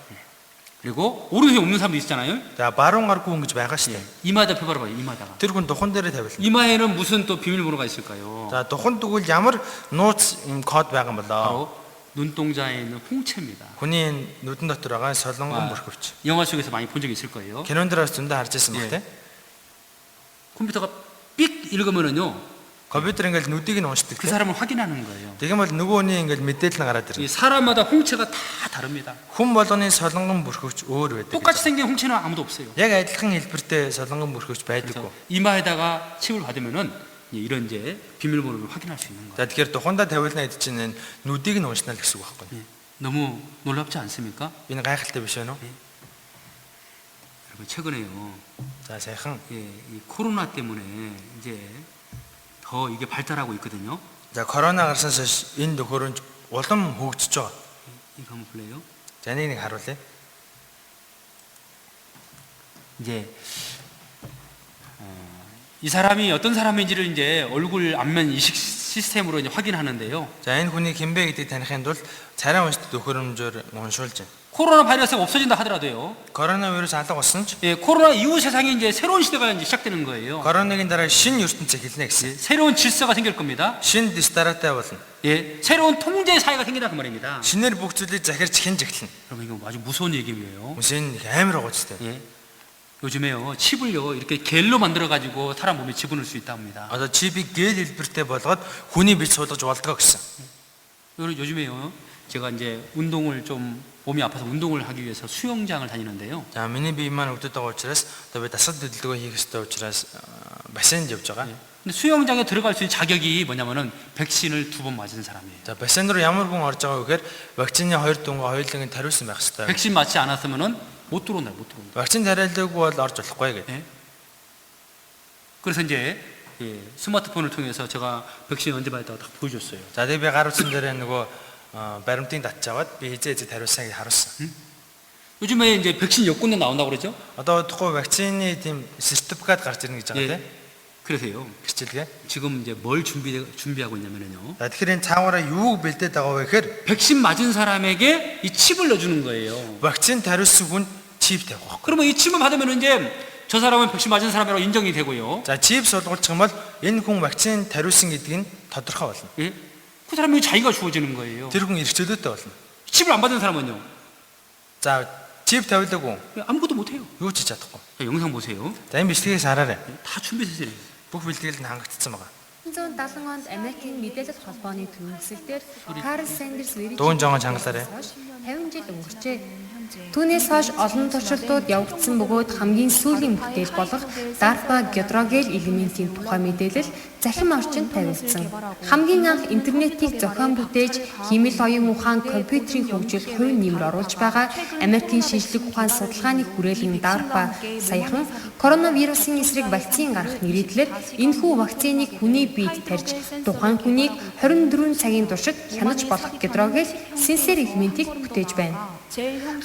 그리고 오른손이 없는 사람도 있잖아요. За баруун гаргүй хүн гэж байгаа шүү дээ. 이마에다 펴봐라 봐요. 이마에다가. Тэр хүн духан дээрээ тавилна. 이마에는 무슨 또 비밀번호가 있을까요? За духан тэгвэл ямар нууц юм код байгаа юм болоо. 바로 눈동자에 있는 홍채입니다. Хүний нүдэн дотор байгаа солонгон бүрхөвч. 영화 속에서 많이 본 적이 있을 거예요. Кинонд дээрээс зөндөө харж байсан баг 예. те. 컴퓨터가 삑 읽으면은요 Компьютер ингээл нүдийг нь уншдаг 그 те. 사람을 확인하는 거예요. Тэгм бол нөгөө хүний ингээл мэдээлэл нь гараад 이 ирнэ. 사람마다 홍채가 다 다릅니다. Хүн болгоны солонгон бүрхөвч өөр байдаг. 똑같이 생긴 홍채는 아무도 없어요. Яг адилхан хэлбэртэй солонгон бүрхөвч 그래서 байдаггүй. 이마에다가 칩을 받으면은 이런 이제 비밀번호를 확인할 수 있는 거예요. За тэгэхээр тухандаа тавилна гэдэг чинь нүдийг нь уншна л гэсэн үг байхгүй. 예. 너무 놀랍지 않습니까? Энэ гайхалтай биш үү? 여러분 최근에요. За сайхан. 예, 이 코로나 때문에 이제 더 이게 발달하고 있거든요. За корона гарснаас хойш энэ төхөөрөмж улам хөгжиж байгаа. 이거 한번 볼래요? За нэг харуулъя. 이제 이 사람이 어떤 사람인지를 이제 얼굴 안면 인식 시스템으로 이제 확인하는데요. За энэ хүний хинбэ гэдгийг таних тулд царай уншдаг төхөөрөмжөөр уншуулж байна. 코로나 바이러스가 없어진다 하더라도요. Коронавирус алга болсон ч 예, 코로나 이후 세상에 이제 새로운 시대가 이제 시작되는 거예요. коронавигийн дараа шинэ ертөнцийг хэлнэ гэсэн. 새로운 질서가 생길 겁니다. Шинэ дистаратай болно. 예, 새로운 통제 사회가 생긴다 그 말입니다. Шинээр бүх зүйлийг захирч хинж эхэлнэ. 여러분 이거 아주 무서운 얘기예요. Үсэн амар гоцтой. 예. 요즘에요 칩을요 이렇게 겔로 만들어 가지고 사람 몸에 집어넣을 수 있다 합니다. Одоо чипийг гээл хэлбэртэй болгоод хүний бие суулгаж болдгоо гэсэн. 요즘에요 제가 이제 운동을 좀 몸이 아파서 운동을 하기 위해서 수영장을 다니는데요. За миний бие маань өвдөд байгаа учраас одоо би дасгал хөдөлгөөн хийх ёстой учраас бассейнд явж байгаа. 근데 수영장에 들어갈 수 있는 자격이 뭐냐면은 백신을 2번 맞은 사람이에요. За бассейн руу ямар хүн орж байгаа вэ гэхээр вакцины 2 дүнгээ хоёуланг нь тариулсан байх ёстой. 백신 맞지 않았으면은 못 들어온다, 못 들어온다. Вакцин тариалаагүй бол орж болохгүй гэдэг. 예? 그래서 이제 예, 스마트폰을 통해서 제가 백신 언제 맞았다고 딱 보여줬어요. За тэгээ би гар утсан дээр нөгөө баримтыг татчаад би хизээ тариулсаныг харуулсан. 요즘에 이제 백신 여권도 나온다고 그러죠? Одоо удахгүй вакцины тийм сертификат гарч ирнэ гэж байгаа тийм. 그래서요. Гэрчилгээ. 지금 이제 뭘 준비하고 있냐면요. За тэгэхээр энэ цаагаараа юуг бэлдээд байгаа вэ гэхээр 백신 맞은 사람에게 이 칩을 넣어주는 거예요. вакцин тариулсан хүн чиптэй байхгүй. 그러면 이 칩을 받으면 이제 저 사람은 백신 맞은 사람이라고 인정이 되고요. За чип сургуулчих юм бол энэ хүн вакцин тариулсан гэдгийг нь тодорхой болно. 예? 그 사람이 자기가 주어지는 거예요. Тэр хүн эрхчлөлттэй болно. 칩을 안 받은 사람은요. За чип тавиулаагүй 아무것도 못해요. юу ч хийж чадахгүй. 영상 보세요. За энэ бичлэгээс хараарай. 다 준비됐어요. Бүх бэлтгэл нь хангагдсан байгаа. 1970 онд Америкийн мэдээлэл холбооны төвөсөлтөөр Карл Сандерс Дуун жоон чангалаарай. 50 жил өнгөрчээ. Түүнээс хойш олон туршилтууд явагдсан бөгөөд хамгийн сүүлийн бүтээл болох DARPA гидрогел элементийн тухай мэдээлэл захим орчинд тавигдсан. Хамгийн анх интернетийг зохион бүтээж химэл оюун ухаан компьютерийн хөгжил хувь нэмэр оруулж байгаа Америкийн шинжлэх ухаан судалгааны хүрээлэн DARPA саяхан коронавирусын эсрэг вакцин гаргах нэрийдлэр энэхүү вакциныг хүний биед тарьж тухайн хүнийг 24 цагийн туршид хянаж болох гидрогел сенсор элементийг бүтээж байна.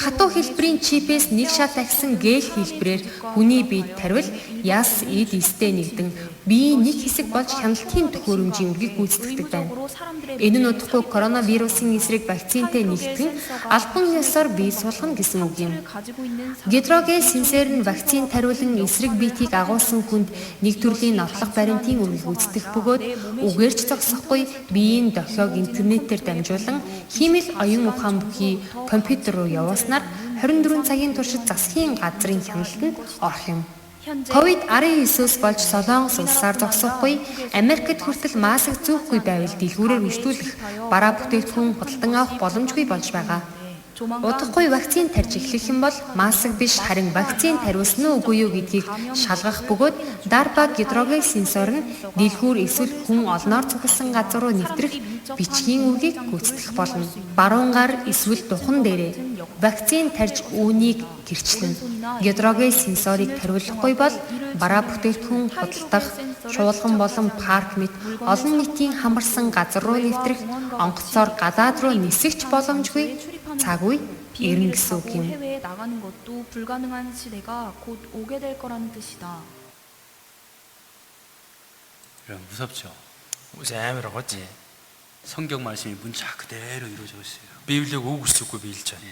Хатуу хэлбэрийн чипээс нэг шат агсан гэл хэлбэрээр хүний биед таривал яс эд эстэй нэгдэн биеийн нэг хэсэг болж хяналтын төхөөрөмжийн үргийг гүйцэтгэдэг байна. Энэ нь удахгүй коронавирусын эсрэг вакцинтэй нэгтгэн албан ёсоор бие суулгана гэсэн үг юм. Гидрогел сенсор нь вакцин тариулан эсрэг биетийг агуулсан хүнд нэг төрлийн нотлох баримтын үргийг гүйцэтгэх бөгөөд үгээрч зогсохгүй биеийн дохиог интернетээр дамжуулан химэл оюун ухаан бүхий компьютер руу явуулснаар 24 цагийн туршид засгийн газрын хяналтанд орох юм. COVID-19-с болж Солонгос улсаар зогсохгүй Америкт хүртэл маск зүүхгүй байвал дэлгүүрээр үйлдвэрлэх бараа бүтээгдэхүүн худалдан авах боломжгүй болж байгаа. Удахгүй вакцин тарьж эхлэх юм бол маск биш харин вакцин тариулсан уу үгүй юу гэдгийг шалгах бөгөөд DARPA гидрогел сенсор нь дэлгүүр эсвэл хүн олноор цугласан газар руу нэвтрэх бичгийн үргийг гүйцэтгэх болно. Баруун гар эсвэл духан дээрээ вакцин тарьж үүнийг гэрчлэнэ. Гидрогел сенсорыг тариулахгүй бол бараа бүтээгдэхүүн худалдах, шуулган болон парк мэт олон нийтийн хамарсан газар руу нэвтрэх онгоцоор гадаад руу нисгэж боломжгүй цаг үе ирнэ гэсэн үг юм. 해외에 나가는 것도 불가능한 시대가 곧 오게 될 거라는 뜻이다. 무섭죠. Үгүй амар гоож. 성경 말씀이 문자 그대로 이루어져 있어요. Библийг үг үсрэхгүй биелж байна.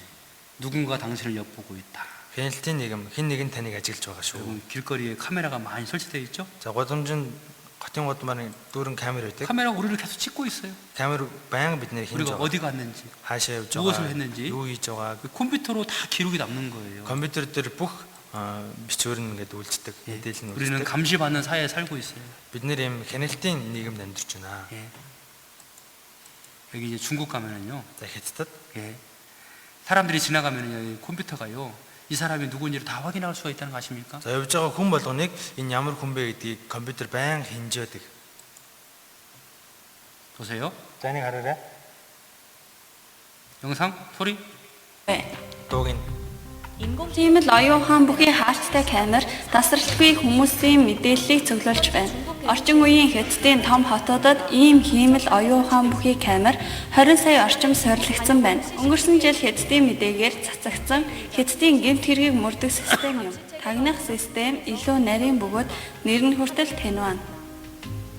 누군가 당신을 엿보고 있다. Хяналтын нэгэн хэн нэгэн таныг ажиглаж байгаа шүү. 여러분 길거리에 카메라가 많이 설치되어 있죠? За годомжинд хотын годмаар дүүрэн камер байдаг. 카메라가 우리를 계속 찍고 있어요. Камер байнга биднийг хийж 우리가 байгаа. 어디 갔는지, Хаашаа явж 무엇을 байгаа. 했는지 Юу хийж байгаа. 그 컴퓨터로 다 기록이 남는 거예요. Компьютер дээр бүх бичвэр нь ингээд үйлддэг. Мэдээлэл нь 우리는 үйлддэг. 감시받는 사회에 살고 있어요. Бид нэр юм хяналтын нийгэмд амьдарч байна. 예. 여기 이제 중국 가면은요, За Хятадд 예. 사람들이 지나가면은요, 이 컴퓨터가요, 이 사람이 누구인지를 다 확인할 수가 있다는 거 아십니까? за явж байгаа хүн болгоныг энэ ямар хүн бэ гэдгийг компьютер байнга хинжээдэг. 보세요. За энийг хараарай. 영상, 소리. Дууг нь Тиймэл оюун ухаан бүхий хаалттай камер тасралтгүй хүмүүсийн мэдээллийг цуглуулж байна. Орчин үеийн Хятадын том хотуудад ийм хиймэл оюун ухаан бүхий камер 20 сая орчим сорилгдсон байна. Өнгөрсөн жил Хятадын мэдээгээр цацагдсан Хятадын гэмт хэргийг мөрдөх систем юм. Тагнах систем илүү нарийн бөгөөд нэр нь хүртэл тэнвэн.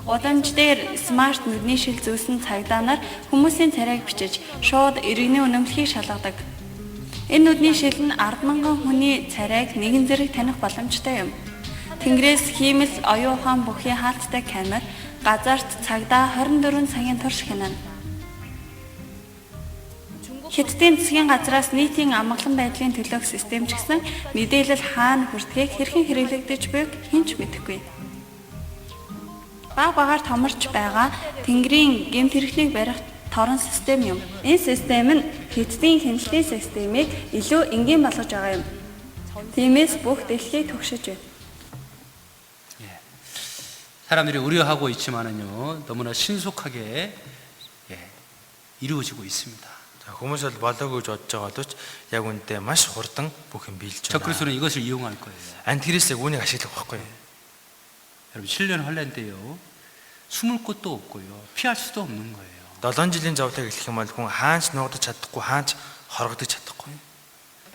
Гудамж дээр смарт нүдний шил зүүсэн цагдаа нар хүмүүсийн царайг бичиж шууд иргэний үнэмлэхийг шалгадаг. Энэ нүдний шил нь 10,000 хүний царайг нэгэн зэрэг таних боломжтой юм. Тэнгэрээс хиймэл оюун ухаан бүхий хаалттай камер газарт цагдаа 24 цагийн турш хянана. Хятадын засгийн газраас нийтийн амгалан байдлын төлөөх систем ч гэсэн мэдээлэл хаана хүрдэгийг хэрхэн хэрэглэгдэж байгааг хэн ч мэдэхгүй. Баг багаар томорч байгаа тэнгэрийн гэмт хэрэглийг барих торон систем юм. Энэ систем нь Хятадын хяналтын системийг илүү энгийн болгож байгаа юм. Тиймээс бүх дэлхийг түгшиж байна. 사람들이 우려하고 있지만은요, 너무나 신속하게 이루어지고 있습니다. за хүмүүс бол болоогүй гэж бодож байгаа ч яг үнэндээ маш хурдан бүх юм биелж байна. 적그리스도는 이것을 이용할 거예요. антихрист яг үүнийг ашиглах байхгүй. 여러분 7년 환란 때요, 숨을 곳도 없고요, 피할 수도 없는 거예요. 7 жилийн зовлыг эхлэх юм бол хүн хаанч нуугдаж чадахгүй, хаанч хорогдож чадахгүй.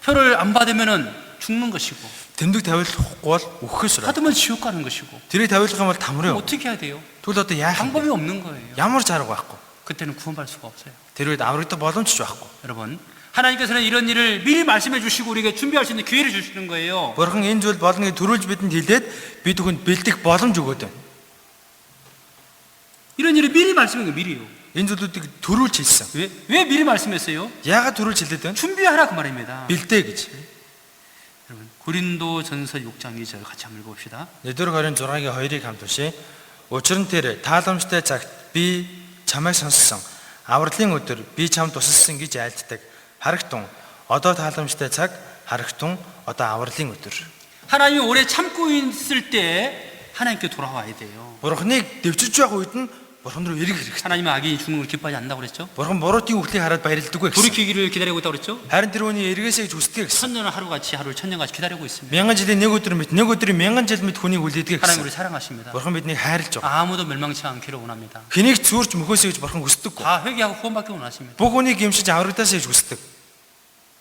표를 안 받으면은 죽는 것이고, Тэмдэг тавиулахгүй бол үхэх ёстой. 받으면 지옥 가는 것이고. тэрийг тавиулах юм бол тамрын. 어떻게 해야 돼요? Тэгвэл одоо яах вэ? 방법이 없는 거예요. Ямар ч арга байхгүй. 그때는 구원받을 수가 없어요. Тэр үед аврагдах боломж ч байхгүй. 여러분, 하나님께서는 이런 일을 미리 말씀해 주시고 우리에게 준비할 수 있는 기회를 주시는 거예요. Бурхан энэ зүйл болгоныг төрүүлж бидэнд хэлээд бид түүнд бэлдэх боломж өгөөд байна. 이런 일을 미리 말씀한 거 미리요. Энэ зүйлүүдийг төрүүлж хэлсэн. 왜 미리 말씀했어요? Яагаад төрүүлж хэлээд байна? 준비하라 그 말입니다. Бэлдээ гэж. 여러분 고린도전서 6장 2절 같이 한번 읽어봅시다. 4-р Коринт 6-гийн 2-ыг хамт уншъя. Учир нь тэр тааламжтай цагт би чамайг сонссон. Авралын өдөр би чамд тусалсан гэж айлддаг. Харагтун одоо тааламжтай цаг, харагтун одоо авралын өдөр. 하나님이 오래 참고 있을 때 하나님께 돌아와야 돼요. Бурхныг дэвчиж байх үед нь Бурхан руу эргэх хэрэгтэй. 하나님은 악인이 죽는 걸 기뻐하지 않는다고 그랬죠? Бурхан буруутын үхлийг хараад баярлдаггүй гэсэн. 돌이키기를 기다리고 있다고 그랬죠? Харин тэр хүний эргээсэй гэж хүсдэг гэсэн. 천년은 하루같이 하루를 천년같이 기다리고 있습니다. Мянган жилийн нэг өдөр мэт, нэг өдрийн мянган жил мэт хүнийг үлээдэг 하나님 우리 гэсэн. 사랑하십니다. Бурхан биднийг хайрлж байгаа. 아무도 멸망치 않기를 원합니다. Хэнийг цүүрч мөхөөсэй гэж Бурхан хүсдэггүй. 다 회개하고 구원받기를 원하십니다. Бүх хүнийг гимшиж аврагтаасай гэж хүсдэг.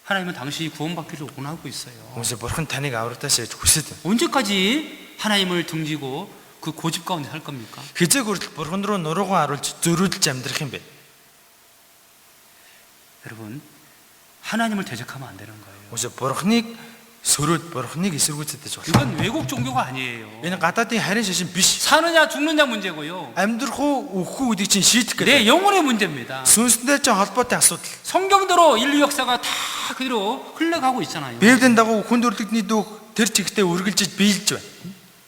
하나님은 당신이 구원받기를 원하고 있어요. Хүмүүсээ Бурхан таныг аврагтаасай гэж хүсэж байна. 언제까지 하나님을 등지고 그 고집 가운데 살 겁니까? Хизээ хүртэл Бурхан руу нуруугаа харуулж зөрүүлж амьдрах юм бэ? 여러분 하나님을 대적하면 안 되는 거예요. Хүмүүсээ Бурханыг сөрөөд Бурханыг эсэргүүцэдэж байна. 이건 외국 종교가 아니에요. Энэ гадаадын харин шашин биш. 사느냐 죽느냐 문제고요. Амьдрах уу, үхэх үү гэдгийг чинь шийдэх 내 гэдэг. 영혼의 문제입니다. Сүнсэндээ ч холбоотой асуудал. 성경대로 인류 역사가 다 그대로 흘러가고 있잖아요. Библийн дагуу хүн төрлөختний дүүх тэр чигтээ үргэлжиж биелж байна.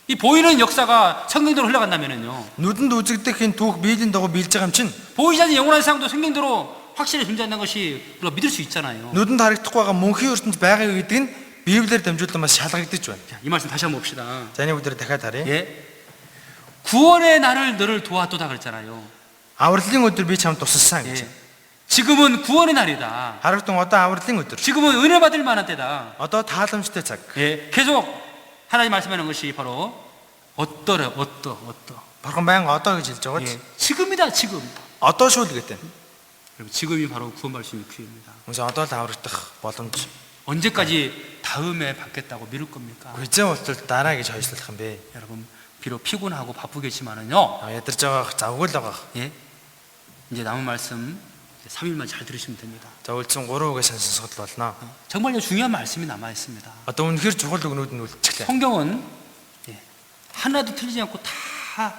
이 보이는 역사가 성경대로 흘러간다면은요. Нүдэнд үзэгдэх энэ түүх Библийн дагуу биелж байгаа юм чинь 보이지 않는 영원한 세상도 성경대로 확실히 존재한다는 것이 우리가 믿을 수 있잖아요. нүдэнд харагдахгүй байгаа мөнхийн ертөнд байгаа гэдэг нь Библиэр дамжуулан бас шалгагдаж байна. 자, 이 말씀 다시 한번 봅시다. За энэ өдөр дахиад харъя. 예. 구원의 날을 너를 도왔도다 그랬잖아요. Авралын өдөр би чамд тусалсан гэж. 예. 지금은 구원의 날이다. Харагтун одоо авралын өдөр. 지금은 은혜 받을 만한 때다. Одоо тааламжтай цаг. 예. 계속 하나님 말씀하는 것이 바로 어떠래 어떠. Бурхан байнга одоо гэж хэлж байгаа ч. 예. 지금이다 지금. Одоо шүү л гэдэг. 여러분 지금이 바로 구원받을 수 있는 기회입니다. Хүмүүс одоо л аврагдах боломж. 언제까지 다음에 받겠다고 미룰 겁니까? Хизээ болтол дараа гэж хойшлуулах юм бэ? 여러분 비록 피곤하고 바쁘겠지만은요. Ядарч байгаа завгүй л байгаа. 예. 이제 남은 말씀 3일만 잘 들으시면 됩니다. За үлдсэн 3 үгээс сонсоход болно. 정말요 중요한 말씀이 남아 있습니다. Одоо үнэхээр чухал үгнүүд нь үлдчихлээ. 성경은 예, 하나도 틀리지 않고 다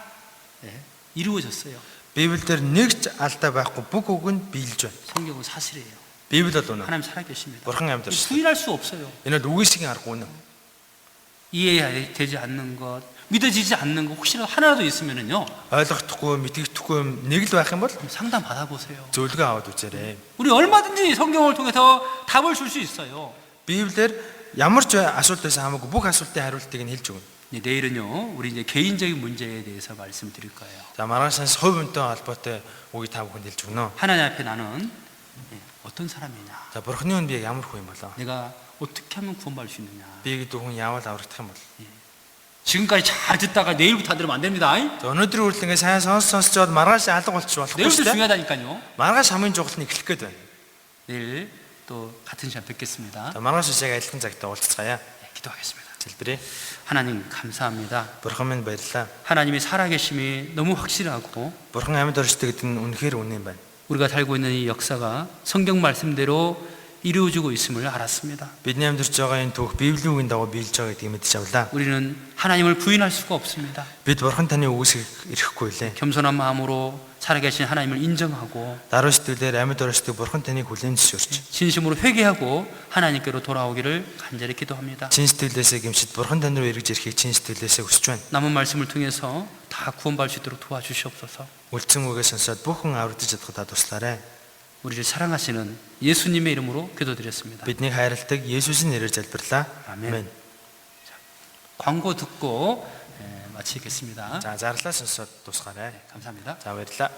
예, 이루어졌어요. Библиэлд нэгч алдаа байхгүй бүх үг нь биелж байна. 성경은 사실이에요. Библи бол үнэ. 하나님 살아계십니다. Бурхан амьдарч. 부인할 수 없어요. Энэ л үгүйсгийн арга үнэ. 이해되지 않는 것, 믿어지지 않는 것 혹시라도 하나라도 있으면은요. Ойлгохдохгүй, мэдгэдэггүй юм нэг л байх юм бол 상담 받아보세요. зөвлөгөө аваад үзээрэй. 우리 얼마든지 성경을 통해서 답을 줄 수 있어요. Библиэр ямар ч асуулт байсан хамаагүй бүх асуултын хариултыг нь хэлж өгнө. 네, 내일은요. 우리 이제 개인적인 문제에 대해서 말씀드릴 거예요. За маргаашаас хувь хүнтэй холбоотой үгийг та бүхэнд хэлж өгнө. 하나님 앞에 나는 예, 어떤 사람이냐? За Бурхны үнд би ямар хүн юм болоо? 내가 어떻게 하면 구원받을 수 있느냐? Би гэдэг хүн яавал аврагдах юм бол? 지금까지 잘 듣다가 내일부터 안 들으면 안 됩니다. За өнөөдөр хүртэл ингээ сайн сонсож 마르гааш алга болчих болохгүй 내일부터 шүү дээ. 중요하다니까요. Маргааш хамгийн чухал нь эхлэх гээд байна. 내일 또 같은 시간 뵙겠습니다. За маргааш яг адилхан цагтаа уулзцаая. 기도하겠습니다. Залбирая. 하나님 감사합니다. Бурхан минь баярлалаа. 하나님이 살아계심이 너무 확실하고 Бурхан амьд оршдог гэдэг нь үнэхээр үнэн юм байна. 우리가 살고 있는 이 역사가 성경 말씀대로 이루어지고 있음을 알았습니다. Бидний амьдарч байгаа энэ түүх Библийн үгийн дагуу биелж байгаа гэдгийг мэдэж авлаа. 우리는 하나님을 부인할 수가 없습니다. Бид Бурхан таны үгсийг ирэхгүй лээ. 겸손한 마음으로 살아계신 하나님을 인정하고 Даруй сэтгэлээр амьд оршдог Бурхан таныг хүлээн зөвшөөрч. 진심으로 회개하고 하나님께로 돌아오기를 간절히 기도합니다. Чин сэтгэлээсээ гимшид Бурхан тань руу эргэж ирэхийг чин сэтгэлээсээ хүсэж байна. 남은 말씀을 통해서 다 구원받을 수 있도록 도와주시옵소서. Үлдсэн үгээ сонсоод бүхэн аврагдаж чадах та туслаарай. 우리를 사랑하시는 예수님의 이름으로 기도드렸습니다. Биднийг хайрладаг Есүсийн нэрээр залбирлаа. 아멘. 광고 듣고 마치겠습니다. За зарлаа сонсоод тусгаарай. 감사합니다. За баярлалаа.